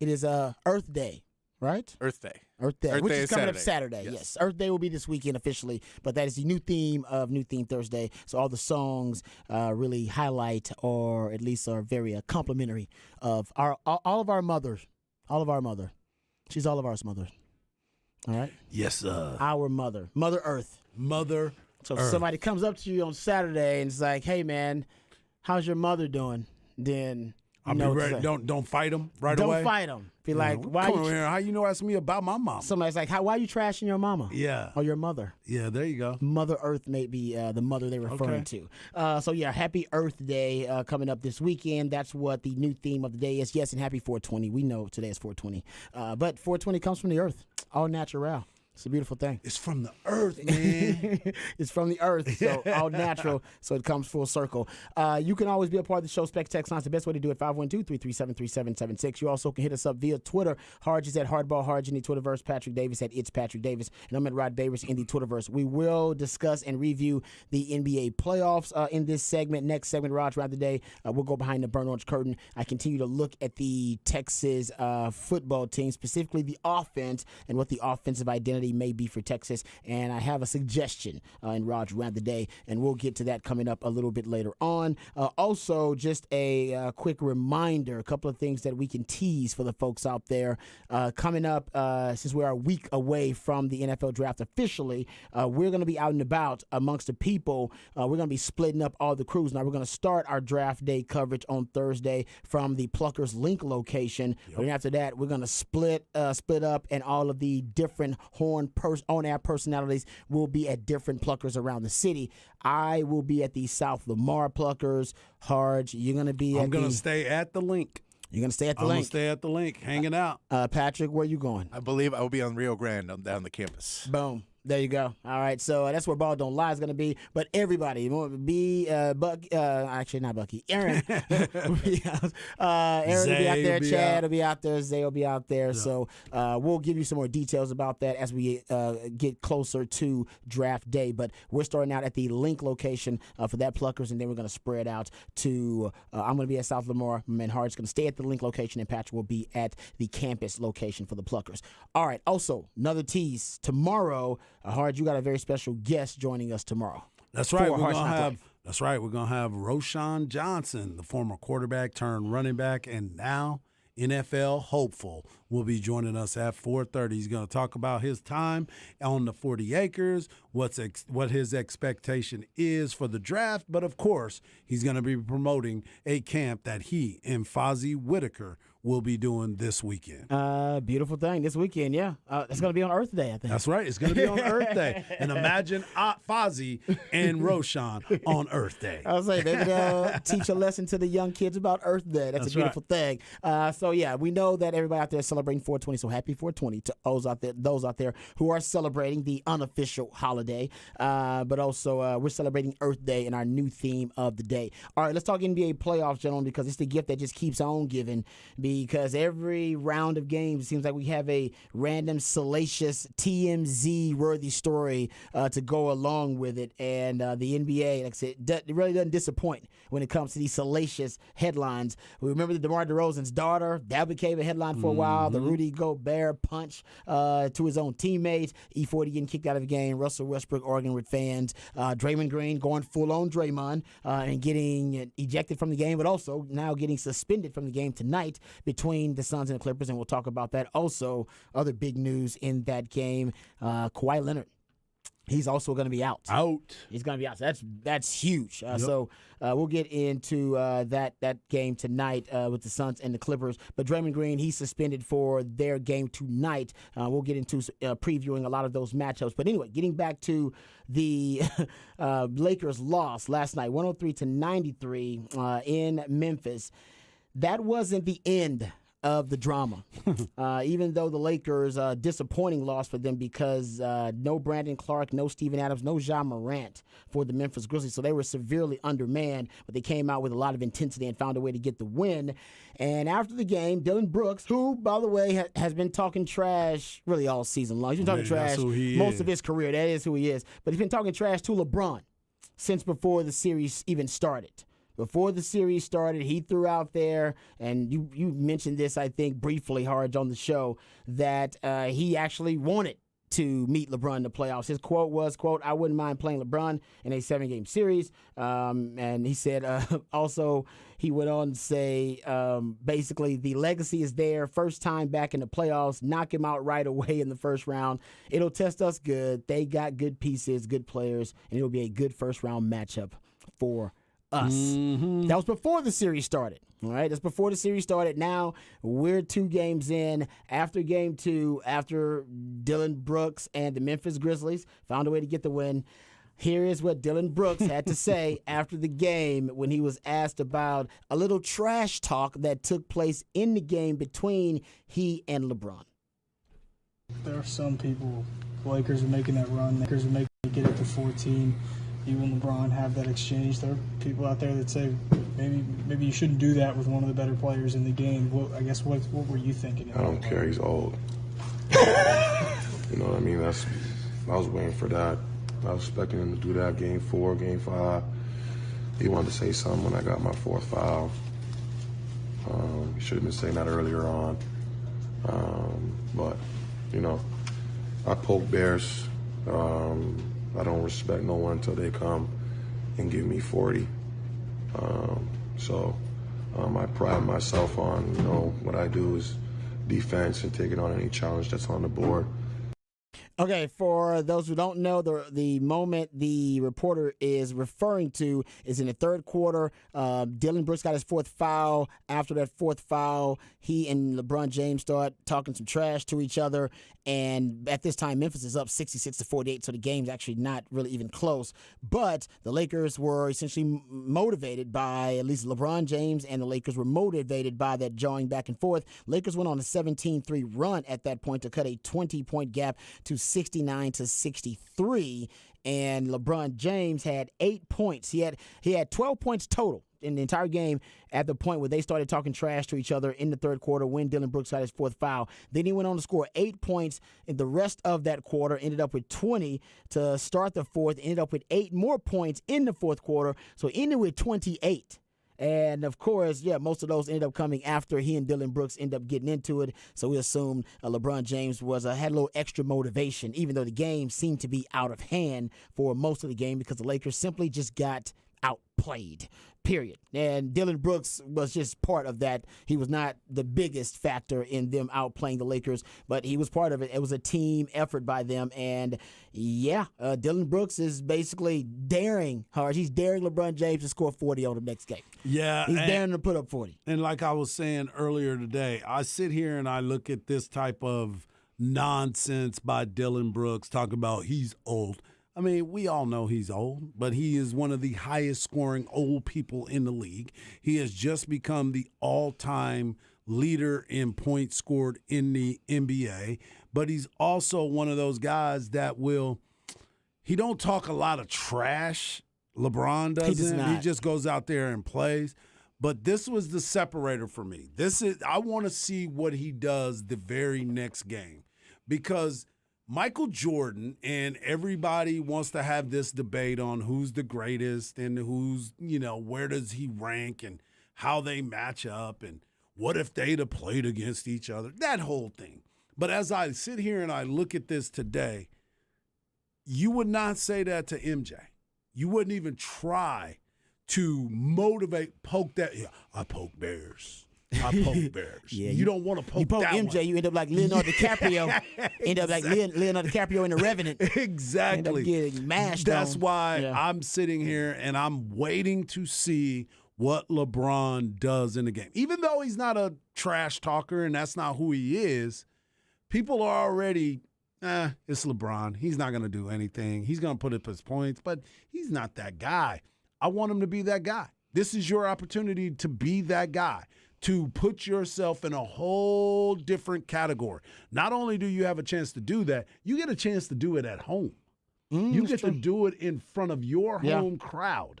is Earth Day, right? Earth Day. Earth Day, which is coming up Saturday. Yes. Yes, Earth Day will be this weekend officially, but that is the new theme of New Theme Thursday. So all the songs really highlight, or at least are very complimentary of all of our mothers. All of our mother. She's all of our mother. All right? Yes, sir. Our mother. Mother Earth. Mother So Earth. if somebody comes up to you on Saturday and it's like, hey, man, how's your mother doing? Then I'll be ready. Don't fight them right away. Don't fight them. Be like, why come you here? How you know ask me about my mom? Somebody's like, why are you trashing your mama? Yeah. Or your mother? Yeah, there you go. Mother Earth may be the mother they're referring to. So, yeah, happy Earth Day coming up this weekend. That's what the new theme of the day is. Yes, and happy 420. We know today is 420. But 420 comes from the earth. All natural. It's a beautiful thing. It's from the earth, man. It's from the earth, so all natural, so it comes full circle. You can always be a part of the show. Spec Text Line's the best way to do it, 512-337-3776. You also can hit us up via Twitter. Harge is at Hardball Harge in the Twitterverse. Patrick Davis at It's Patrick Davis. And I'm at Rod Davis in the Twitterverse. We will discuss and review the NBA playoffs in this segment. Next segment, Raj, around the day, we'll go behind the burnt orange curtain. I continue to look at the Texas football team, specifically the offense and what the offensive identity may be for Texas, and I have a suggestion in Raj around the day, and we'll get to that coming up a little bit later on. Also, just a quick reminder, a couple of things that we can tease for the folks out there. Coming up, since we're a week away from the NFL draft officially, we're going to be out and about amongst the people. We're going to be splitting up all the crews. Now, we're going to start our draft day coverage on Thursday from the Pluckers Link location. Yep. And after that, we're going to split up, and all of the different Horn on-air personalities will be at different Pluckers around the city. I will be at the South Lamar Pluckers. Harge, you're going to be I'm going to stay at the link. You're going to stay at the I'm link? going to stay at the link, hanging out. Patrick, where you going? I believe I will be on Rio Grande down the campus. Boom. There you go. All right, so that's where Ball Don't Lie is going to be. But everybody, be actually not Bucky. Aaron will be out. Aaron will be out there. Chad will be out there. Zay will be out there. Yeah. So we'll give you some more details about that as we get closer to draft day. But we're starting out at the Link location for that Pluckers, and then we're going to spread out to. I'm going to be at South Lamar. My man Hart's going to stay at the Link location, and Patrick will be at the campus location for the Pluckers. All right. Also, another tease tomorrow. Harge, you got a very special guest joining us tomorrow. That's right. We're gonna have Roschon Johnson, the former quarterback turned running back, and now NFL hopeful, will be joining us at 4:30. He's going to talk about his time on the 40 acres, what his expectation is for the draft, but of course, he's going to be promoting a camp that he and Fozzie Whitaker will be doing this weekend. Beautiful thing. This weekend, yeah. It's going to be on Earth Day, I think. That's right. It's going to be on Earth Day. And imagine Fozzie and Roschon on Earth Day. I was saying, maybe they'll teach a lesson to the young kids about Earth Day. That's a beautiful thing. So, yeah, we know that everybody out there is celebrating 420, so happy 420 to those out there who are celebrating the unofficial holiday. But also, we're celebrating Earth Day in our new theme of the day. All right, let's talk NBA playoffs, gentlemen, because it's the gift that just keeps on giving. Because every round of games, it seems like we have a random, salacious, TMZ-worthy story to go along with it. And the NBA, like I said, it really doesn't disappoint when it comes to these salacious headlines. We remember the DeMar DeRozan's daughter. That became a headline for a while. The Rudy Gobert punch to his own teammates. E40 getting kicked out of the game. Russell Westbrook arguing with fans. Draymond Green going full-on Draymond and getting ejected from the game, but also now getting suspended from the game tonight between the Suns and the Clippers, and we'll talk about that. Also, other big news in that game, Kawhi Leonard. He's also going to be out. He's going to be out. So that's huge. So we'll get into that game tonight with the Suns and the Clippers. But Draymond Green, he's suspended for their game tonight. We'll get into previewing a lot of those matchups. But anyway, getting back to the Lakers' loss last night, 103-93 in Memphis. That wasn't the end of the drama. Even though the Lakers, disappointing loss for them because no Brandon Clark, no Steven Adams, no Ja Morant for the Memphis Grizzlies. So they were severely undermanned, but they came out with a lot of intensity and found a way to get the win. And after the game, Dillon Brooks, who, by the way, has been talking trash really all season long. He's been talking trash most of his career. That is who he is. But he's been talking trash to LeBron since before the series even started. Before the series started, he threw out there, and you mentioned this, I think, briefly, Harge, on the show, that he actually wanted to meet LeBron in the playoffs. His quote was, quote, "I wouldn't mind playing LeBron in a 7-game series." And he said also, he went on to say, basically, the legacy is there. First time back in the playoffs, knock him out right away in the first round. It'll test us good. They got good pieces, good players, and it'll be a good first-round matchup for us. Mm-hmm. That was before the series started. All right, that's before the series started. Now we're 2 games in. After game 2, after Dillon Brooks and the Memphis Grizzlies found a way to get the win, here is what Dillon Brooks had to say after the game when he was asked about a little trash talk that took place in the game between he and LeBron. There are some people, the Lakers are making that run. The Lakers are making it get it to 14. You and LeBron have that exchange. There are people out there that say maybe you shouldn't do that with one of the better players in the game. What were you thinking? I don't care. He's old. You know what I mean? I was waiting for that. I was expecting him to do that game 4, game 5. He wanted to say something when I got my 4th foul. He should have been saying that earlier on. But, you know, I poke bears. I don't respect no one until they come and give me 40. I pride myself on, what I do is defense and taking on any challenge that's on the board. Okay, for those who don't know, the moment the reporter is referring to is in the third quarter. Dillon Brooks got his 4th foul. After that 4th foul, he and LeBron James start talking some trash to each other. And at this time, Memphis is up 66-48, so the game's actually not really even close. But the Lakers were essentially motivated by, at least LeBron James and the Lakers were motivated by that jawing back and forth. Lakers went on a 17-3 run at that point to cut a 20-point gap to 69-63. And LeBron James had 8 points. He had 12 points total in the entire game at the point where they started talking trash to each other in the third quarter when Dillon Brooks got his 4th foul. Then he went on to score 8 points in the rest of that quarter, ended up with 20 to start the 4th, ended up with 8 more points in the 4th quarter, so ended with 28. And, of course, most of those ended up coming after he and Dillon Brooks ended up getting into it. So we assumed LeBron James had a little extra motivation, even though the game seemed to be out of hand for most of the game because the Lakers simply just got outplayed, period. And Dillon Brooks was just part of that. He was not the biggest factor in them outplaying the Lakers, but he was part of it. It was a team effort by them. And, Dillon Brooks is basically daring hard. He's daring LeBron James to score 40 on the next game. Yeah. He's daring to put up 40. And like I was saying earlier today, I sit here and I look at this type of nonsense by Dillon Brooks talking about he's old. I mean, we all know he's old, but he is one of the highest scoring old people in the league. He has just become the all-time leader in points scored in the NBA, but he's also one of those guys that he don't talk a lot of trash. LeBron doesn't. He does not. He just goes out there and plays. But this was the separator for me. I want to see what he does the very next game because Michael Jordan, and everybody wants to have this debate on who's the greatest and who's, where does he rank and how they match up and what if they'd have played against each other, that whole thing. But as I sit here and I look at this today, you would not say that to MJ. You wouldn't even try to poke that. Yeah, I poke bears. I poke bears. You don't want to poke that MJ, one. you end up like Leonardo DiCaprio. End up like Leonardo DiCaprio in The Revenant. Exactly. End up getting mashed That's on. why I'm sitting here and I'm waiting to see what LeBron does in the game. Even though he's not a trash talker and that's not who he is, people are already, it's LeBron. He's not going to do anything. He's going to put up his points, but he's not that guy. I want him to be that guy. This is your opportunity to be that guy, to put yourself in a whole different category. Not only do you have a chance to do that, you get a chance to do it at home. You get to do it in front of your home crowd.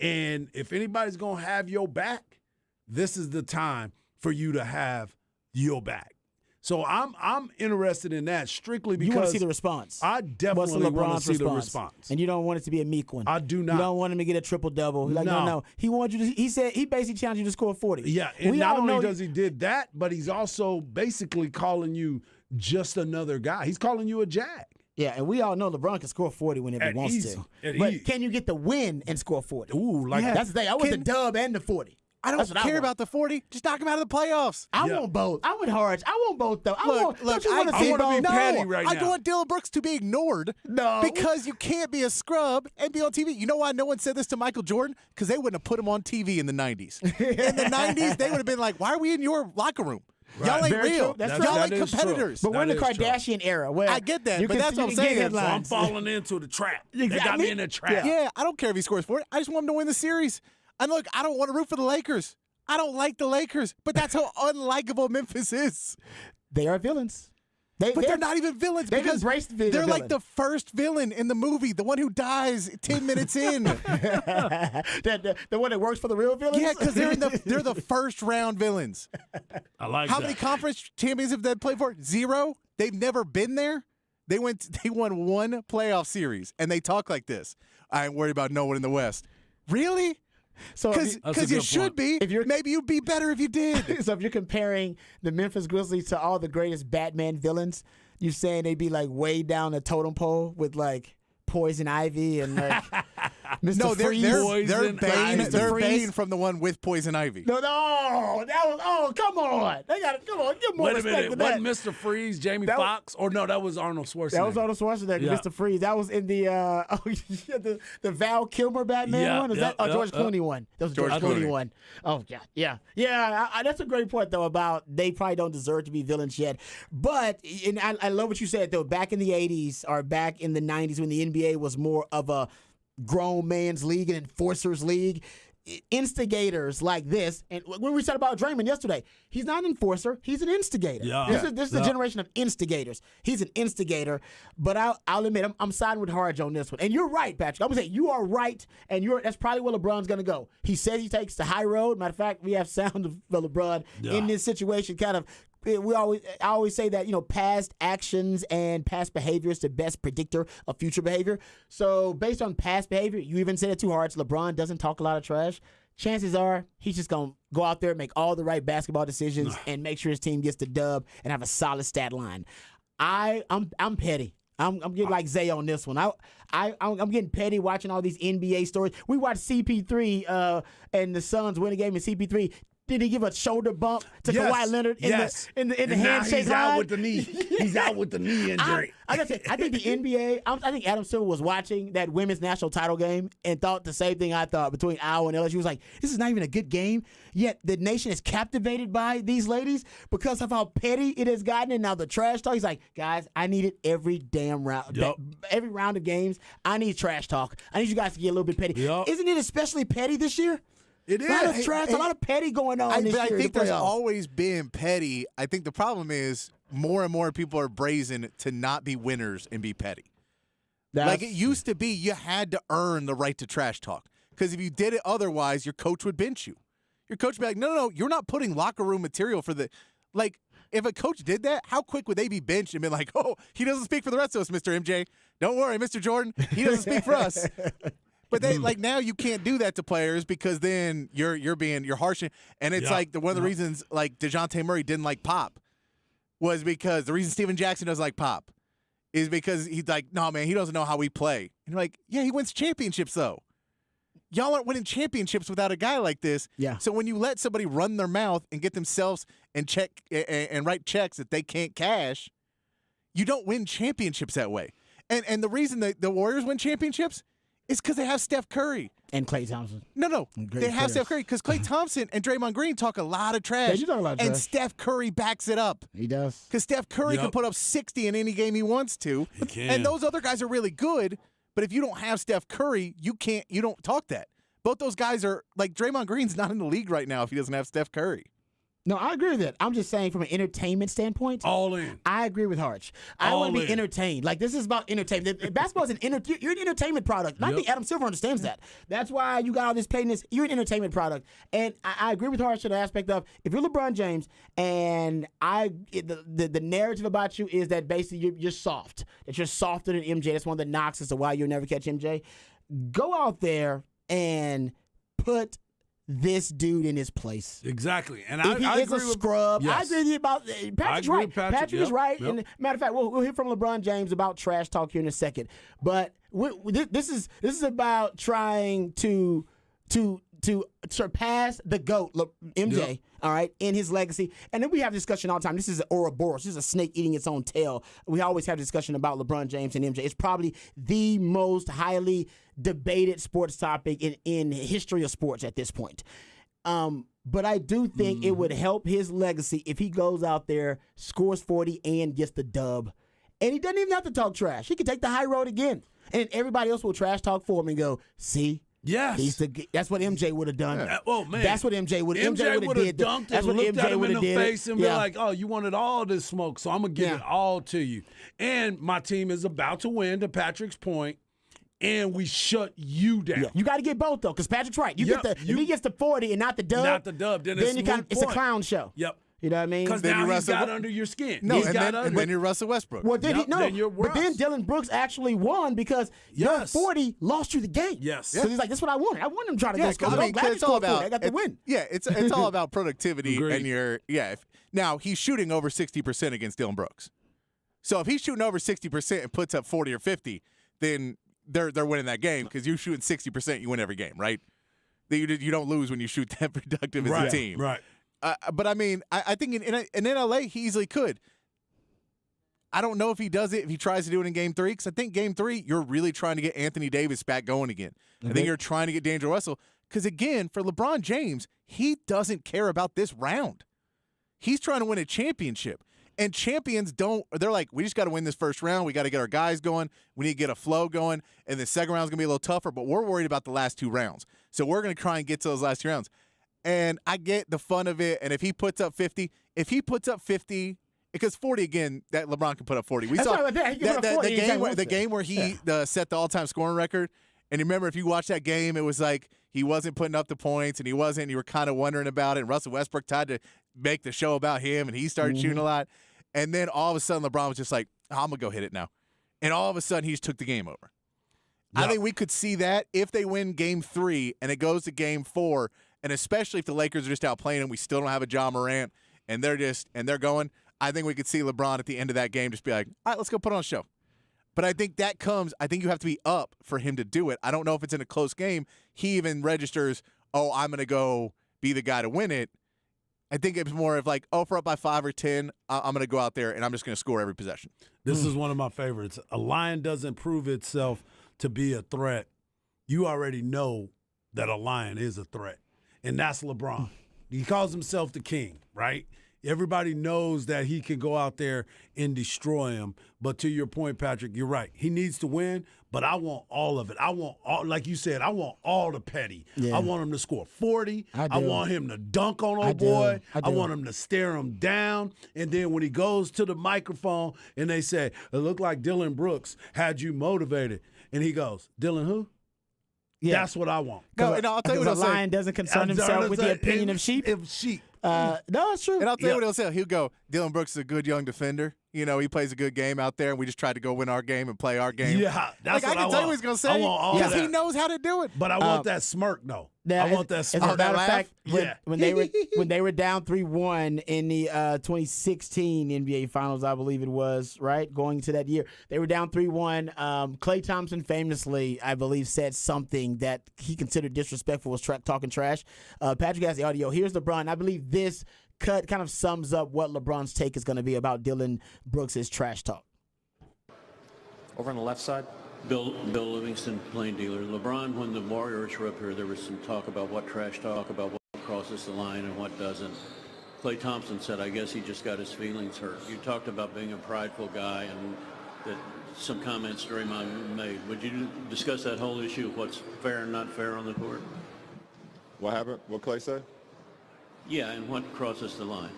And if anybody's going to have your back, this is the time for you to have your back. So I'm interested in that strictly because you want to see the response. I definitely want to see the response. And you don't want it to be a meek one. I do not. You don't want him to get a triple-double. Like, no. He wanted you to, he basically challenged you to score 40. Yeah, and not only does he did that, but he's also basically calling you just another guy. He's calling you a jag. Yeah, and we all know LeBron can score 40 whenever he wants to. But can you get the win and score 40? Ooh, that's the thing. I want the dub and the 40. I don't care about the 40. Just knock him out of the playoffs. I want both. I want Harge. I want both, though. I want to be petty right now. I don't want Dylan Brooks to be ignored. No. Because you can't be a scrub and be on TV. You know why no one said this to Michael Jordan? Because they wouldn't have put him on TV in the 90s. In the 90s, they would have been like, why are we in your locker room? Right. Y'all ain't Very real. Y'all ain't competitors. But we're in the Kardashian era. Where I get that, but that's what I'm saying. So I'm falling into the trap. They got me in the trap. Yeah, I don't care if he scores 40. I just want him to win the series. And look, I don't want to root for the Lakers. I don't like the Lakers, but that's how unlikable Memphis is. They are villains. They're not even villains because they're like the first villain in the movie, the one who dies 10 minutes in. the one that works for the real villains? Yeah, because they're the first round villains. I like How that. many conference champions have they played for? 0. They've never been there. They won one playoff series, and they talk like this. I ain't worried about no one in the West. Really? So because you should be. Maybe you'd be better if you did. So if you're comparing the Memphis Grizzlies to all the greatest Batman villains, you're saying they'd be like way down the totem pole with like Poison Ivy and like Mr. No, Freeze. They're Bane from the one with Poison Ivy. No, that was come on. They got come on, give more Wait a respect minute, to that. wasn't Mr. Freeze Jamie Foxx? Or no, that was Arnold Schwarzenegger. That was Arnold Schwarzenegger, Yeah. Mr. Freeze. That was in the the Val Kilmer Batman one. Is that George Clooney one? That was George Clooney one. Oh yeah. That's a great point though about they probably don't deserve to be villains yet. But and I love what you said though. Back in the '80s or back in the '90s when the NBA was more of a grown man's league and enforcers league, instigators like this, and when we said about Draymond yesterday, he's not an enforcer, he's an instigator. This is the generation of instigators. He's an instigator, but I'll admit I'm siding with Harge on this one. And you're right, Patrick. I'm gonna say you are right, and that's probably where LeBron's gonna go. He says he takes the high road. Matter of fact, we have sound of LeBron in this situation kind of. I always say that, past actions and past behavior is the best predictor of future behavior. So based on past behavior, you even said it too hard. LeBron doesn't talk a lot of trash. Chances are he's just going to go out there, make all the right basketball decisions, and make sure his team gets the dub and have a solid stat line. I'm petty. I'm getting like Zay on this one. I'm getting petty watching all these NBA stories. We watched CP3 and the Suns win a game in CP3. Did he give a shoulder bump to Kawhi Leonard in the handshake he's out with the knee. He's out with the knee injury. I think the NBA. I think Adam Silver was watching that women's national title game and thought the same thing I thought between Iowa and LSU. He was like, "This is not even a good game." Yet the nation is captivated by these ladies because of how petty it has gotten. And now the trash talk. He's like, "Guys, I need it every damn round. Every round of games, I need trash talk. I need you guys to get a little bit petty." Isn't it especially petty this year? It is. A lot of trash, a lot of petty going on this year. I think there's always been petty. I think the problem is more and more people are brazen to not be winners and be petty. Like it used to be, you had to earn the right to trash talk. Because if you did it otherwise, your coach would bench you. Your coach would be like, no, you're not putting locker room material for the – like, if a coach did that, how quick would they be benched and be like, oh, he doesn't speak for the rest of us, Mr. MJ. Don't worry, Mr. Jordan. He doesn't speak for us. But they now you can't do that to players because then you're harsh, and it's like one of the reasons like DeJounte Murray didn't like Pop was because the reason Steven Jackson doesn't like Pop is because he's like, no man, he doesn't know how we play. And you're like, yeah, he wins championships though. Y'all aren't winning championships without a guy like this. Yeah. So when you let somebody run their mouth and get themselves and write checks that they can't cash, you don't win championships that way. And the reason that the Warriors win championships. It's because they have Steph Curry. And Klay Thompson. No. They have Steph Curry because Klay Thompson and Draymond Green talk a lot of trash. They do talk a lot of trash. And Steph Curry backs it up. He does. Because Steph Curry can put up 60 in any game he wants to. He can. And those other guys are really good. But if you don't have Steph Curry, you don't talk that. Both those guys are like Draymond Green's not in the league right now if he doesn't have Steph Curry. No, I agree with that. I'm just saying from an entertainment standpoint. All in. I agree with Harch. I want to be entertained. Like, this is about entertainment. Basketball is you're an entertainment product. And I think Adam Silver understands that. That's why you got all this pettiness. You're an entertainment product. And I agree with Harch in the aspect of, if you're LeBron James and the narrative about you is that basically you're soft, that you're softer than MJ. That's one of the knocks as to why you'll never catch MJ. Go out there and put this dude in his place. Exactly. And if I he agree is a with, scrub, yes. I agree with you about Patrick's right. Patrick is right. Yep. And matter of fact, we'll hear from LeBron James about trash talk here in a second. But this is about trying to surpass the GOAT, MJ. Yep. All right, in his legacy. And then we have discussion all the time. This is an Ouroboros. This is a snake eating its own tail. We always have discussion about LeBron James and MJ. It's probably the most highly debated sports topic in history of sports at this point. But I do think it would help his legacy if he goes out there, scores 40, and gets the dub. And he doesn't even have to talk trash. He can take the high road again. And everybody else will trash talk for him and go, see? Yes. That's what MJ would have done. Yeah. Oh, man. That's what MJ would have did. Dunked That's what MJ looked at him would in have the did. face and be like, oh, you wanted all this smoke, so I'm going to give it all to you. And my team is about to win, to Patrick's point, and we shut you down. Yeah. You got to get both, though, because Patrick's right. If he gets the 40 and not the dub, then it's a clown show. Yep. You know what I mean? Because now he's got under your skin. No, and then you're Russell Westbrook. Well, but then Dylan Brooks actually won because your 40 lost you the game. Yes. Because he's like, that's what I wanted. I wanted him to try to go score. I mean, it's all about. I got the win. Yeah, it's all about productivity and your now he's shooting over 60% against Dylan Brooks. So if he's shooting over 60% and puts up 40 or 50, then they're winning that game because you're shooting 60%, you win every game, right? You don't lose when you shoot that productive as a team, right? But I mean, I think in LA he easily could. I don't know if he does it, if he tries to do it in Game 3, because I think Game 3 you're really trying to get Anthony Davis back going again. Mm-hmm. I think you're trying to get D'Angelo Russell because again, for LeBron James, he doesn't care about this round. He's trying to win a championship. And champions they're like, we just got to win this first round. We got to get our guys going. We need to get a flow going. And the second round's going to be a little tougher, but we're worried about the last 2 rounds. So we're going to try and get to those last 2 rounds. And I get the fun of it. And if he puts up 50, because 40 again, that LeBron can put up 40. We saw the game where he set the all-time scoring record. And remember, if you watch that game, it was like he wasn't putting up the points, and you were kind of wondering about it. And Russell Westbrook tried to make the show about him, and he started shooting a lot. And then all of a sudden, LeBron was just like, I'm going to go hit it now. And all of a sudden, he just took the game over. Yep. I think we could see that if they win Game 3 and it goes to Game 4, and especially if the Lakers are just outplaying them, we still don't have a Ja Morant, and they're going. I think we could see LeBron at the end of that game just be like, all right, let's go put on a show. But I think I think you have to be up for him to do it. I don't know if it's in a close game. He even registers, I'm going to go be the guy to win it. I think it's more of like, if we're up by 5 or 10, I'm going to go out there and I'm just going to score every possession. This is one of my favorites. A lion doesn't prove itself to be a threat. You already know that a lion is a threat, and that's LeBron. He calls himself the king, right? Everybody knows that he can go out there and destroy him. But to your point, Patrick, you're right. He needs to win, but I want all of it. I want all, like you said, I want all the petty. Yeah. I want him to score 40. I want him to dunk on old boy. I want him to stare him down. And then when he goes to the microphone and they say, it looked like Dylan Brooks had you motivated. And he goes, Dylan who? Yeah. That's what I want. No, and I'll tell you what a lion doesn't concern himself with the opinion of sheep. No, it's true. And I'll tell you what he'll say. He'll go, Dylan Brooks is a good young defender. You know, he plays a good game out there, and we just tried to go win our game and play our game. Yeah, that's what I can tell you what he's going to say because he knows how to do it. But I want that smirk, though. I want that smirk. As a matter of fact, when they were down 3-1 in the 2016 NBA Finals, I believe it was, right, going into that year, they were down 3-1. Klay Thompson famously, I believe, said something that he considered disrespectful, was talking trash. Patrick has the audio. Here's LeBron. I believe this cut kind of sums up what LeBron's take is going to be about Dylan Brooks' trash talk. Over on the left side, Bill Livingston, plain dealer. LeBron, when the Warriors were up here, there was some talk about what trash talk, about what crosses the line and what doesn't. Klay Thompson said, I guess he just got his feelings hurt. You talked about being a prideful guy and that some comments Draymond made. Would you discuss that whole issue of what's fair and not fair on the court? What happened? What Klay said? Yeah, and what crosses the line?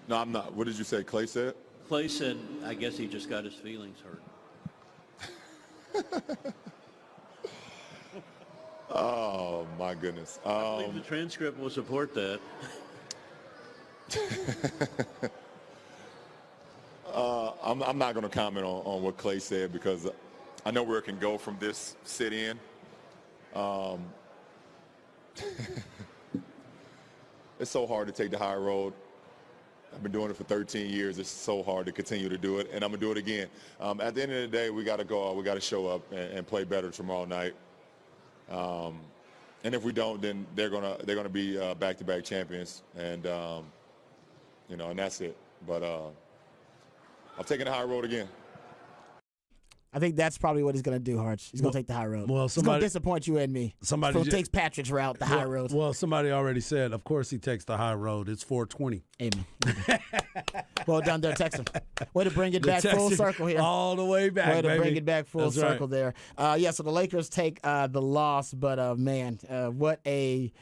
No, I'm not. What did you say? Clay said? Clay said, I guess he just got his feelings hurt. Oh, my goodness. I believe the transcript will support that. I'm not going to comment on what Clay said because I know where it can go from this sit-in. It's so hard to take the high road. I've been doing it for 13 years. It's so hard to continue to do it, and I'm going to do it again. At the end of the day, we got to go out. We got to show up and play better tomorrow night. And if we don't, then they're gonna be back-to-back champions, and and that's it. But I'm taking the high road again. I think that's probably what he's going to do, Harch. He's going to take the high road. Well, he's going to disappoint you and me. Somebody takes Patrick's route, the high road. Well, somebody already said, of course he takes the high road. It's 420. Amen. Well done there, Texan. Way to bring it back full circle here. All the way back, Way to baby. bring it back full That's circle right. there. So the Lakers take the loss, but man, what a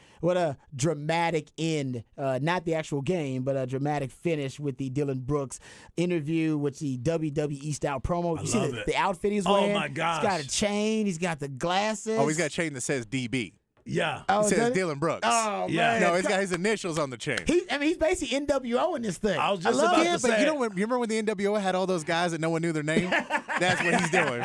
dramatic end. Not the actual game, but a dramatic finish with the Dylan Brooks interview with the WWE style promo. You see the outfit he's wearing? Oh my gosh. He's got a chain. He's got the glasses. Oh, he's got a chain that says DB. Yeah. It says Dylan Brooks. Oh, Yeah. man. No, he's got his initials on the chain. He's basically NWO in this thing. I was just love about it. to say. But you remember when the NWO had all those guys that no one knew their name? That's what he's doing.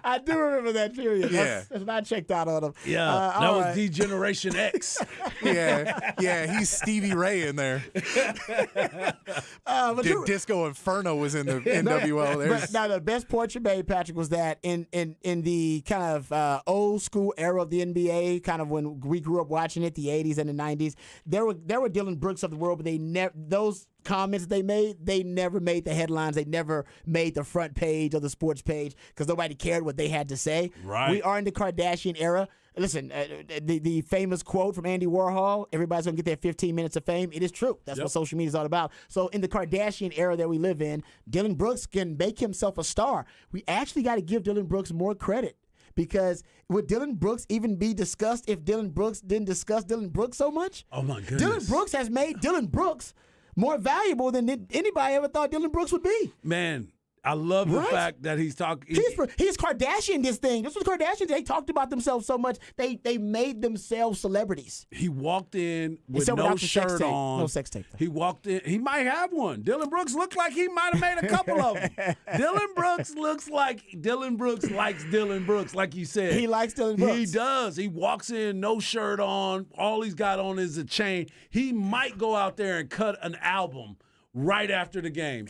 I do remember that period. Yeah. That's when I checked out on him. Yeah, that all was right. D-Generation X. Yeah, he's Stevie Ray in there. Disco Inferno was in the NWO. But now the best point you made, Patrick, was that in the kind of old school era of the NBA, kind of when we grew up watching it, the 80s and the 90s, there were Dylan Brooks of the world, but those comments they never made the headlines. They never made the front page or the sports page because nobody cared what they had to say. Right. We are in the Kardashian era. Listen, the famous quote from Andy Warhol, everybody's going to get their 15 minutes of fame. It is true. That's what social media is all about. So in the Kardashian era that we live in, Dylan Brooks can make himself a star. We actually got to give Dylan Brooks more credit. Because would Dylan Brooks even be discussed if Dylan Brooks didn't discuss Dylan Brooks so much? Oh, my goodness. Dylan Brooks has made Dylan Brooks more valuable than anybody ever thought Dylan Brooks would be. Man, I love the fact that he's talking. He's Kardashian this thing. This was Kardashians. They talked about themselves so much. They made themselves celebrities. He walked in with Except no without the sex shirt tape. on. No sex tape. He walked in. He might have one. Dylan Brooks looked like he might have made a couple of them. Dylan Brooks looks like Dylan Brooks likes Dylan Brooks, like you said. He likes Dylan Brooks. He does. He walks in, no shirt on. All he's got on is a chain. He might go out there and cut an album right after the game.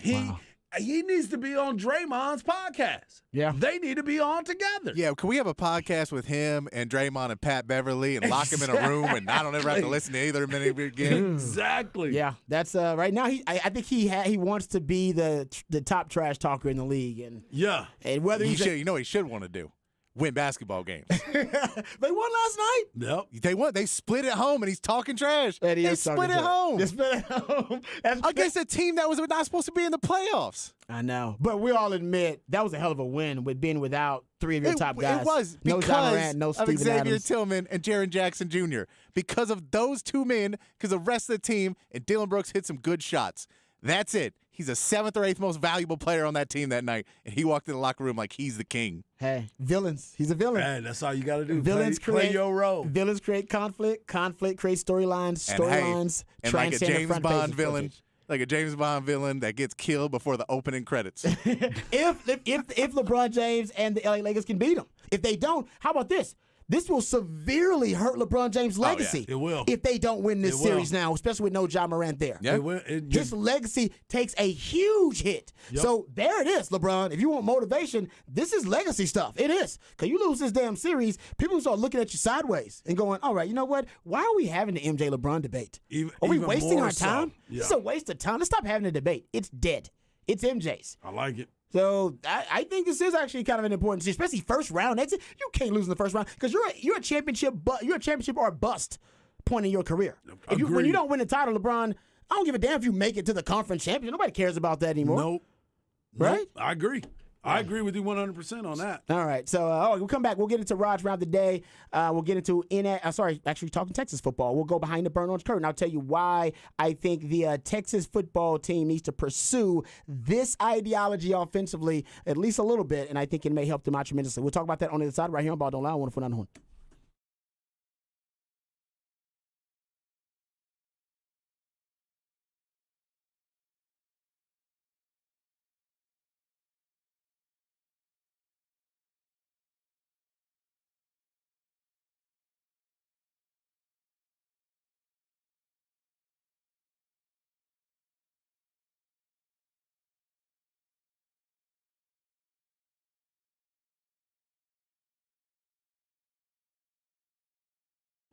He needs to be on Draymond's podcast. Yeah. They need to be on together. Yeah, can we have a podcast with him and Draymond and Pat Beverly and lock him in a room and I don't ever have to listen to either of them again? Exactly. Yeah, that's right now. I think he wants to be the top trash talker in the league, and whether you know what he should want to do. Win basketball games. They won last night. Yep. They won. They split at home, and he's talking trash. They split at home. They split at home. Against a team that was not supposed to be in the playoffs. I know. But we all admit that was a hell of a win with being without three of your top guys. It was no because John Morant, no of Steven Xavier Adams. Tillman and Jaren Jackson Jr. Because of those two men, because the rest of the team, and Dylan Brooks hit some good shots. That's it. He's the 7th or 8th most valuable player on that team that night, and he walked in the locker room like he's the king. Hey, villains. He's a villain. Hey, that's all you got to do. Villains play your role. Villains create conflict. Conflict creates storylines. Storylines and like a transcend the James front Bond page of villain. footage. Like a James Bond villain that gets killed before the opening credits. If LeBron James and the LA Lakers can beat him. If they don't, how about this? This will severely hurt LeBron James' legacy. It will. If they don't win this series now, especially with no John Morant there. Yeah. His legacy takes a huge hit. Yep. So there it is, LeBron. If you want motivation, this is legacy stuff. It is. Because you lose this damn series, people start looking at you sideways and going, all right, you know what? Why are we having the MJ LeBron debate? Are we even wasting more our time? so. Yeah. It's a waste of time. Let's stop having the debate. It's dead. It's MJ's. I like it. So I think this is actually kind of an important series, especially first round exit. You can't lose in the first round because you're a championship, you're a championship or a bust point in your career. When you don't win the title, LeBron, I don't give a damn if you make it to the conference championship. Nobody cares about that anymore. Nope. Right? I agree. I agree with you 100% on that. All right. So we'll come back. We'll get into Raj round the day. We'll get into talking Texas football. We'll go behind the burnt orange curtain. I'll tell you why I think the Texas football team needs to pursue this ideology offensively at least a little bit, and I think it may help them out tremendously. We'll talk about that on the other side right here on Ball Don't Lie. 104.9 The Horn.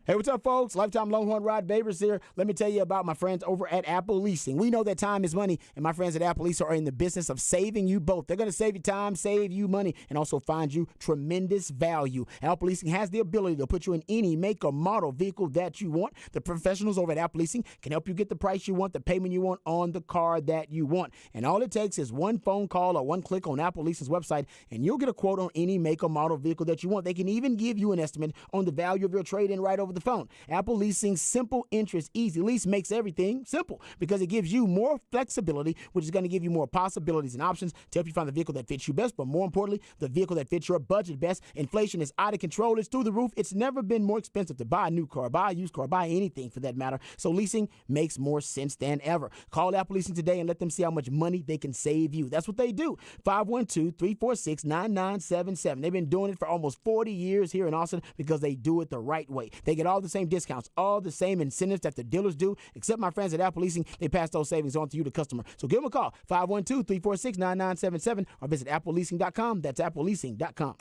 Hey, what's up, folks? Lifetime Longhorn Rod Babers here. Let me tell you about my friends over at Apple Leasing. We know that time is money, and my friends at Apple Leasing are in the business of saving you both. They're going to save you time, save you money, and also find you tremendous value. Apple Leasing has the ability to put you in any make or model vehicle that you want. The professionals over at Apple Leasing can help you get the price you want, the payment you want on the car that you want. And all it takes is one phone call or one click on Apple Leasing's website, and you'll get a quote on any make or model vehicle that you want. They can even give you an estimate on the value of your trade-in right over the phone. Apple Leasing's simple interest easy lease makes everything simple because it gives you more flexibility, which is going to give you more possibilities and options to help you find the vehicle that fits you best, but more importantly, the vehicle that fits your budget best. Inflation is out of control. It's through the roof. It's never been more expensive to buy a new car, buy a used car, buy anything for that matter. So leasing makes more sense than ever. Call Apple Leasing today and let them see how much money they can save you. That's what they do. 512-346-9977. They've been doing it for almost 40 years here in Austin because they do it the right way. They get all the same discounts, all the same incentives that the dealers do, except my friends at Apple Leasing, they pass those savings on to you, the customer. So give them a call, 512-346-9977, or visit appleleasing.com. That's appleleasing.com.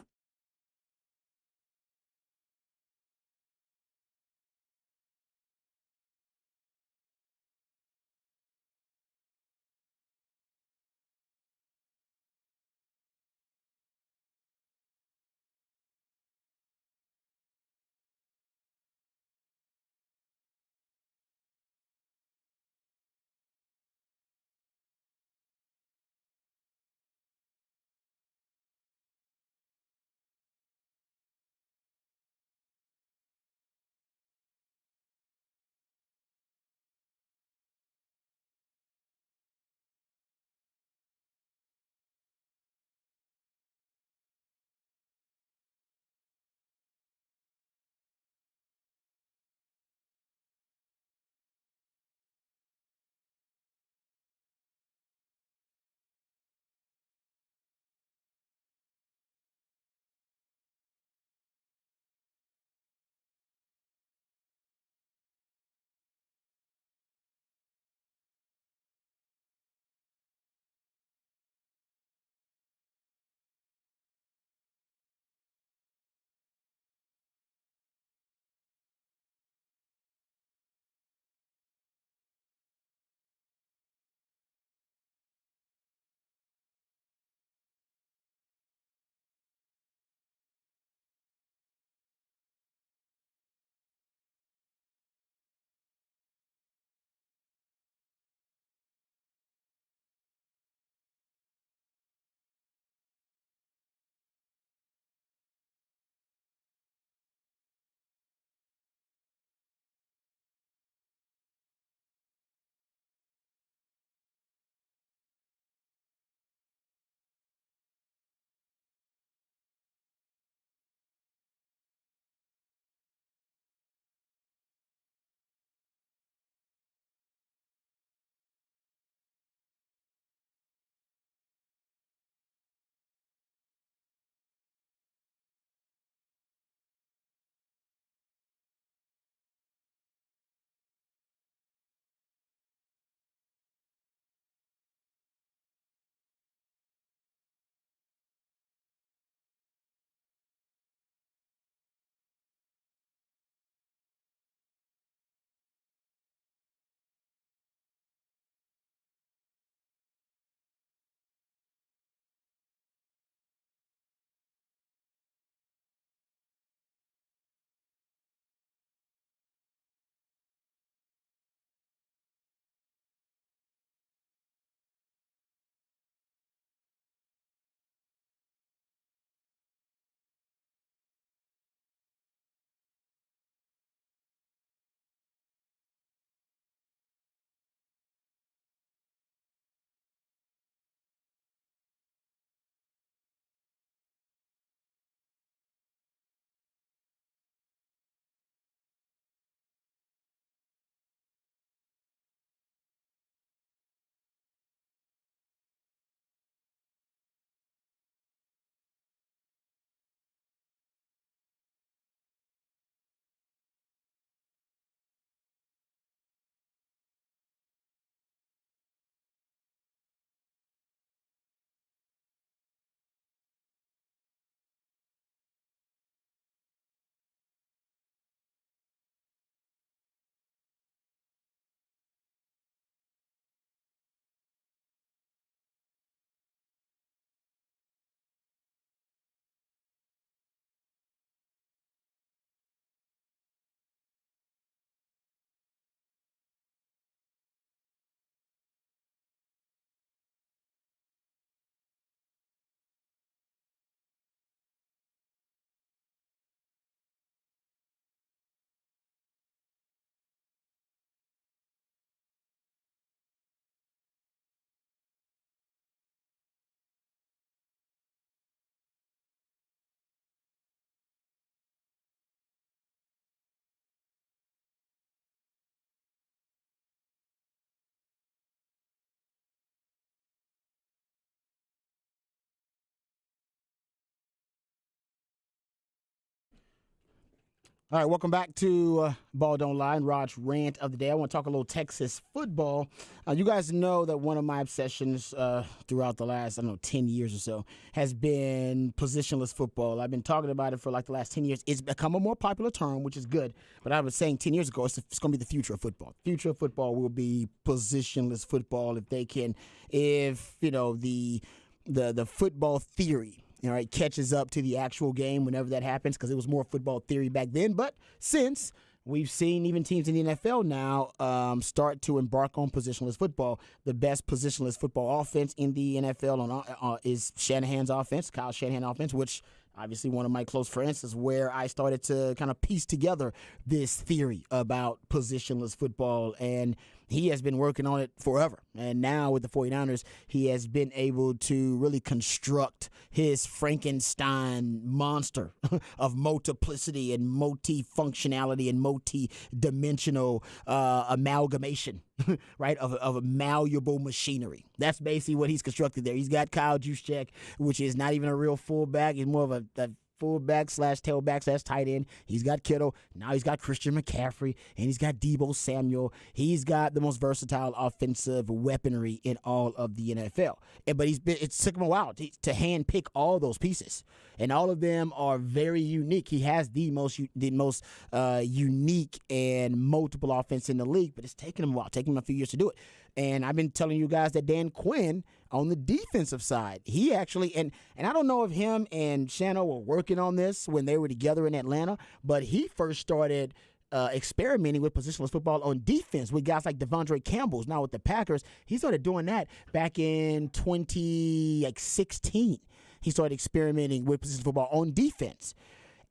All right, welcome back to Ball Don't Lie and Rod's rant of the day. I want to talk a little Texas football. You guys know that one of my obsessions throughout the last, 10 years or so has been positionless football. I've been talking about it for like the last 10 years. It's become a more popular term, which is good. But I was saying 10 years ago, it's going to be the future of football. The future of football will be positionless football if the football theory, all right, catches up to the actual game whenever that happens, because it was more football theory back then. But since we've seen even teams in the NFL now start to embark on positionless football, the best positionless football offense in the NFL is Shanahan's offense, Kyle Shanahan offense, which obviously one of my close friends is where I started to kind of piece together this theory about positionless football, and he has been working on it forever. And now with the 49ers, he has been able to really construct his Frankenstein monster of multiplicity and multifunctionality and multi-dimensional amalgamation, right, of a malleable machinery. That's basically what he's constructed there. He's got Kyle Juszczyk, which is not even a real fullback. He's more of a fullback / tailback / tight end. He's got Kittle. Now he's got Christian McCaffrey, and he's got Deebo Samuel. He's got the most versatile offensive weaponry in all of the NFL. But it took him a while to hand pick all those pieces, and all of them are very unique. He has the most unique and multiple offense in the league, but it's taken him a while, taken him a few years to do it. And I've been telling you guys that Dan Quinn on the defensive side, he actually, and I don't know if him and Shano were working on this when they were together in Atlanta, but he first started experimenting with positionless football on defense with guys like Devondre Campbell's now with the Packers. He started doing that back in 2016. He started experimenting with positionless football on defense.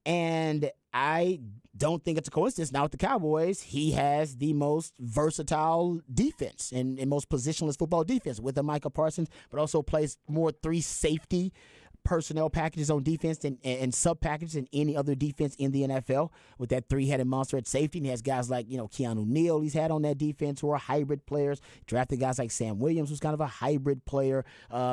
And I don't think it's a coincidence. Now with the Cowboys, he has the most versatile defense and most positionless football defense with a Micah Parsons, but also plays more 3 safety personnel packages on defense and sub packages than any other defense in the NFL with that 3-headed monster at safety. And he has guys like, Keanu Neal he's had on that defense who are hybrid players. Drafted guys like Sam Williams, who's kind of a hybrid player.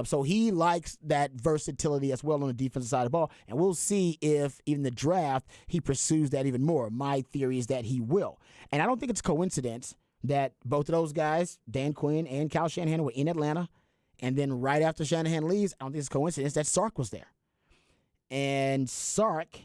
So he likes that versatility as well on the defensive side of the ball. And we'll see if even the draft, he pursues that even more. My theory is that he will. And I don't think it's a coincidence that both of those guys, Dan Quinn and Kyle Shanahan, were in Atlanta. And then right after Shanahan leaves, I don't think it's a coincidence that Sark was there. And Sark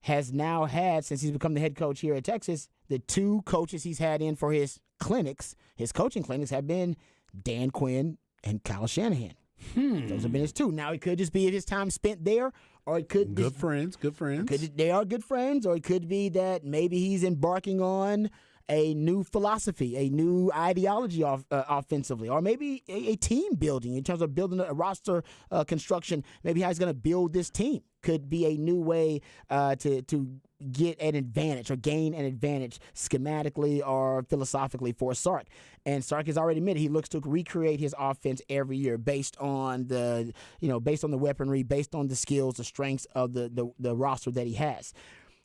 has now had, since he's become the head coach here at Texas, the 2 coaches he's had in for his clinics, his coaching clinics, have been Dan Quinn and Kyle Shanahan. Those have been his 2. Now, it could just be his time spent there, or it could be good friends. They are good friends, or it could be that maybe he's embarking on a new philosophy, a new ideology offensively, or maybe a team building in terms of building a roster construction. Maybe how he's going to build this team could be a new way to get an advantage or gain an advantage schematically or philosophically for Sark. And Sark has already admitted he looks to recreate his offense every year based on the weaponry, based on the skills, the strengths of the roster that he has.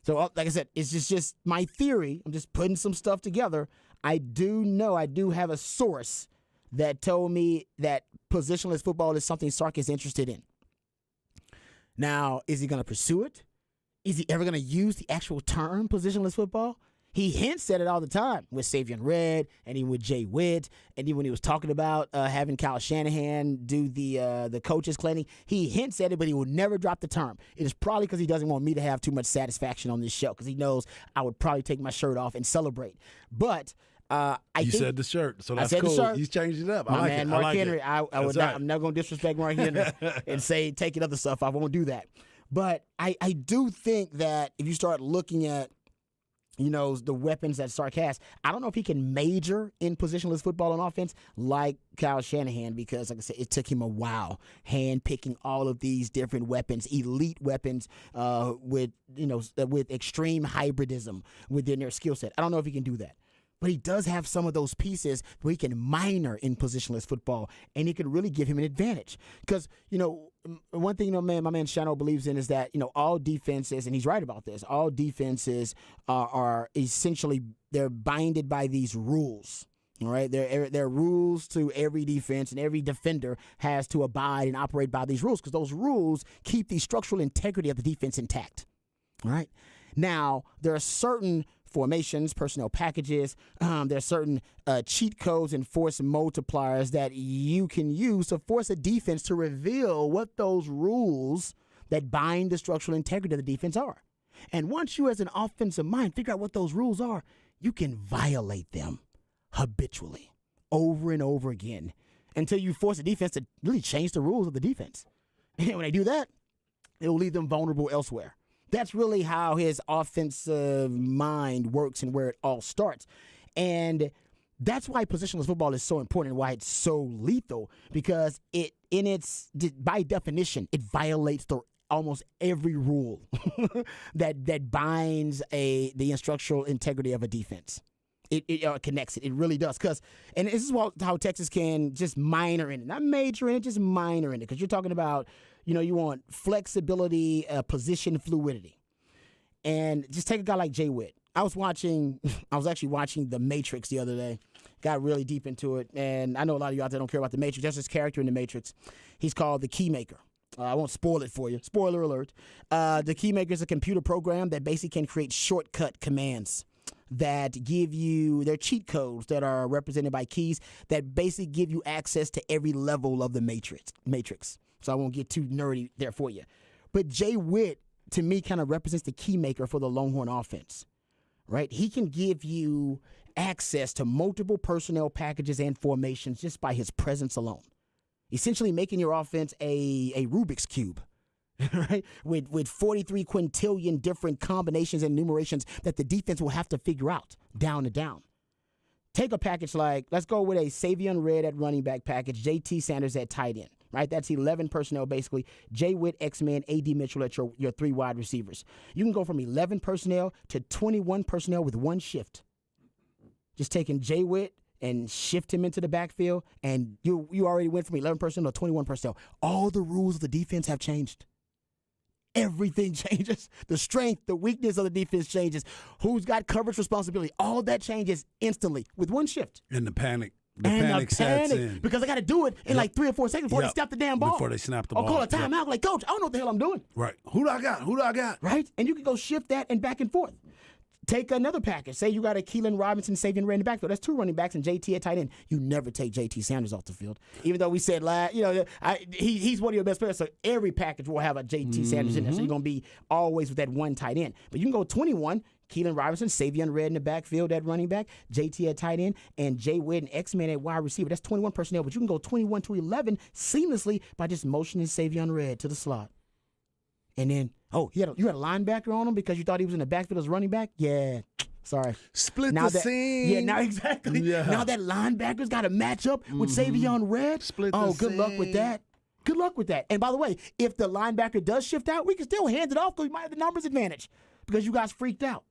So, like I said, it's just my theory. I'm just putting some stuff together. I do have a source that told me that positionless football is something Sark is interested in. Now, is he going to pursue it? Is he ever going to use the actual term positionless football? He hints at it all the time with Savion Red and even with Jay Witt, and even when he was talking about having Kyle Shanahan do the coaches clinic, he hints at it, but he will never drop the term. It is probably because he doesn't want me to have too much satisfaction on this show, because he knows I would probably take my shirt off and celebrate. But you said the shirt, so that's cool. The shirt. He's changed it up. My man, Mark Henry. It. I'm not going to disrespect Mark Henry and say taking other stuff. I won't do that. But I do think that if you start looking at the weapons that Sark has, I don't know if he can major in positionless football on offense like Kyle Shanahan, because, like I said, it took him a while hand-picking all of these different weapons, elite weapons with extreme hybridism within their skill set. I don't know if he can do that. But he does have some of those pieces where he can minor in positionless football, and it could really give him an advantage. Because, one thing, my man Shano believes in is that, all defenses, and he's right about this, all defenses are essentially, they're binded by these rules. All right, there are rules to every defense, and every defender has to abide and operate by these rules, because those rules keep the structural integrity of the defense intact. All right. Now, there are certain formations, personnel packages, there are certain cheat codes and force multipliers that you can use to force a defense to reveal what those rules that bind the structural integrity of the defense are. And once you, as an offensive mind, figure out what those rules are, you can violate them habitually over and over again until you force the defense to really change the rules of the defense. And when they do that, it will leave them vulnerable elsewhere. That's really how his offensive mind works and where it all starts. And that's why positionless football is so important and why it's so lethal, because by definition, it violates almost every rule that binds the structural integrity of a defense. It connects it. It really does. And this is how Texas can just minor in it. Not major in it, just minor in it. Because you're talking about, you want flexibility, position fluidity. And just take a guy like Jay Witt. I was actually watching The Matrix the other day. Got really deep into it. And I know a lot of you out there don't care about The Matrix. There's this character in The Matrix. He's called the Keymaker. I won't spoil it for you. Spoiler alert. The Keymaker is a computer program that basically can create shortcut commands that give you, they're cheat codes that are represented by keys that basically give you access to every level of the matrix. So I won't get too nerdy there for you. But Jay Witt, to me, kind of represents the key maker for the Longhorn offense, right? He can give you access to multiple personnel packages and formations just by his presence alone, essentially making your offense a Rubik's Cube. Right, with 43 quintillion different combinations and numerations that the defense will have to figure out down to down. Take a package like, let's go with a Savion Red at running back package, JT Sanders at tight end, right? That's 11 personnel basically. Jay Witt, X-Man, A.D. Mitchell at your 3 wide receivers. You can go from 11 personnel to 21 personnel with one shift. Just taking Jay Witt and shift him into the backfield, and you already went from 11 personnel to 21 personnel. All the rules of the defense have changed. Everything changes. The strength, the weakness of the defense changes. Who's got coverage responsibility? All that changes instantly with one shift. And the panic. The panic sets in. Because I got to do it in like 3 or 4 seconds before they snap the damn ball. Before they snap the ball. Or call a timeout. Like, coach, I don't know what the hell I'm doing. Right. Who do I got? Right? And you can go shift that and back and forth. Take another package. Say you got a Keelan Robinson, Savion Red in the backfield. That's 2 running backs and JT at tight end. You never take JT Sanders off the field. Even though we said, he's one of your best players, so every package will have a JT Sanders in there. So you're going to be always with that one tight end. But you can go 21, Keelan Robinson, Savion Red in the backfield at running back, JT at tight end, and Jay Witt and X-Man at wide receiver. That's 21 personnel. But you can go 21 to 11 seamlessly by just motioning Savion Red to the slot. And then, you had a linebacker on him because you thought he was in the backfield as running back? Yeah. Sorry. Split the scene. Yeah, now exactly. Yeah. Now that linebacker's got to match up with Savion Red. Split the good luck with that. Good luck with that. And by the way, if the linebacker does shift out, we can still hand it off because we might have the numbers advantage because you guys freaked out.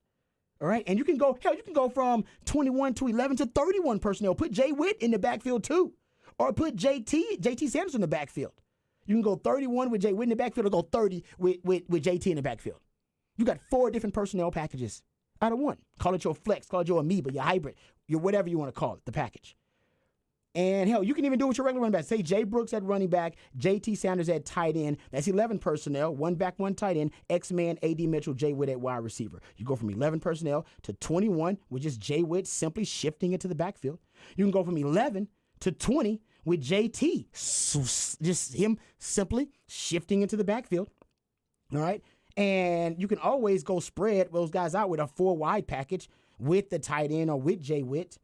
All right? And you can go from 21 to 11 to 31 personnel. Put Jay Witt in the backfield too. Or put JT Sanders in the backfield. You can go 31 with Jay Witt in the backfield or go 30 with JT in the backfield. You got 4 different personnel packages out of one. Call it your flex, call it your amoeba, your hybrid, your whatever you want to call it, the package. And hell, you can even do it with your regular running back. Say Jay Brooks at running back, JT Sanders at tight end. That's 11 personnel, 1 back, 1 tight end, X-Man, A.D. Mitchell, Jay Witt at wide receiver. You go from 11 personnel to 21 with just Jay Witt simply shifting into the backfield. You can go from 11 to 20 with JT, just him simply shifting into the backfield. All right? And you can always go spread those guys out with a 4-wide package with the tight end or with Jay Witt.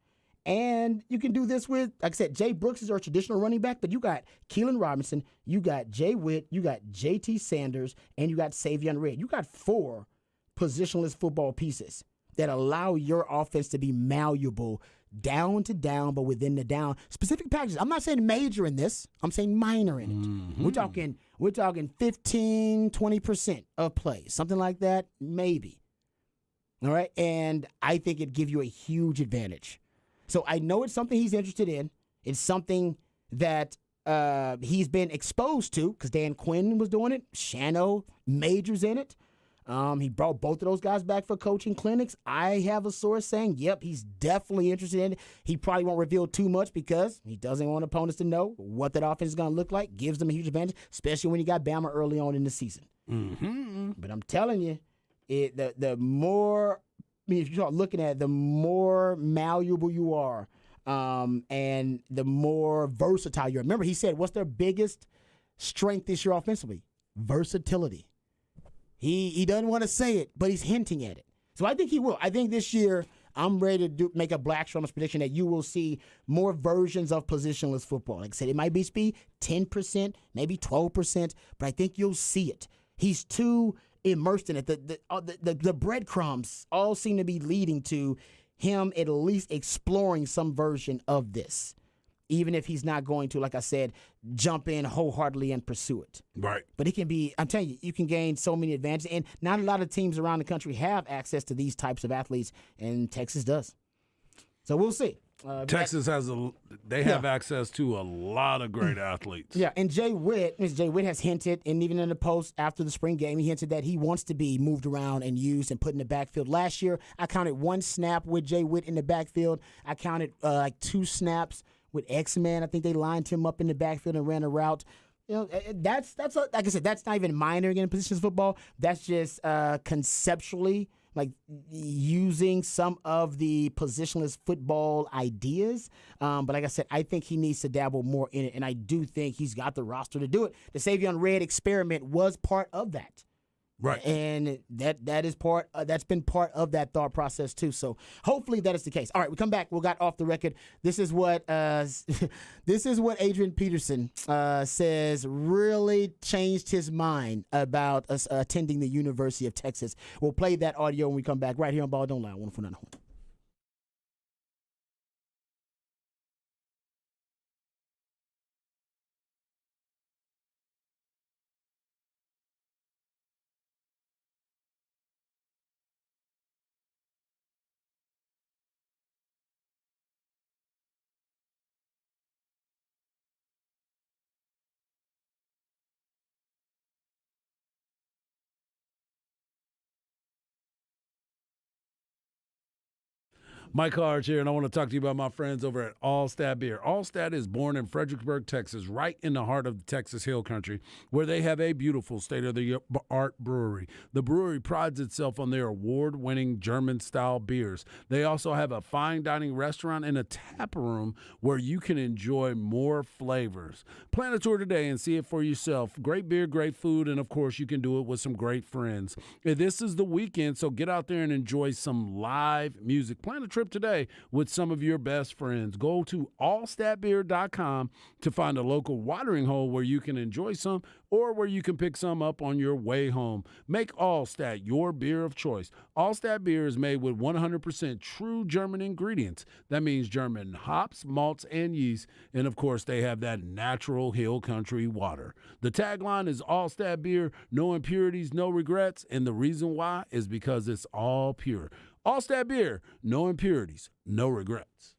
And you can do this with, like I said, Jay Brooks is our traditional running back, but you got Keelan Robinson, you got Jay Witt, you got JT Sanders, and you got Savion Red. You got 4 positionless football pieces that allow your offense to be malleable down to down, but within the down. Specific packages. I'm not saying major in this. I'm saying minor in it. Mm-hmm. We're talking 15, 20% of plays. Something like that, maybe. All right? And I think it'd give you a huge advantage. So I know it's something he's interested in. It's something that he's been exposed to because Dan Quinn was doing it. Shano majors in it. He brought both of those guys back for coaching clinics. I have a source saying, yep, he's definitely interested in it. He probably won't reveal too much because he doesn't want opponents to know what that offense is going to look like. Gives them a huge advantage, especially when you got Bama early on in the season. Mm-hmm. But I'm telling you, the more, if you start looking at it, the more malleable you are, and the more versatile you are. Remember, he said, what's their biggest strength this year offensively? Versatility. He doesn't want to say it, but he's hinting at it. So I think he will. I think this year, I'm ready to make a Black Strummer's prediction that you will see more versions of positionless football. Like I said, it might be 10%, maybe 12%, but I think you'll see it. He's too immersed in it. The breadcrumbs all seem to be leading to him at least exploring some version of this, even if he's not going to, like I said, jump in wholeheartedly and pursue it. Right. But it can be, I'm telling you, you can gain so many advantages. And not a lot of teams around the country have access to these types of athletes, and Texas does. So we'll see. Texas has access to a lot of great athletes. Yeah, and Jay Witt has hinted, and even in the post after the spring game, he hinted that he wants to be moved around and used and put in the backfield. Last year, I counted 1 snap with Jay Witt in the backfield. I counted like 2 snaps with X-Man. I think they lined him up in the backfield and ran a route. You know, that's like I said, that's not even minoring in positions football. That's just conceptually, like using some of the positionless football ideas. But like I said, I think he needs to dabble more in it, and I do think he's got the roster to do it. The Savion Red experiment was part of that. Right. And that is part that's been part of that thought process too. So hopefully that is the case. All right, we come back. We got off the record. This is what Adrian Peterson says really changed his mind about us attending the University of Texas. We'll play that audio when we come back right here on Ball Don't Lie. 104.9 Horn. Mike Harge here, and I want to talk to you about my friends over at Allstat Beer. Allstat is born in Fredericksburg, Texas, right in the heart of the Texas Hill Country, where they have a beautiful state-of-the-art brewery. The brewery prides itself on their award-winning German-style beers. They also have a fine dining restaurant and a tap room where you can enjoy more flavors. Plan a tour today and see it for yourself. Great beer, great food, and, of course, you can do it with some great friends. This is the weekend, so get out there and enjoy some live music. Plan a trip today with some of your best friends. Go to allstatbeer.com to find a local watering hole where you can enjoy some or where you can pick some up on your way home. Make Allstat your beer of choice. Allstat beer is made with 100% true German ingredients. That means German hops, malts, and yeast. And, of course, they have that natural hill country water. The tagline is Allstat beer, no impurities, no regrets. And the reason why is because it's all pure. Allstat beer, no impurities, no regrets.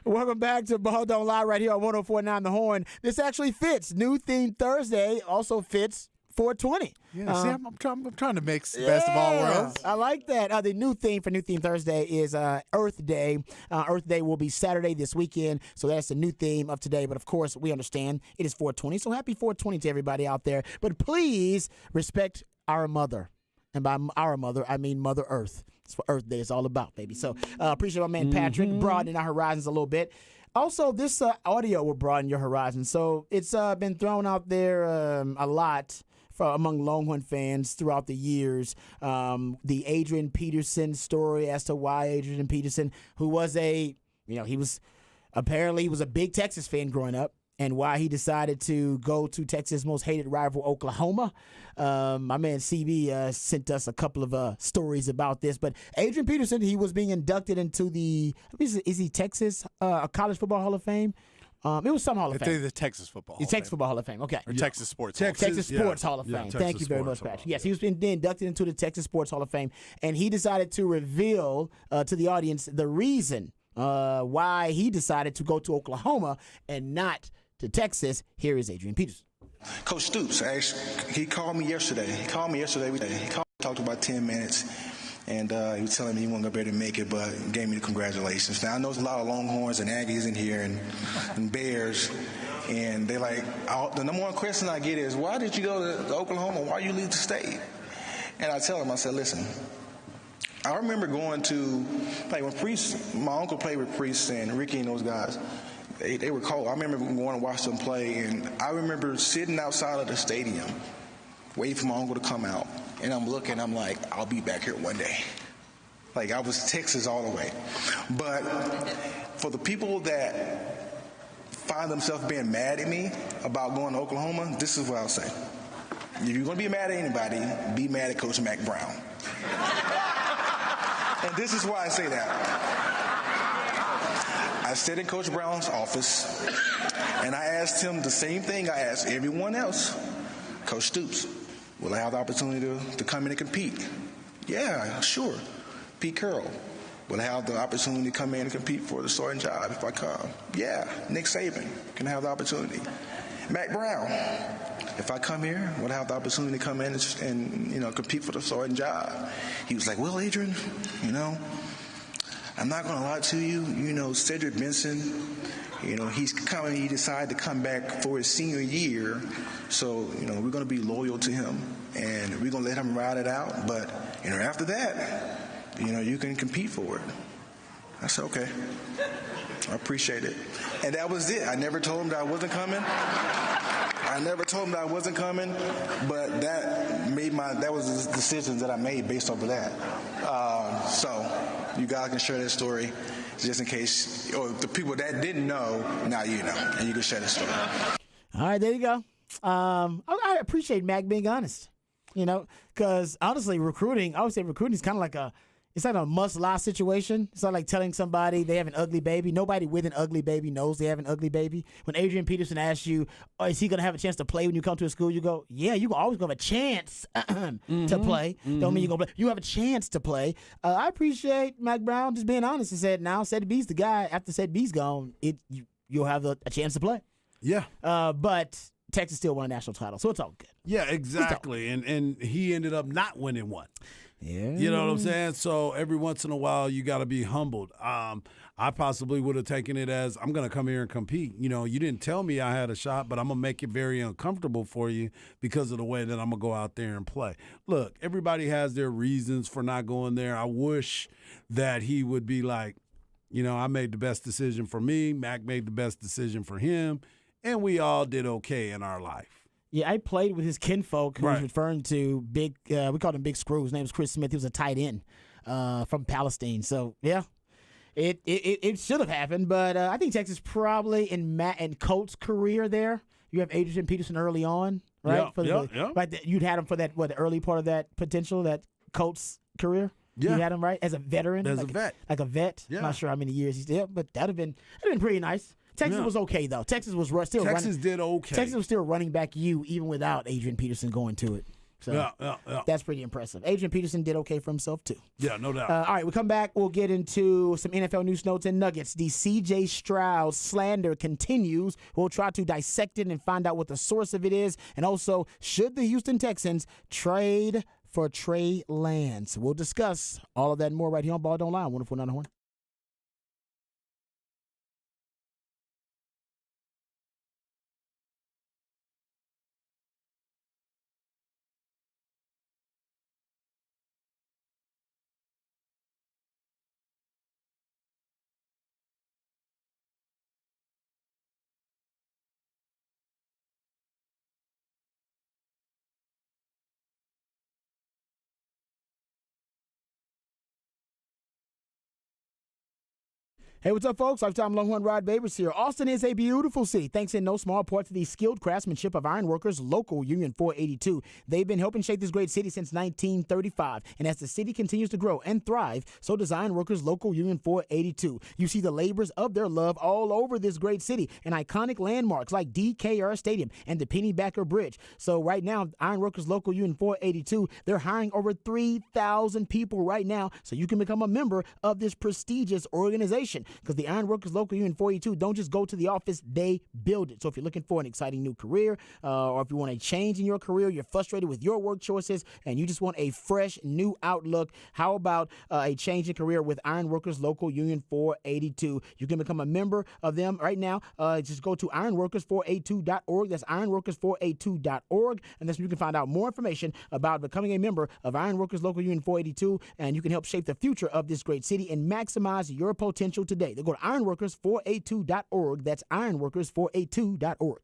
Welcome back to Ball Don't Lie right here on 104.9 The Horn. This actually fits. New Theme Thursday also fits 420. Yeah, see, I'm trying to mix the best of all worlds. I like that. The new theme for New Theme Thursday is Earth Day. Earth Day will be Saturday this weekend, so that's the new theme of today. But, of course, we understand it is 420, so happy 420 to everybody out there. But please respect our mother. And by our mother, I mean Mother Earth. That's what Earth Day is all about, baby. So appreciate my man Patrick broadening our horizons a little bit. Also, this audio will broaden your horizons. So it's been thrown out there a lot among Longhorn fans throughout the years. The Adrian Peterson story as to why Adrian Peterson, who was he was a big Texas fan growing up, and why he decided to go to Texas' most hated rival, Oklahoma. My man CB sent us a couple of stories about this. But Adrian Peterson, he was being inducted into is he Texas College Football Hall of Fame? It was some Hall of Fame. The Texas Football Hall of Texas Fame. Football Hall of Fame, okay. Or Texas Sports Texas Sports Hall of Fame. Thank you very much, Patrick. Yes, he was being inducted into the Texas Sports Hall of Fame, and he decided to reveal to the audience the reason why he decided to go to Oklahoma and not to Texas. Here is Adrian Peterson. Coach Stoops, he called me yesterday. He called me, talked about 10 minutes, and he was telling me he wasn't going to be able to make it, but gave me the congratulations. Now, I know there's a lot of Longhorns and Aggies in here and Bears, and they the number one question I get is, why did you go to Oklahoma? Why you leave the state? And I tell them, I said, listen, I remember going to, when Priest, my uncle played with Priest and Ricky and those guys. They were cold. I remember going to watch them play, and I remember sitting outside of the stadium, waiting for my uncle to come out. And I'm looking, I'm like, I'll be back here one day. I was Texas all the way. But for the people that find themselves being mad at me about going to Oklahoma, this is what I'll say. If you're going to be mad at anybody, be mad at Coach Mack Brown. And this is why I say that. I sat in Coach Brown's office, and I asked him the same thing I asked everyone else. Coach Stoops, will I have the opportunity to come in and compete? Yeah, sure. Pete Carroll, will I have the opportunity to come in and compete for the starting job if I come? Yeah. Nick Saban, can I have the opportunity? Mack Brown, if I come here, will I have the opportunity to come in and compete for the starting job? He was like, well, Adrian, I'm not going to lie to you. Cedric Benson, he decided to come back for his senior year. So, we're going to be loyal to him, and we're going to let him ride it out. But, after that, you can compete for it. I said, okay. I appreciate it. And that was it. I never told him that I wasn't coming. But that was the decisions that I made based off of that. So you guys can share that story just in case, or the people that didn't know, now you know, and you can share the story. All right, there you go. I appreciate Mac being honest, because honestly, I would say recruiting is kind of it's like a must-lie situation. It's not like telling somebody they have an ugly baby. Nobody with an ugly baby knows they have an ugly baby. When Adrian Peterson asks you, is he going to have a chance to play when you come to a school? You go, yeah, you always going to have a chance to play. Don't mean you're going to play. You have a chance to play. I appreciate Mack Brown just being honest and said, now Cedric B's the guy. After Cedric B's gone, you'll have a chance to play. Yeah. But Texas still won a national title, so it's all good. Yeah, exactly. And he ended up not winning one. Yeah. You know what I'm saying? So every once in a while, you got to be humbled. I possibly would have taken it as, I'm going to come here and compete. You didn't tell me I had a shot, but I'm going to make it very uncomfortable for you because of the way that I'm going to go out there and play. Look, everybody has their reasons for not going there. I wish that he would be like, I made the best decision for me. Mac made the best decision for him. And we all did okay in our life. Yeah, I played with his kinfolk who was referring to Big, we called him Big Screw. His name was Chris Smith. He was a tight end from Palestine. So, yeah, it should have happened. But I think Texas probably in Matt and Colt's career there, you have Adrian Peterson early on, right? Yeah. Right, you'd had him for that, the early part of that potential, that Colt's career? Yeah. You had him, right, as a veteran? As a vet. Like a vet. Yeah. I'm not sure how many years he's there, but that'd have been pretty nice. Texas was okay, though. Texas was still running. Texas did okay. Texas was still running back even without Adrian Peterson going to it. So that's pretty impressive. Adrian Peterson did okay for himself, too. Yeah, no doubt. All right, we come back. We'll get into some NFL news, notes, and nuggets. The C.J. Stroud slander continues. We'll try to dissect it and find out what the source of it is. And also, should the Houston Texans trade for Trey Lance? We'll discuss all of that and more right here on Ball Don't Lie. 104.9 The Horn. Hey, what's up, folks? Lifetime Longhorn Rod Babers here. Austin is a beautiful city, thanks in no small part to the skilled craftsmanship of ironworkers, local Union 482. They've been helping shape this great city since 1935, and as the city continues to grow and thrive, so does Ironworkers Local Union 482. You see the labors of their love all over this great city, and iconic landmarks like DKR Stadium and the Pennybacker Bridge. So right now, Ironworkers Local Union 482, they're hiring over 3,000 people right now, so you can become a member of this prestigious organization. Because the Ironworkers Local Union 482 don't just go to the office, they build it. So if you're looking for an exciting new career, or if you want a change in your career, you're frustrated with your work choices, and you just want a fresh new outlook, how about a change in career with Ironworkers Local Union 482? You can become a member of them right now. Just go to ironworkers482.org. That's ironworkers482.org. And that's where you can find out more information about becoming a member of Ironworkers Local Union 482, and you can help shape the future of this great city and maximize your potential today. They go to ironworkers482.org. That's ironworkers482.org.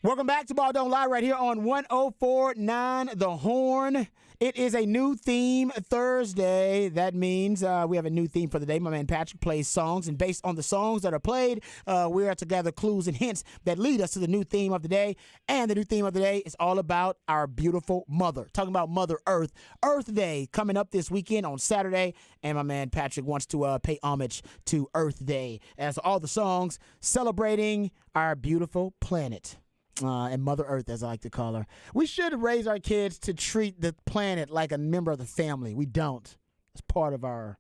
Welcome back to Ball Don't Lie right here on 104.9 The Horn. It is a new theme Thursday. That means we have a new theme for the day. My man Patrick plays songs, and based on the songs that are played, we are to gather clues and hints that lead us to the new theme of the day. And the new theme of the day is all about our beautiful mother. Talking about Mother Earth. Earth Day coming up this weekend on Saturday, and my man Patrick wants to pay homage to Earth Day as all the songs celebrating our beautiful planet. And Mother Earth, as I like to call her. We should raise our kids to treat the planet like a member of the family. We don't. It's part of our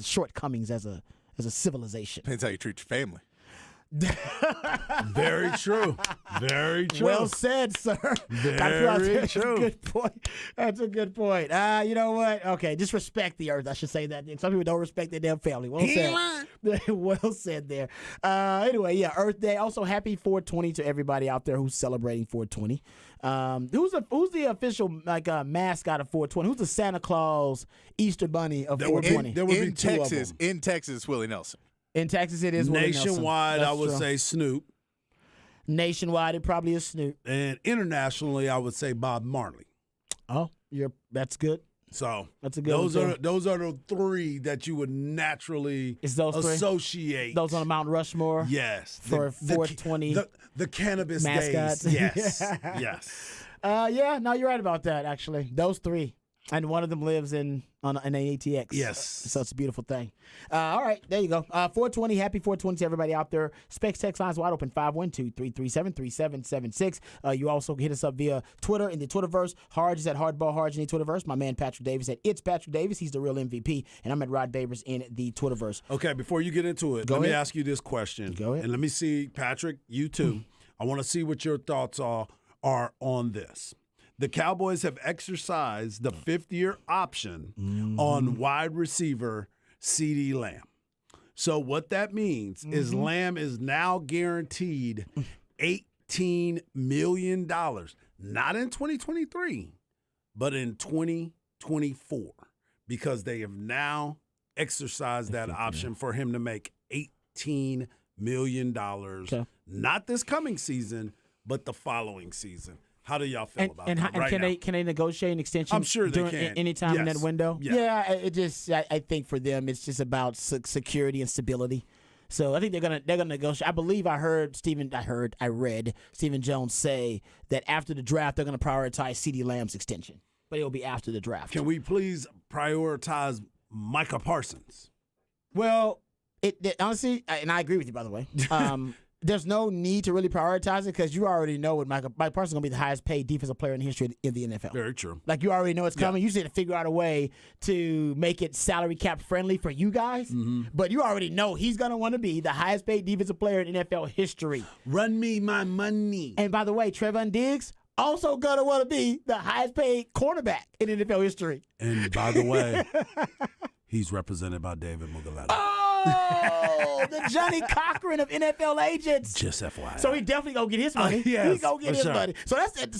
shortcomings as a civilization. Depends how you treat your family. Very true. Very true. Well said, sir. Very true. Good point. That's a good point. You know what? Okay, just respect the earth. I should say that. Some people don't respect their damn family. Well said. Well said there. Anyway, yeah, Earth Day. Also, happy 420 to everybody out there who's celebrating 420. Who's the official mascot of 420? Who's the Santa Claus Easter Bunny of 420? There would be two of them. In Texas, Willie Nelson. In Texas, it is Willie Nelson. Nationwide, I would say Snoop. Nationwide, it probably is Snoop. And internationally, I would say Bob Marley. Oh, that's good. So that's a good those are the three that you would naturally associate. Those on Mount Rushmore. Yes, for 420. The cannabis mascots. Days. Yes, yes. Yeah, no, you're right about that. Actually, those three. And one of them lives in an ATX. Yes. So it's a beautiful thing. All right, there you go. 420, happy 420 to everybody out there. Specs text lines wide open, 512-337-3776. You also can hit us up via Twitter in the Twitterverse. Harge is at Hardball Harge in the Twitterverse. My man Patrick Davis at It's Patrick Davis. He's the real MVP. And I'm at Rod Babers in the Twitterverse. Okay, before you get into it, let me ask you this question. Go ahead. And let me see, Patrick, you too. I want to see what your thoughts are on this. The Cowboys have exercised the fifth-year option on wide receiver CeeDee Lamb. So what that means is Lamb is now guaranteed $18 million, not in 2023, but in 2024, because they have now exercised that option for him to make $18 million, not this coming season, but the following season. How do y'all feel about that? And can they negotiate an extension? I'm sure they can. Any time in that window. Yeah. I think for them it's just about security and stability. So I think they're gonna negotiate. I believe I read Stephen Jones say that after the draft they're gonna prioritize CeeDee Lamb's extension, but it'll be after the draft. Can we please prioritize Micah Parsons? Well, honestly, and I agree with you, by the way. There's no need to really prioritize it because you already know what Mike Parsons is going to be the highest paid defensive player in the history in the NFL. Very true. Like you already know it's coming. You just need to figure out a way to make it salary cap friendly for you guys. But you already know he's going to want to be the highest paid defensive player in NFL history. Run me my money. And by the way, Trevon Diggs also going to want to be the highest paid cornerback in NFL history. And by the way, he's represented by David Mugalato. Oh, the Johnny Cochran of NFL agents. Just FYI. So he definitely gonna get his money. Yes, He's gonna get his money. So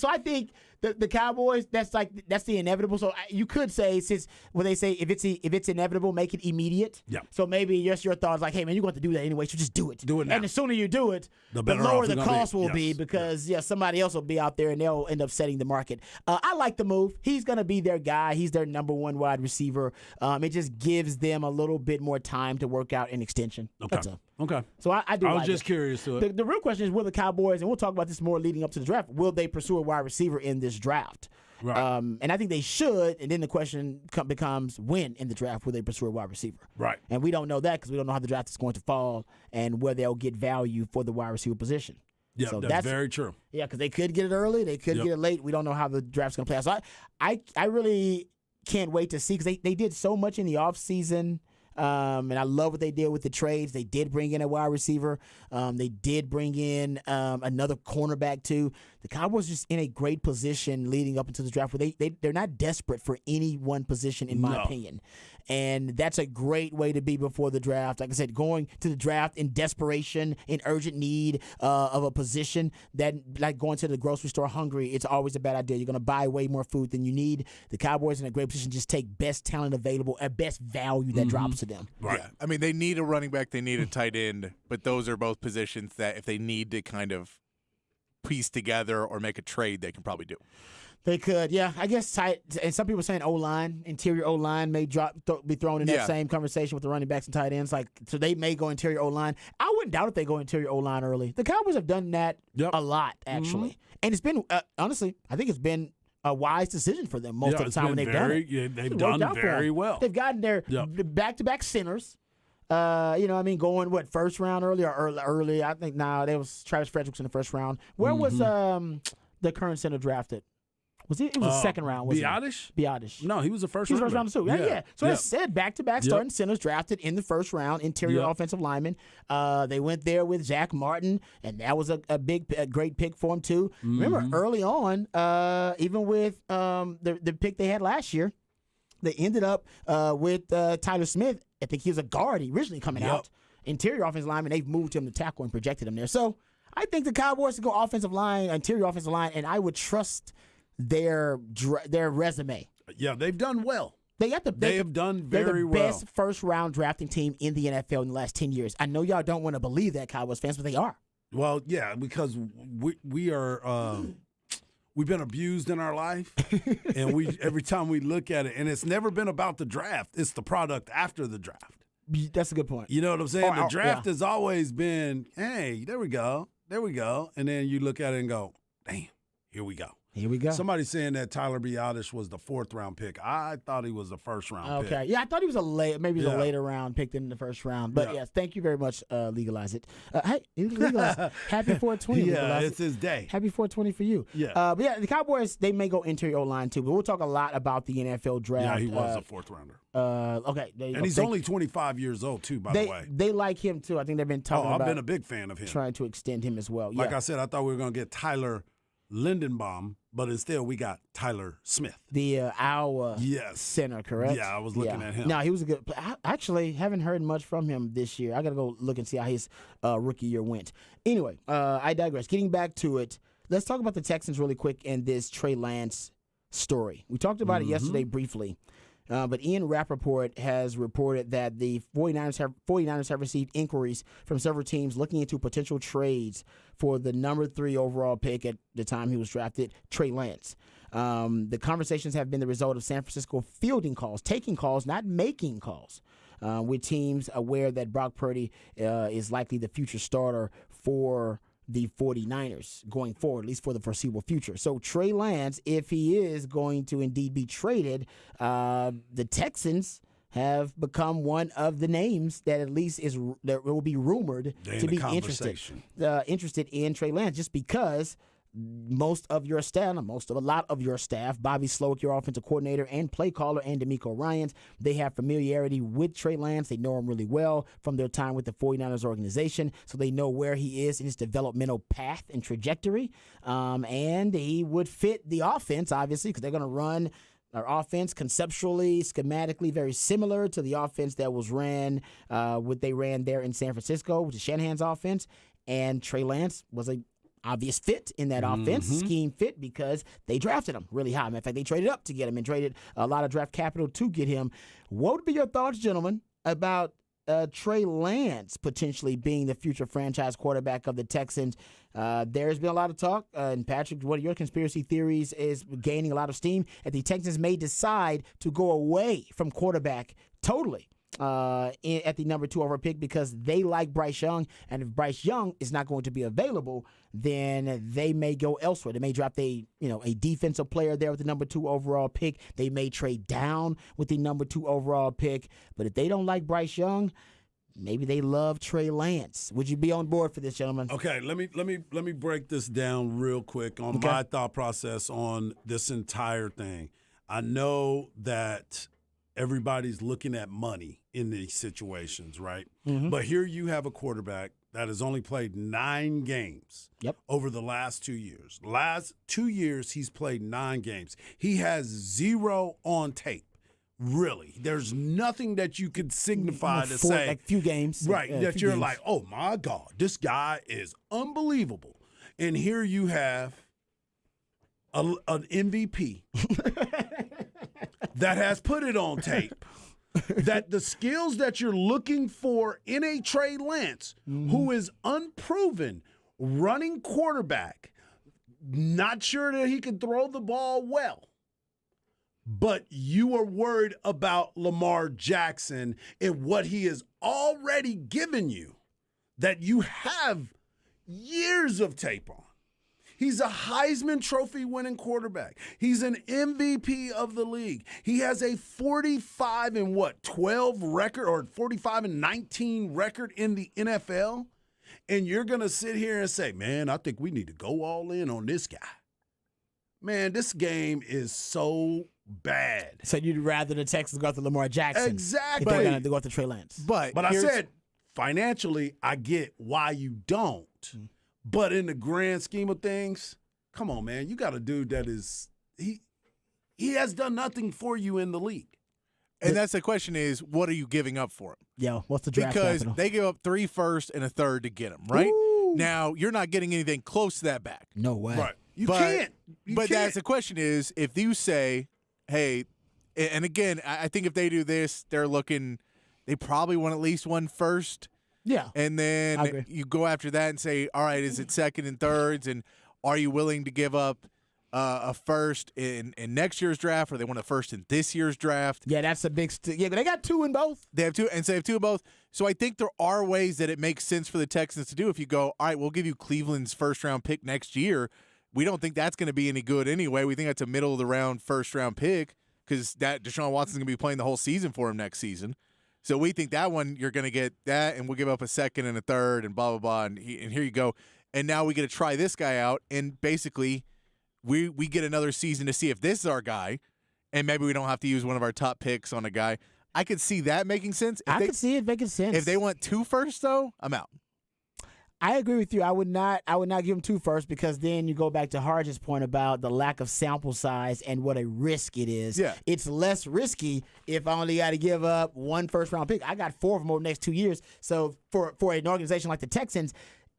I think the Cowboys, that's the inevitable. So you could say, since when they say if it's inevitable, make it immediate. Yeah. So maybe your thought is like, hey man, you're going to do that anyway, so just do it. Do it now. And the sooner you do it, the lower the cost will be because somebody else will be out there and they'll end up setting the market. I like the move. He's going to be their guy. He's their number one wide receiver. It just gives them a little bit more time to work out an extension. Okay. That's all. Okay. So I do. I was like just it. curious to it. The real question is, will the Cowboys, and we'll talk about this more leading up to the draft, will they pursue a wide receiver in this draft? Right. And I think they should. And then the question becomes, when in the draft will they pursue a wide receiver? Right. And we don't know that because we don't know how the draft is going to fall and where they'll get value for the wide receiver position. Yeah, so that's very true. Yeah, because they could get it early, they could get it late. We don't know how the draft's going to play out. So I really can't wait to see because they did so much in the offseason. And I love what they did with the trades. They did bring in a wide receiver. They did bring in another cornerback too. The Cowboys just in a great position leading up into the draft where they're not desperate for any one position in my opinion. And that's a great way to be before the draft. Like I said, going to the draft in desperation, in urgent need of a position, that like going to the grocery store hungry, it's always a bad idea. You're going to buy way more food than you need. The Cowboys in a great position just take best talent available at best value that drops to them. Right. Yeah. I mean, they need a running back, they need a tight end, but those are both positions that if they need to kind of piece together or make a trade, they can probably do. They could, yeah. I guess tight. And some people saying O-line, interior O-line may be thrown in that same conversation with the running backs and tight ends. So they may go interior O-line. I wouldn't doubt if they go interior O-line early. The Cowboys have done that a lot, actually. And it's been, honestly, I think it's been a wise decision for them most of the time when they've done it. Yeah, they've done very well. They've gotten their back-to-back centers. Going first round early or early? I think there was Travis Fredericks in the first round. Where was the current center drafted? It was the second round, wasn't it? Biotish? No, he was the first round. He was round first round too. Yeah. So it said back-to-back starting centers drafted in the first round, interior offensive linemen. They went there with Zach Martin, and that was a great pick for him too. Remember, early on, even with the pick they had last year, they ended up with Tyler Smith. I think he was a guard originally coming out. Interior offensive lineman, they've moved him to tackle and projected him there. So I think the Cowboys could go offensive line, interior offensive line, and I would trust their resume. Yeah, they've done well. They have done very well. They're the best first-round drafting team in the NFL in the last 10 years. I know y'all don't want to believe that, Cowboys fans, but they are. Well, yeah, because we are we've been abused in our life, and every time we look at it, and it's never been about the draft. It's the product after the draft. That's a good point. You know what I'm saying? The draft has always been, hey, there we go, and then you look at it and go, damn, here we go. Here we go. Somebody saying that Tyler Biotish was the 4th round pick. I thought he was the 1st round pick. Okay. Yeah, I thought he was a later round pick than the first round. But yes, thank you very much. Legalize it. Hey, legalize it. Happy 420. Yeah, it's his day. Happy 420 for you. Yeah. But yeah, the Cowboys, they may go interior O-line too. But we'll talk a lot about the NFL draft. Yeah, he was a 4th rounder. Okay. And he's only 25 years old too, by the way. They like him too. I think they've been talking about. I've been a big fan of him. Trying to extend him as well. Like I said, I thought we were going to get Tyler Lindenbaum, but instead we got Tyler Smith. Our center, correct? Yeah, I was looking at him. No, he was a good player. I actually haven't heard much from him this year. I got to go look and see how his rookie year went. Anyway, I digress. Getting back to it, let's talk about the Texans really quick and this Trey Lance story. We talked about it yesterday briefly. But Ian Rappaport has reported that the 49ers have received inquiries from several teams looking into potential trades for the number 3 overall pick at the time he was drafted, Trey Lance. The conversations have been the result of San Francisco fielding calls, taking calls, not making calls, with teams aware that Brock Purdy is likely the future starter for the 49ers going forward, at least for the foreseeable future. So Trey Lance, if he is going to indeed be traded, the Texans have become one of the names that at least that will be rumored to be interested in Trey Lance, just because a lot of your staff, Bobby Slowick, your offensive coordinator, and play caller, and DeMeco Ryans, they have familiarity with Trey Lance. They know him really well from their time with the 49ers organization, so they know where he is in his developmental path and trajectory. And he would fit the offense, obviously, because they're going to run our offense conceptually, schematically, very similar to the offense that was what they ran there in San Francisco, which is Shanahan's offense. And Trey Lance was a obvious fit in that offense, scheme fit, because they drafted him really high. In fact, they traded up to get him and traded a lot of draft capital to get him. What would be your thoughts, gentlemen, about Trey Lance potentially being the future franchise quarterback of the Texans? There's been a lot of talk, and Patrick, one of your conspiracy theories is gaining a lot of steam, that the Texans may decide to go away from quarterback totally at the number 2 overall pick, because they like Bryce Young, and if Bryce Young is not going to be available, then they may go elsewhere. They may draft a defensive player there with the number 2 overall pick. They may trade down with the number 2 overall pick. But if they don't like Bryce Young, maybe they love Trey Lance. Would you be on board for this, gentlemen? Okay, let me break this down real quick on my thought process on this entire thing. I know that everybody's looking at money in these situations, right? But here you have a quarterback that has only played 9 games over the last 2 years. Last 2 years, he's played 9 games. He has 0 on tape. Really, there's nothing that you could signify to say, like few games, right? That you're like, oh my God, this guy is unbelievable. And here you have an MVP that has put it on tape that the skills that you're looking for in a Trey Lance, who is unproven running quarterback, not sure that he can throw the ball well. But you are worried about Lamar Jackson and what he has already given you that you have years of tape on. He's a Heisman Trophy winning quarterback. He's an MVP of the league. He has a 45-12 record or 45-19 record in the NFL. And you're going to sit here and say, man, I think we need to go all in on this guy. Man, this game is so bad. So you'd rather the Texans go after Lamar Jackson. Exactly. If they're going to go after Trey Lance. But I said, financially, I get why you don't. But in the grand scheme of things, come on, man. You got a dude that is he has done nothing for you in the league. And that's the question is, what are you giving up for him? Yeah, what's the draft Because capital? they give up 3 firsts and a third to get him, right? Ooh. Now, you're not getting anything close to that back. No way. Right. You can't. That's the question is, if you say, hey, and again, I think if they do this, they probably want at least one first. Yeah. And then you go after that and say, all right, is it second and thirds? And are you willing to give up a first in next year's draft, or they want a first in this year's draft? Yeah, that's a big but they got 2 in both. They have 2, and so they have 2 in both. So I think there are ways that it makes sense for the Texans to do. If you go, all right, we'll give you Cleveland's first-round pick next year. We don't think that's going to be any good anyway. We think that's a middle-of-the-round first-round pick because that Deshaun Watson's going to be playing the whole season for him next season. So we think that one you're going to get that, and we'll give up a second and a third and blah, blah, blah, and here you go. And now we get to try this guy out, and basically we get another season to see if this is our guy, and maybe we don't have to use one of our top picks on a guy. I could see that making sense. I could see it making sense. If they want 2 firsts, though, I'm out. I agree with you. I would not give him 2 firsts because then you go back to Harge's point about the lack of sample size and what a risk it is. Yeah. It's less risky if I only got to give up 1 first-round pick. I got 4 of them over the next 2 years. So for an organization like the Texans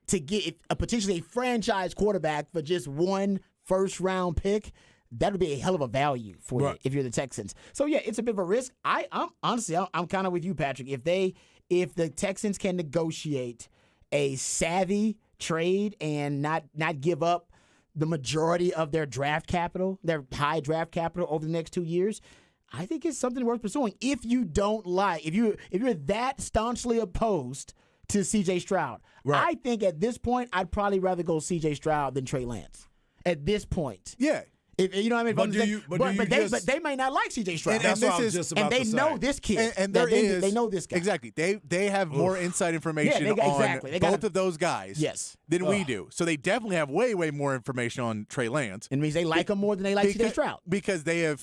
to get potentially a franchise quarterback for just 1 first-round pick, that would be a hell of a value for you if you're the Texans. So, yeah, it's a bit of a risk. I'm honestly kind of with you, Patrick. If the Texans can negotiate a savvy trade and not give up the majority of their draft capital, their high draft capital over the next 2 years, I think it's something worth pursuing. If you don't if you're that staunchly opposed to C.J. Stroud, I think at this point I'd probably rather go C.J. Stroud than Trey Lance. At this point, yeah. If, you know what I mean? But they may not like C.J. Stroud. That's what I was just about to say. And they know this kid. And they know this guy. Exactly. They have more inside information on both of those guys than we do. So they definitely have way, way more information on Trey Lance. It means they like him more than they like C.J. Stroud. Because they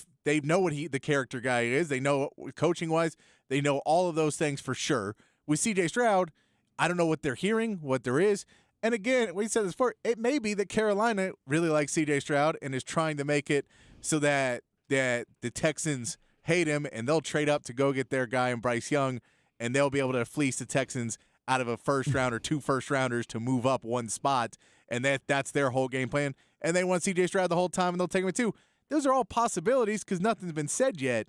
know what the character guy is. They know coaching-wise. They know all of those things for sure. With C.J. Stroud, I don't know what they're hearing, what there is. And again, we said this before, it may be that Carolina really likes C.J. Stroud and is trying to make it so that the Texans hate him and they'll trade up to go get their guy in Bryce Young, and they'll be able to fleece the Texans out of a first round or 2 first-rounders to move up 1 spot, and that's their whole game plan. And they want C.J. Stroud the whole time, and they'll take him at 2. Those are all possibilities because nothing's been said yet.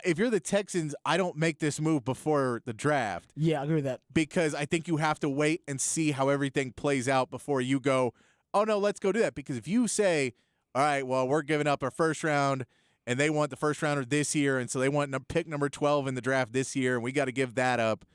If you're the Texans, I don't make this move before the draft. Yeah, I agree with that. Because I think you have to wait and see how everything plays out before you go, oh, no, let's go do that. Because if you say, all right, well, we're giving up our first round, and they want the first rounder this year, and so they want pick number 12 in the draft this year, and we got to give that up.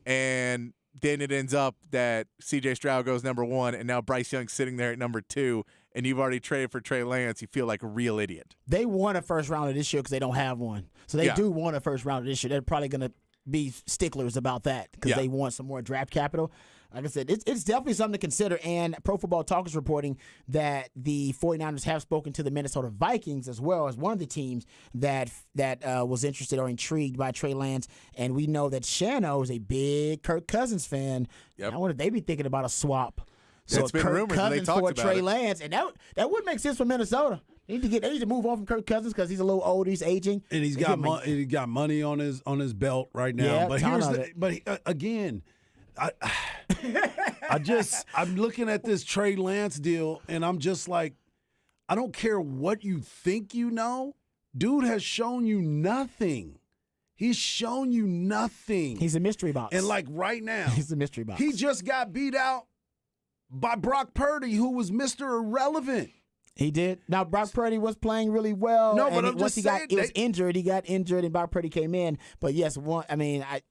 And then it ends up that C.J. Stroud goes number 1, and now Bryce Young's sitting there at number 2, and you've already traded for Trey Lance. You feel like a real idiot. They want a first rounder this year because they don't have one. So they do want a first rounder this year. They're probably going to be sticklers about that because they want some more draft capital. Like I said, it's definitely something to consider. And Pro Football Talk is reporting that the 49ers have spoken to the Minnesota Vikings as well as one of the teams that was interested or intrigued by Trey Lance. And we know that Shano is a big Kirk Cousins fan. Yep. I wonder if they be thinking about a swap. So it's been Kirk rumored Cousins they talked for about Trey it. Lance, and that would make sense for Minnesota. They need to move on from Kirk Cousins because he's a little old, he's aging, and he's got money on his belt right now. Yeah, but again, I'm looking at this Trey Lance deal, and I'm just like, I don't care what you think you know. Dude has shown you nothing. He's shown you nothing. He's a mystery box. And like right now, he's a mystery box. He just got beat out by Brock Purdy, who was Mr. Irrelevant. He did. Now, Brock Purdy was playing really well. No, but once he got injured. He got injured, and Brock Purdy came in. But yes,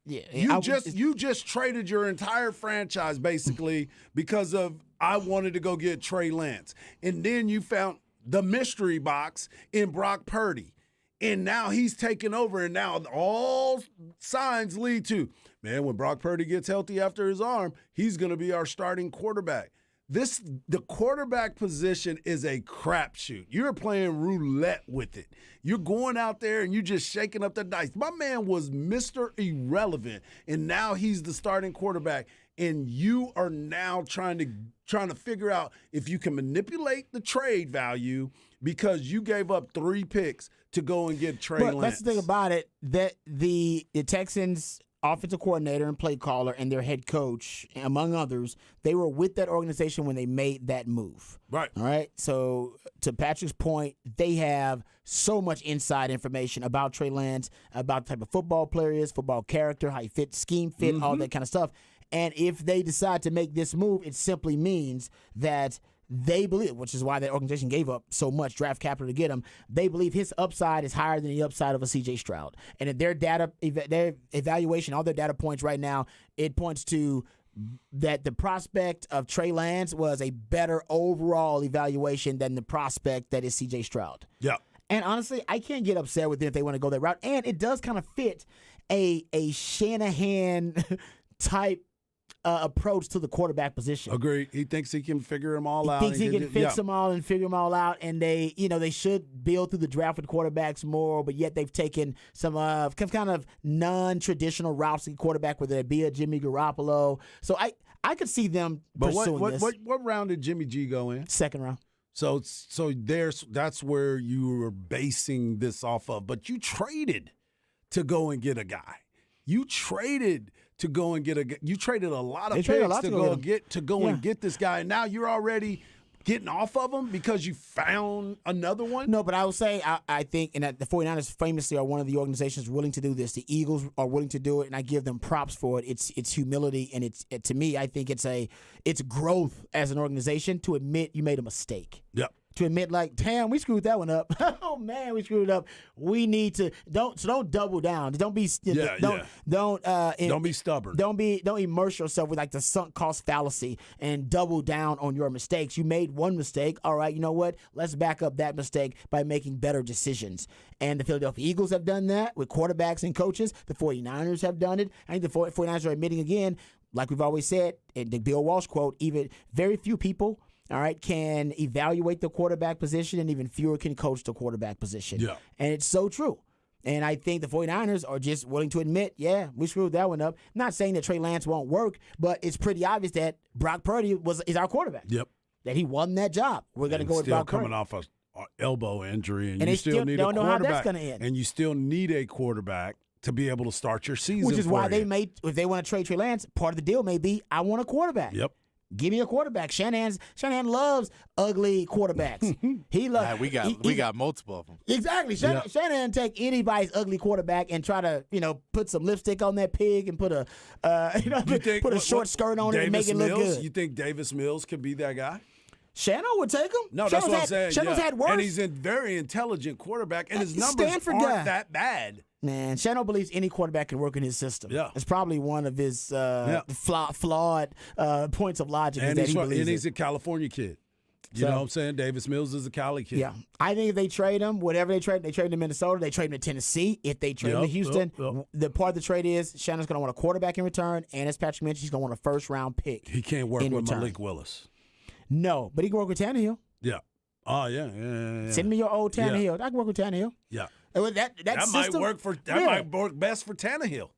you just traded your entire franchise basically because of I wanted to go get Trey Lance, and then you found the mystery box in Brock Purdy, and now he's taken over, and now all signs lead to, man, when Brock Purdy gets healthy after his arm, he's going to be our starting quarterback. The quarterback position is a crapshoot. You're playing roulette with it. You're going out there and you're just shaking up the dice. My man was Mr. Irrelevant, and now he's the starting quarterback. And you are now trying to figure out if you can manipulate the trade value because you gave up 3 picks to go and get Trey Lance. That's the thing about it, that the Texans offensive coordinator and play caller and their head coach, among others, they were with that organization when they made that move. Right. All right. So to Patrick's point, they have so much inside information about Trey Lance, about the type of football player he is, football character, how he fits, scheme fit, all that kind of stuff. And if they decide to make this move, it simply means that they believe, which is why that organization gave up so much draft capital to get him, they believe his upside is higher than the upside of a C.J. Stroud. And if their evaluation, all their data points right now, it points to that the prospect of Trey Lance was a better overall evaluation than the prospect that is C.J. Stroud. Yeah. And honestly, I can't get upset with them if they want to go that route. And it does kind of fit a Shanahan type approach to the quarterback position. Agreed. He thinks he can figure them all out. He thinks he can fix them all and figure them all out. And they should build through the draft with quarterbacks more, but yet they've taken some kind of non-traditional routes to quarterback, whether it be a Jimmy Garoppolo. So I could see them pursuing this. What round did Jimmy G go in? 2nd round. So that's where you were basing this off of. But you traded to go and get a guy. You traded to go and get you traded a lot of picks to go and get this guy. And now you're already getting off of him because you found another one? No, but I will say I think, and the 49ers famously are one of the organizations willing to do this. The Eagles are willing to do it, and I give them props for it. It's humility, and to me, I think it's growth as an organization to admit you made a mistake. Yep. To admit, like, damn, we screwed that one up. Oh man, we screwed it up. We need to don't double down. Don't be don't be stubborn. Don't immerse yourself with like the sunk cost fallacy and double down on your mistakes. You made one mistake. All right, you know what? Let's back up that mistake by making better decisions. And the Philadelphia Eagles have done that with quarterbacks and coaches. The 49ers have done it. I think the 49ers are admitting again, like we've always said, in the Bill Walsh quote, even very few people, all right, can evaluate the quarterback position, and even fewer can coach the quarterback position. Yeah. And it's so true. And I think the 49ers are just willing to admit, yeah, we screwed that one up. Not saying that Trey Lance won't work, but it's pretty obvious that Brock Purdy is our quarterback. Yep. That he won that job. We're going to go with Brock Purdy. Still coming off an elbow injury, and you still need a quarterback. Don't know how that's going to end. And you still need a quarterback to be able to start your season. Which is why if they want to trade Trey Lance, part of the deal may be, I want a quarterback. Yep. Give me a quarterback. Shanahan loves ugly quarterbacks. He loves. We got multiple of them. Exactly. Shanahan take anybody's ugly quarterback and try to put some lipstick on that pig and put a put a short skirt on it and make it look good. You think Davis Mills could be that guy? Shannon would take him. No, that's what I'm saying. Shannon's had worse. And he's a very intelligent quarterback, and his numbers aren't that bad. Man, Shannon believes any quarterback can work in his system. Yeah. It's probably one of his flawed points of logic. And he's a California kid. You know what I'm saying? Davis Mills is a Cali kid. Yeah. I think if they trade him, whatever they trade him to Minnesota, they trade him to Tennessee. If they trade him to Houston, the part of the trade is Shannon's going to want a quarterback in return, and as Patrick mentioned, he's going to want a first-round pick. He can't work with Malik Willis. No, but he can work with Tannehill. Yeah. Oh, yeah. Send me your old Tannehill. I can work with Tannehill. Yeah. That system, might work best for Tannehill.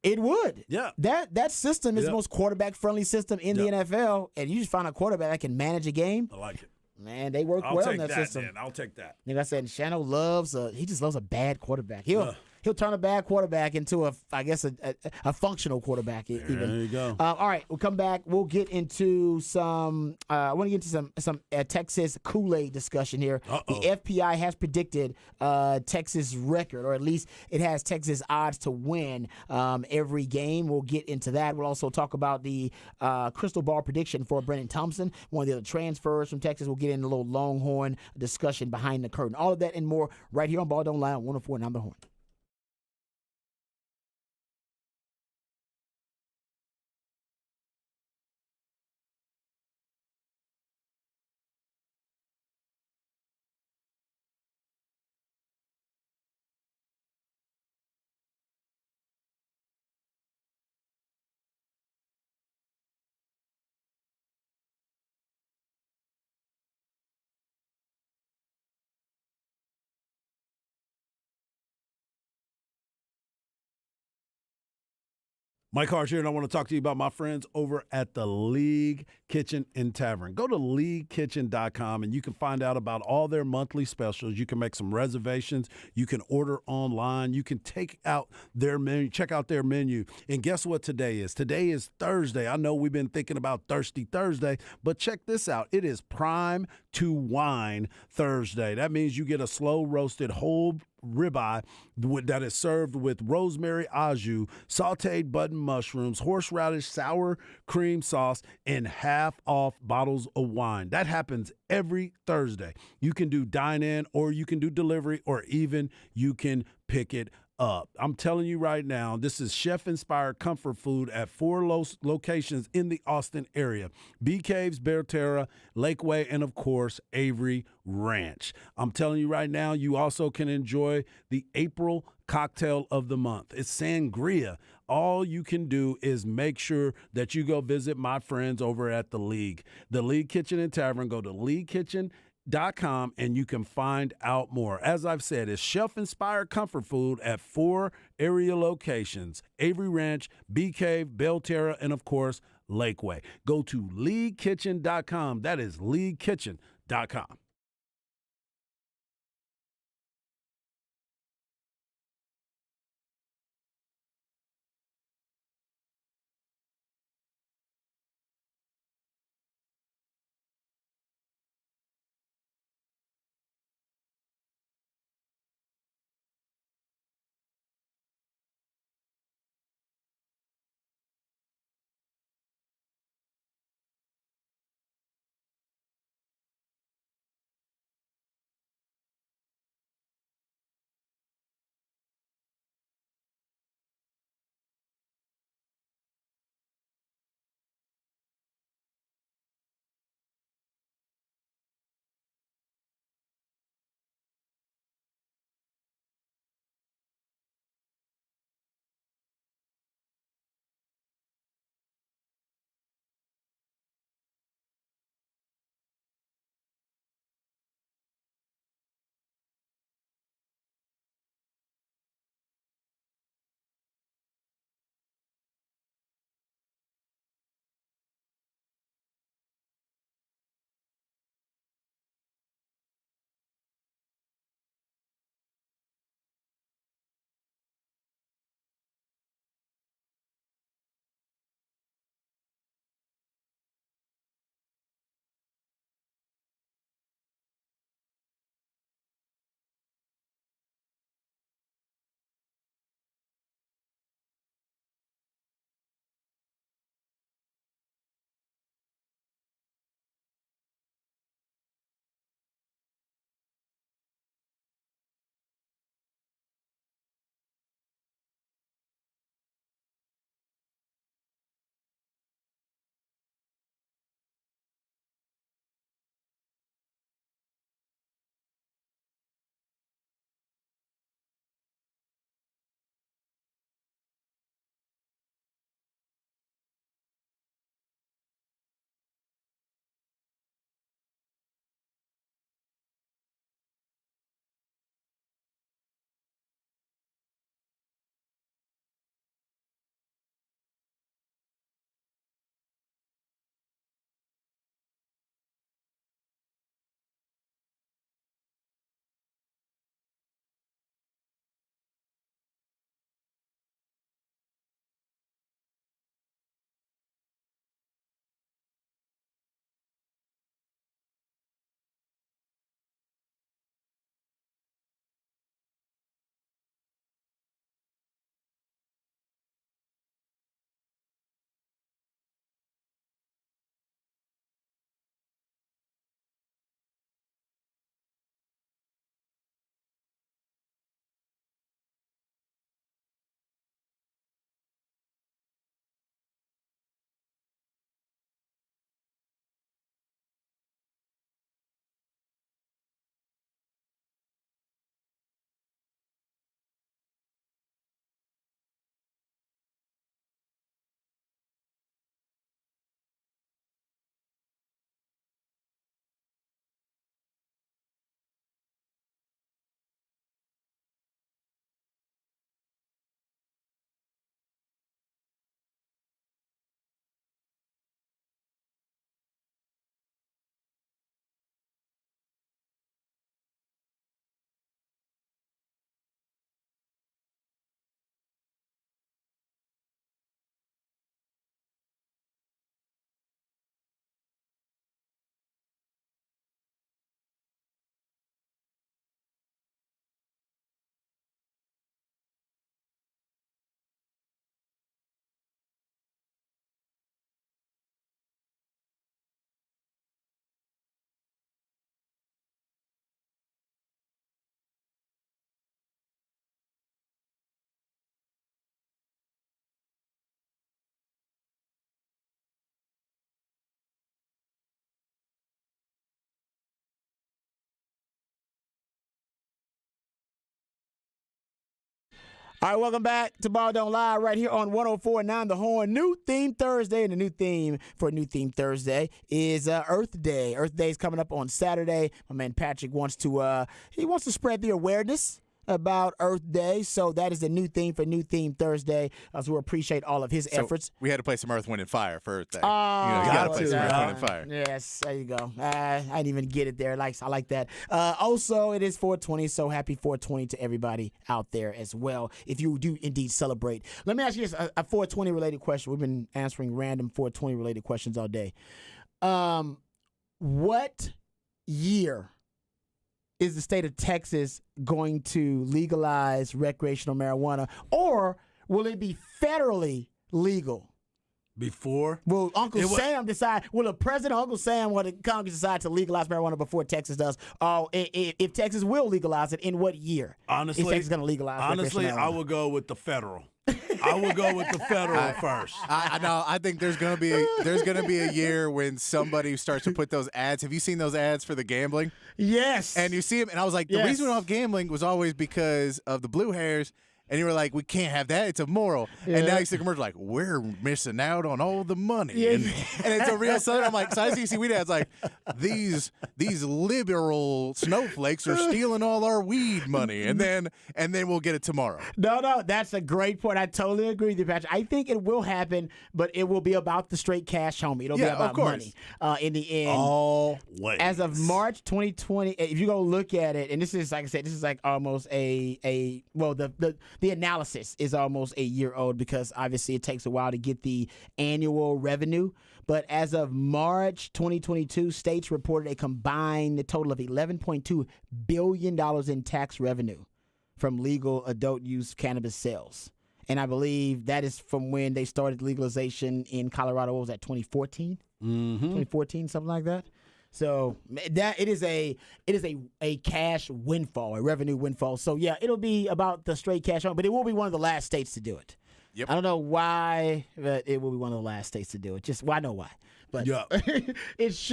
It would. Yeah. That system is the most quarterback-friendly system in the NFL, and you just find a quarterback that can manage a game. I like it. Man, they work well in that system. Man. I'll take that. Like I said, Shannon loves he just loves a bad quarterback. He'll he'll turn a bad quarterback into a functional quarterback. Even. There you go. All right, we'll come back. We'll get into some. I want to get into some Texas Kool-Aid discussion here. Uh-oh. The FPI has predicted Texas record, or at least it has Texas odds to win every game. We'll get into that. We'll also talk about the crystal ball prediction for Brennan Thompson, one of the other transfers from Texas. We'll get into a little Longhorn discussion behind the curtain. All of that and more right here on Ball Don't Lie on 104.9 The Horn. Mike Harsh here, and I want to talk to you about my friends over at the League Kitchen and Tavern. Go to leaguekitchen.com, and you can find out about all their monthly specials. You can make some reservations. You can order online. You can check out their menu. And guess what today is? Today is Thursday. I know we've been thinking about Thirsty Thursday, but check this out. It is Prime to Wine Thursday. That means you get a slow-roasted whole ribeye that is served with rosemary au jus, sauteed button mushrooms, horseradish, sour cream sauce, and half-off bottles of wine. That happens every Thursday. You can do dine-in, or you can do delivery, or even you can pick it up. I'm telling you right now, this is chef-inspired comfort food at 4 locations in the Austin area. Bee Caves, Belterra, Lakeway, and of course, Avery Ranch. I'm telling you right now, you also can enjoy the April cocktail of the month. It's sangria. All you can do is make sure that you go visit my friends over at the League Kitchen and Tavern. Go to leaguekitchen.com and you can find out more. As I've said, it's chef-inspired comfort food at 4 area locations: Avery Ranch, Bee Cave, Belterra, and of course, Lakeway. Go to leaguekitchen.com. That is leaguekitchen.com. All right, welcome back to Ball Don't Lie right here on 104.9 The Horn. New theme Thursday, and the new theme for New Theme Thursday is Earth Day. Earth Day is coming up on Saturday. My man Patrick wants to spread the awareness about Earth Day, so that is the new theme for New Theme Thursday. So we appreciate all of his efforts. We had to play some Earth, Wind, and Fire for Earth Day. Oh, you got to play some Earth, Wind, and Fire. Yes, there you go. I didn't even get it there. I like that. Also, it is 420, so happy 420 to everybody out there as well, if you do indeed celebrate. Let me ask you this, a 420 related question. We've been answering random 420 related questions all day. What year is the state of Texas going to legalize recreational marijuana, or will it be federally legal? Before? Will Uncle Sam decide, will the president, Uncle Sam, or the Congress decide to legalize marijuana before Texas does? Oh, if Texas will legalize it, in what year honestly, is Texas going to legalize honestly, marijuana? I would go with the federal. I will go with the federal first. I know. I think there's gonna be a year when somebody starts to put those ads. Have you seen those ads for the gambling? Yes. And you see them, and I was like, the reason we don't have gambling was always because of the blue hairs. And you were like, we can't have that. It's immoral. Yeah. And now you see the commercial like, we're missing out on all the money. Yeah. And it's a real Southern. I'm like, so I see weed ads like, these liberal snowflakes are stealing all our weed money. And then we'll get it tomorrow. No, that's a great point. I totally agree with you, Patrick. I think it will happen, but it will be about the straight cash, homie. It'll be about money in the end. Always. As of March 2020, if you go look at it, and this is, like I said, this is like almost the analysis is almost a year old, because obviously it takes a while to get the annual revenue. But as of March 2022, states reported a combined total of $11.2 billion in tax revenue from legal adult use cannabis sales. And I believe that is from when they started legalization in Colorado. What was that, 2014? 2014, something like that. So that it is a cash windfall, a revenue windfall. So yeah, it'll be about the straight cash, but it will be one of the last states to do it. Yep. I don't know why, but it will be one of the last states to do it. I know why. But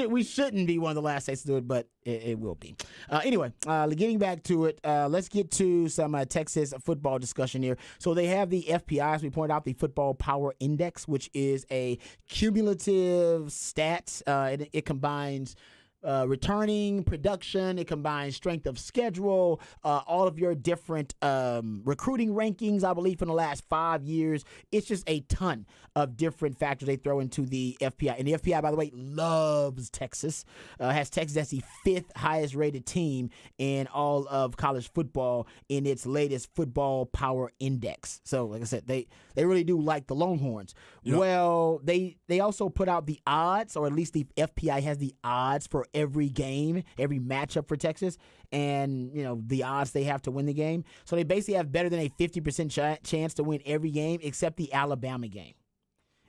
we shouldn't be one of the last states to do it, but it will be. Anyway, getting back to it, let's get to some Texas football discussion here. So they have the FPI, as we pointed out, the Football Power Index, which is a cumulative stat. It combines returning production, it combines strength of schedule, all of your different recruiting rankings, I believe, from the last 5 years. It's just a ton of different factors they throw into the FPI. And the FPI, by the way, loves Texas, has Texas as the 5th highest rated team in all of college football in its latest Football Power Index. So, like I said, they really do like the Longhorns. Yep. Well, they also put out the odds, or at least the FPI has the odds for every game, every matchup for Texas, and the odds they have to win the game. So they basically have better than a 50% chance to win every game, except the Alabama game.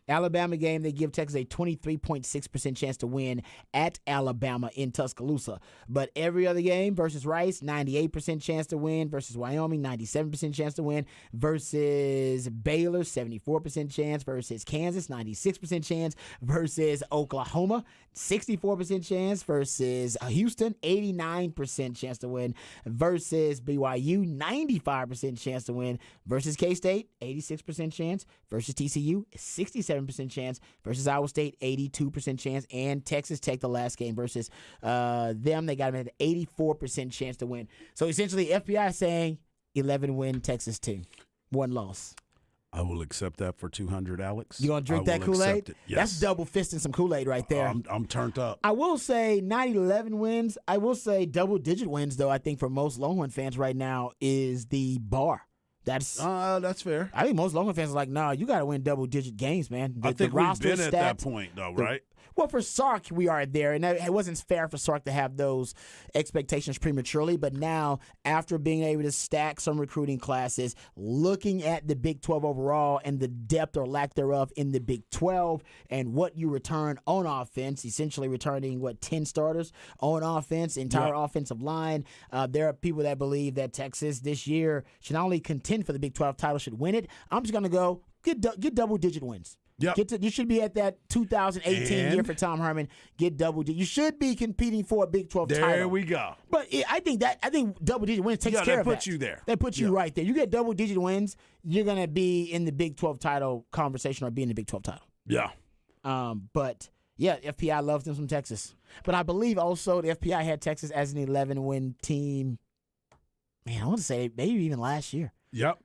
Alabama game, they give Texas a 23.6% chance to win at Alabama in Tuscaloosa. But every other game versus Rice, 98% chance to win. Versus Wyoming, 97% chance to win. Versus Baylor, 74% chance. Versus Kansas, 96% chance. Versus Oklahoma, 64% chance. Versus Houston, 89% chance to win. Versus BYU, 95% chance to win. Versus K-State, 86% chance. Versus TCU, 67% chance. Versus Iowa State, 82% chance. And Texas Tech, the last game versus them, they got them at an 84% chance to win. So essentially, FBI saying 11 win, Texas 2, 1 loss. I will accept that for 200, Alex. You gonna drink that Kool-Aid? Yes. That's double fisting some Kool-Aid right there. I'm turned up. I will say not 11 wins. I will say double-digit wins, though. I think for most Longhorn fans right now is the bar. That's fair. I think most Longhorn fans are like, nah, you got to win double-digit games, man. I think we've been at that point, though, right? Well, for Sark, we are there, and it wasn't fair for Sark to have those expectations prematurely. But now, after being able to stack some recruiting classes, looking at the Big 12 overall and the depth or lack thereof in the Big 12 and what you return on offense, essentially returning, 10 starters on offense, entire offensive line. There are people that believe that Texas this year should not only contend for the Big 12 title, should win it. I'm just going to go get double-digit wins. Yep. You should be at that 2018 year for Tom Herman. Get double-digit. You should be competing for a Big 12 title. There we go. But I think double-digit wins takes care of that. They put you there. They put you right there. You get double-digit wins, you're going to be in the Big 12 title conversation or be in the Big 12 title. Yeah. But, yeah, FPI loves them from Texas. But I believe also the FPI had Texas as an 11-win team. Man, I want to say maybe even last year. Yep.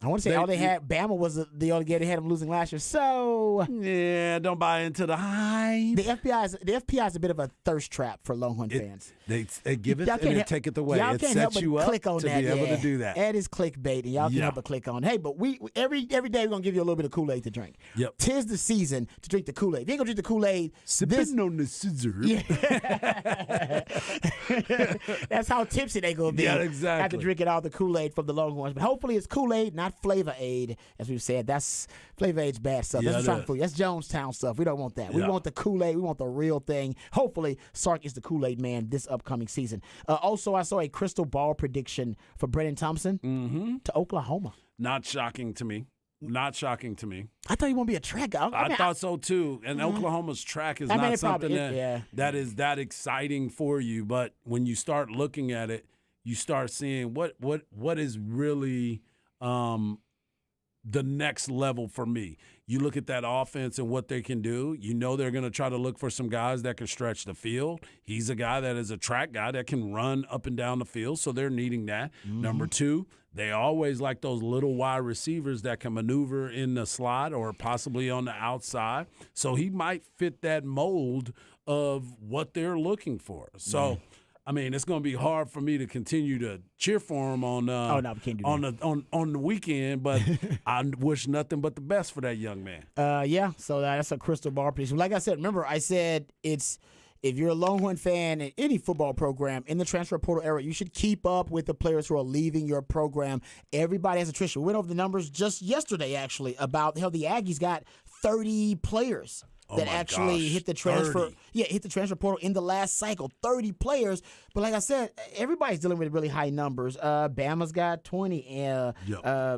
I want to say all they had, Bama was the only game they had them losing last year. So yeah, don't buy into the hype. The FBI is a bit of a thirst trap for Longhorn fans. They give it and they take it away. Y'all it can't sets help but you up click on to that. be able to do that. That is clickbait, and y'all can't help but click on it. Hey, but we every day we're gonna give you a little bit of Kool-Aid to drink. Yep. 'Tis the season to drink the Kool-Aid. If you ain't gonna drink the Kool-Aid, sipping on the scissor. Yeah. That's how tipsy they gonna be. Yeah, exactly. After drinking all the Kool-Aid from the Longhorns. But hopefully it's Kool-Aid, not Flavor Aid, as we've said. That's Flavor Aid's bad stuff. That's trying food. That's Jonestown stuff. We don't want that. We want the Kool-Aid. We want the real thing. Hopefully Sark is the Kool-Aid man this upcoming season. Also, I saw a crystal ball prediction for Brennan Thompson to Oklahoma. Not shocking to me. Not shocking to me. I thought he won't be a track guy. I thought so too. And Oklahoma's track is not something that is that exciting for you. But when you start looking at it, you start seeing what is really the next level for me. You look at that offense and what they can do. You know they're going to try to look for some guys that can stretch the field. He's a guy that is a track guy that can run up and down the field, so they're needing that. Number two, they always like those little wide receivers that can maneuver in the slot or possibly on the outside. So he might fit that mold of what they're looking for. So I mean, it's going to be hard for me to continue to cheer for him on we can't do that. on the weekend, but I wish nothing but the best for that young man. So that's a crystal ball prediction. Like I said, remember I said if you're a Longhorn fan in any football program in the transfer portal era, you should keep up with the players who are leaving your program. Everybody has attrition. We went over the numbers just yesterday, actually, about how the Aggies got 30 players that actually hit the transfer. 30. Hit the transfer portal in the last cycle. 30 players. But like I said, everybody's dealing with really high numbers. Bama's got 20.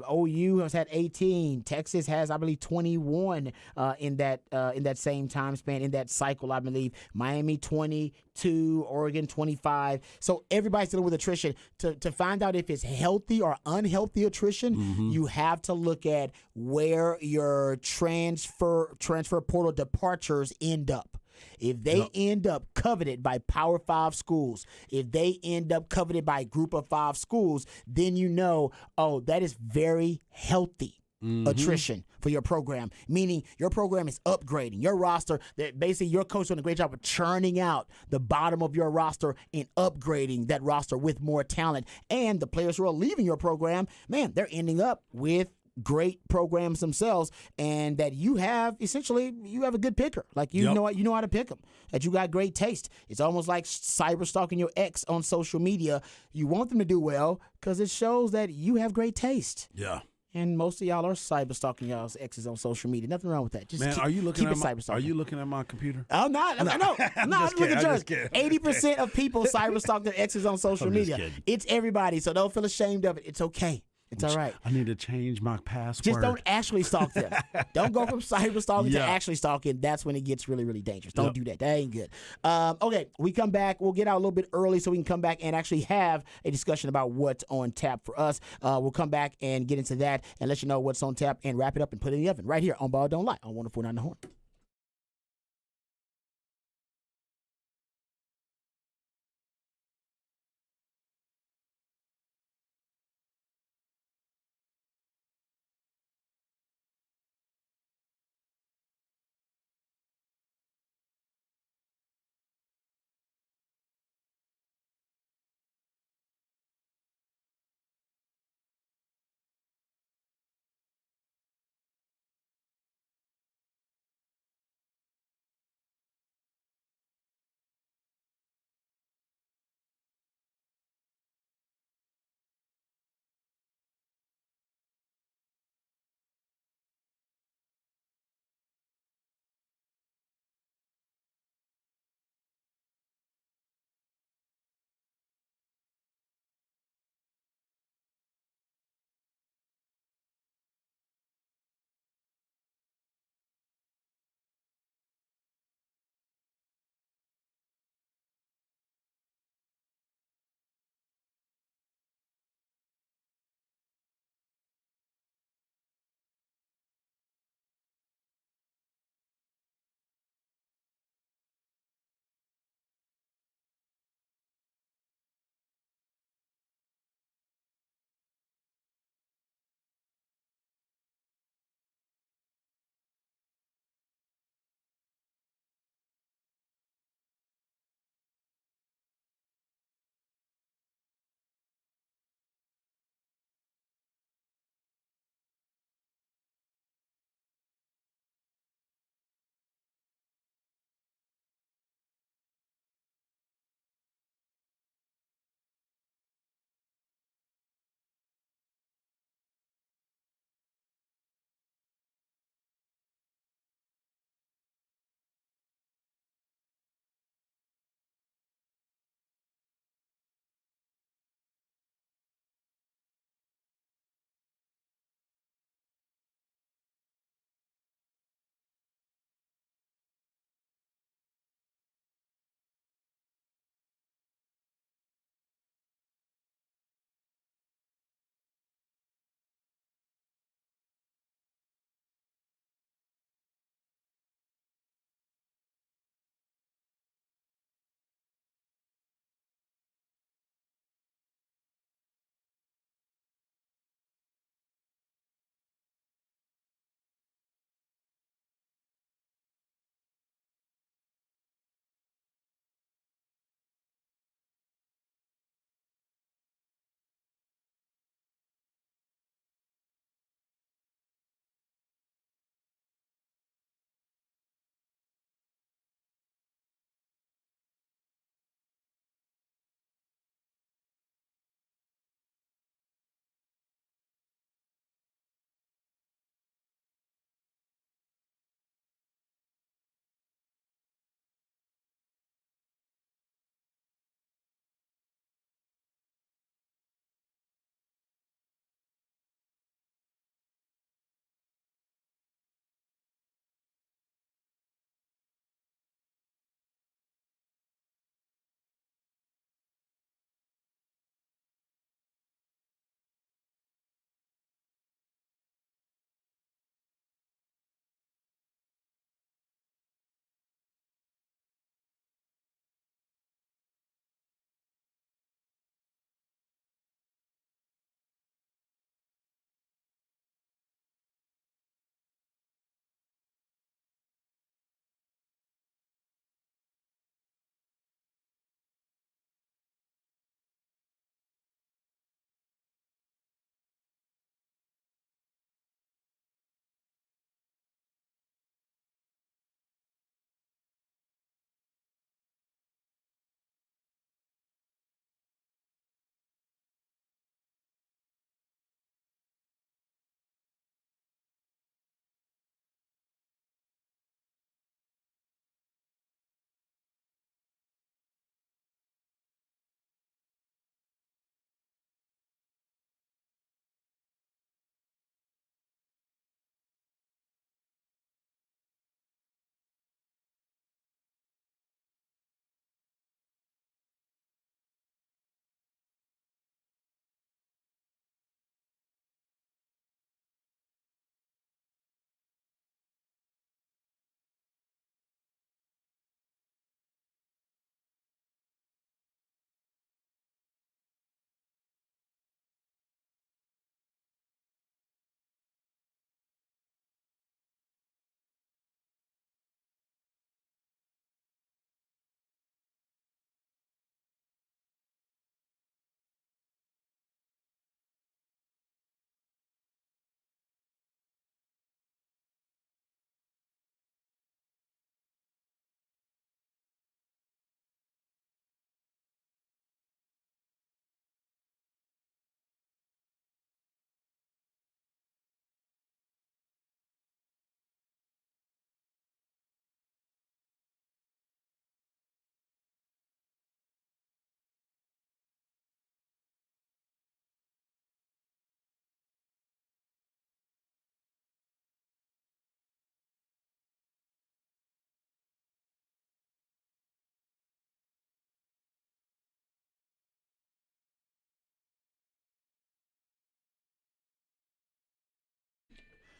OU has had 18. Texas has, I believe, 21 in that same time span, in that cycle, I believe. Miami 22, Oregon 25. So everybody's dealing with attrition. To find out if it's healthy or unhealthy attrition, you have to look at where your transfer portal departures end up. If they end up coveted by Power 5 schools, if they end up coveted by Group of 5 schools, then you know, that is very healthy attrition for your program, meaning your program is upgrading. Your roster, that basically your coach doing a great job of churning out the bottom of your roster and upgrading that roster with more talent. And the players who are leaving your program, man, they're ending up with great programs themselves, and that you have a good picker. Like you know how to pick them. That you got great taste. It's almost like cyber stalking your ex on social media. You want them to do well because it shows that you have great taste. Yeah. And most of y'all are cyber stalking y'all's exes on social media. Nothing wrong with that. Just are you looking at Are you looking at my computer? I'm not. No. I'm looking at yours. 80% of people cyber stalk their exes on social media. It's everybody, so don't feel ashamed of it. It's okay. It's all right. I need to change my password. Just don't actually stalk them. Don't go from cyber stalking to actually stalking. That's when it gets really, really dangerous. Don't do that. That ain't good. Okay, we come back. We'll get out a little bit early so we can come back and actually have a discussion about what's on tap for us. We'll come back and get into that and let you know what's on tap and wrap it up and put it in the oven right here on Ball Don't Lie on 104.9 The Horn.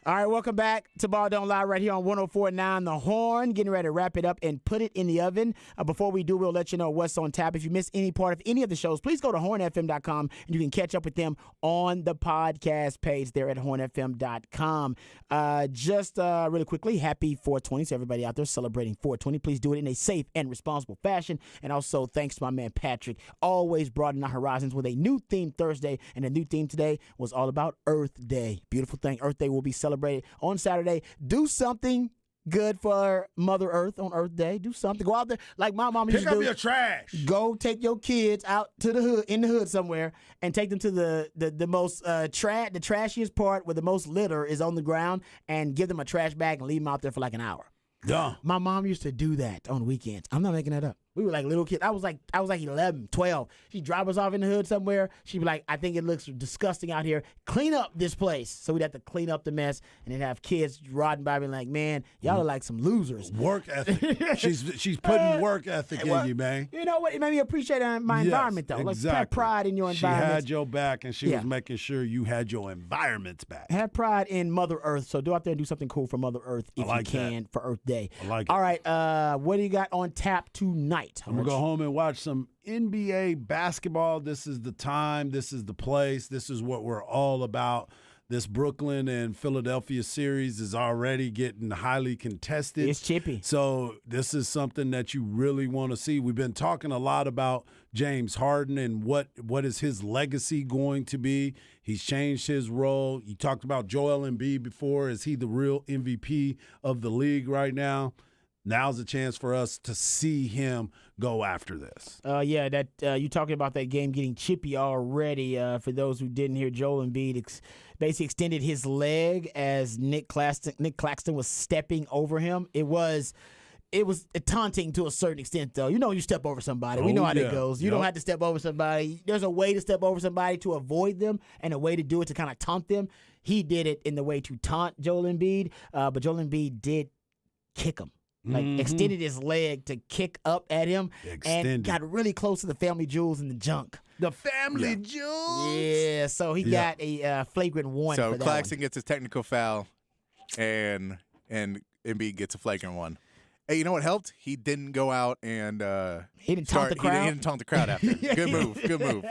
All right, welcome back to Ball Don't Lie right here on 104.9 The Horn. Getting ready to wrap it up and put it in the oven. Before we do, we'll let you know what's on tap. If you miss any part of any of the shows, please go to hornfm.com and you can catch up with them on the podcast page there at hornfm.com. Just really quickly, happy 420 to everybody out there celebrating 420. Please do it in a safe and responsible fashion. And also thanks to my man Patrick, always broadening our horizons with a new theme Thursday. And the new theme today was all about Earth Day. Beautiful thing. Earth Day will be celebrated on Saturday. Do something good for Mother Earth on Earth Day. Do something. Go out there like my mom used to do. Pick up your trash. Go take your kids out to the hood, in the hood somewhere, and take them to the most the trashiest part where the most litter is on the ground, and give them a trash bag and leave them out there for like an hour. Yeah. My mom used to do that on weekends. I'm not making that up. We were like little kids. I was like 11, 12. She'd drop us off in the hood somewhere. She'd be like, I think it looks disgusting out here. Clean up this place. So we'd have to clean up the mess, and then have kids riding by me like, man, y'all are like some losers. Work ethic. she's putting work ethic in you, man. You know what? It made me appreciate my environment, though. Exactly. Like, have pride in your environment. She had your back, and she was making sure you had your environment's back. Have pride in Mother Earth. So go out there and do something cool for Mother Earth if you can for Earth Day. I like it. All right, what do you got on tap tonight? I'm going to go home and watch some NBA basketball. This is the time. This is the place. This is what we're all about. This Brooklyn and Philadelphia series is already getting highly contested. It's chippy. So this is something that you really want to see. We've been talking a lot about James Harden and what is his legacy going to be. He's changed his role. You talked about Joel Embiid before. Is he the real MVP of the league right now? Now's a chance for us to see him go after this. You talking about that game getting chippy already. For those who didn't hear, Joel Embiid basically extended his leg as Nick Claxton was stepping over him. It was taunting to a certain extent, though. You know, you step over somebody. We know how that goes. You don't have to step over somebody. There's a way to step over somebody to avoid them, and a way to do it to kind of taunt them. He did it in the way to taunt Joel Embiid, but Joel Embiid did kick him. Like, extended his leg to kick up at him and got really close to the family jewels in the junk. The family jewels? Yeah, so he got a flagrant one for that Claxton one. gets his technical foul, and Embiid gets a flagrant one. Hey, you know what helped? He didn't go out and he didn't taunt the crowd. He didn't taunt the crowd after. Good move. Good move.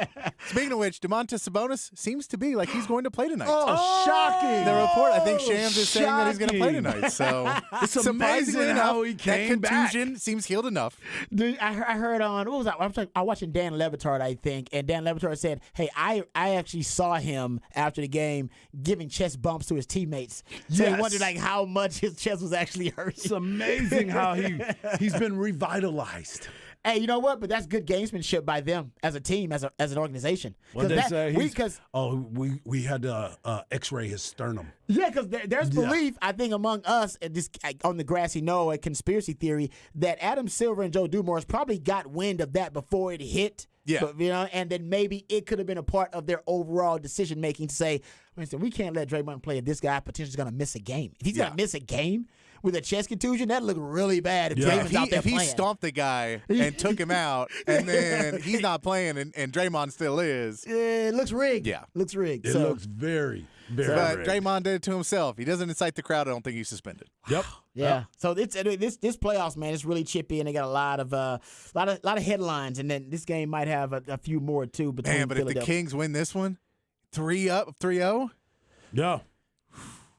Speaking of which, Domantas Sabonis seems to be like he's going to play tonight. Oh, shocking! The report, I think Shams is saying that he's going to play tonight. So it's amazing how he came that contusion seems healed enough. Dude, I heard on what was that? I was watching Dan Le Batard, I think, and Dan Le Batard said, "Hey, I actually saw him after the game giving chest bumps to his teammates. So he wondered like how much his chest was actually hurting." It's amazing how he's been revitalized. Hey, you know what? But that's good gamesmanship by them as a team, as an organization. Well, they say we had to X-ray his sternum. Yeah, because there's belief, I think, among us on the grassy knoll, a conspiracy theory that Adam Silver and Joe Dumars probably got wind of that before it hit. Yeah, but, and then maybe it could have been a part of their overall decision making to say, listen, we can't let Draymond play if this guy potentially is going to miss a game. If he's going to miss a game with a chest contusion, that'd look really bad if Draymond's out there playing. If he stomped the guy and took him out, and then he's not playing, and Draymond still is. It looks rigged. Yeah. Looks rigged. It looks very, very But rigged. Draymond did it to himself. He doesn't incite the crowd. I don't think he's suspended. Yep. Yeah. So this playoffs, man, it's really chippy, and they got a lot of headlines, and then this game might have a few more too. But if the Kings win this one, 3-0. Yeah.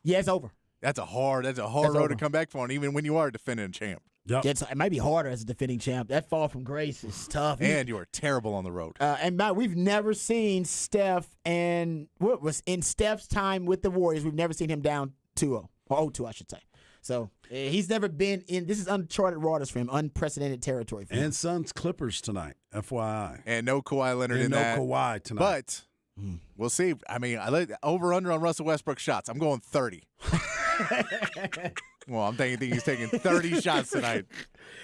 Yeah, it's over. That's a hard road to come back for, even when you are a defending champ. Yep. It might be harder as a defending champ. That fall from grace is tough. And you are terrible on the road. And we've never seen Steph, and what was in Steph's time with the Warriors, we've never seen him down 2-0, or 0-2, I should say. So he's never been in. This is uncharted waters for him, unprecedented territory for him. And Suns Clippers tonight, FYI. And no Kawhi Leonard and in that. No Kawhi tonight. But we'll see. I mean, I let over/under on Russell Westbrook shots. I'm going 30. Well, I'm thinking he's taking 30 shots tonight.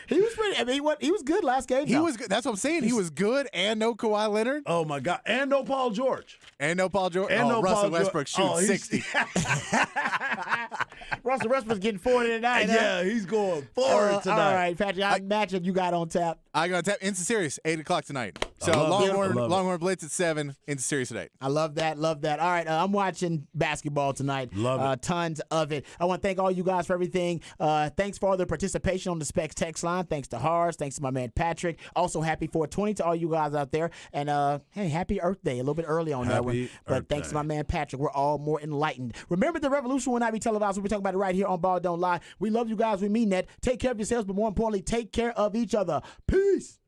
He was pretty. I mean, he was good last game. He was good. That's what I'm saying. He was good, and no Kawhi Leonard. Oh my God, and no Paul George. And no Paul George. And no Russell Paul Westbrook shoots 60. Russell Westbrook's getting 40 tonight. Yeah, he's going forward tonight. All right, Patrick. I imagine you got on tap. I got on tap. Insta Series, 8 o'clock tonight. So Longhorn Blitz at 7. Insta Series today. I love that. Love that. All right, I'm watching basketball tonight. Love it. Tons of it. I want to thank all you guys for everything. Thanks for all the participation on the Specs text line. Thanks to Hars. Thanks to my man Patrick. Also, happy 420 to all you guys out there. And hey, happy Earth Day. A little bit early on that one. But thanks to my man Patrick. We're all more enlightened. Remember, the revolution will not be televised. We'll be talking about it right here on Ball Don't Lie. We love you guys. We mean that. Take care of yourselves, but more importantly, take care of each other. Peace.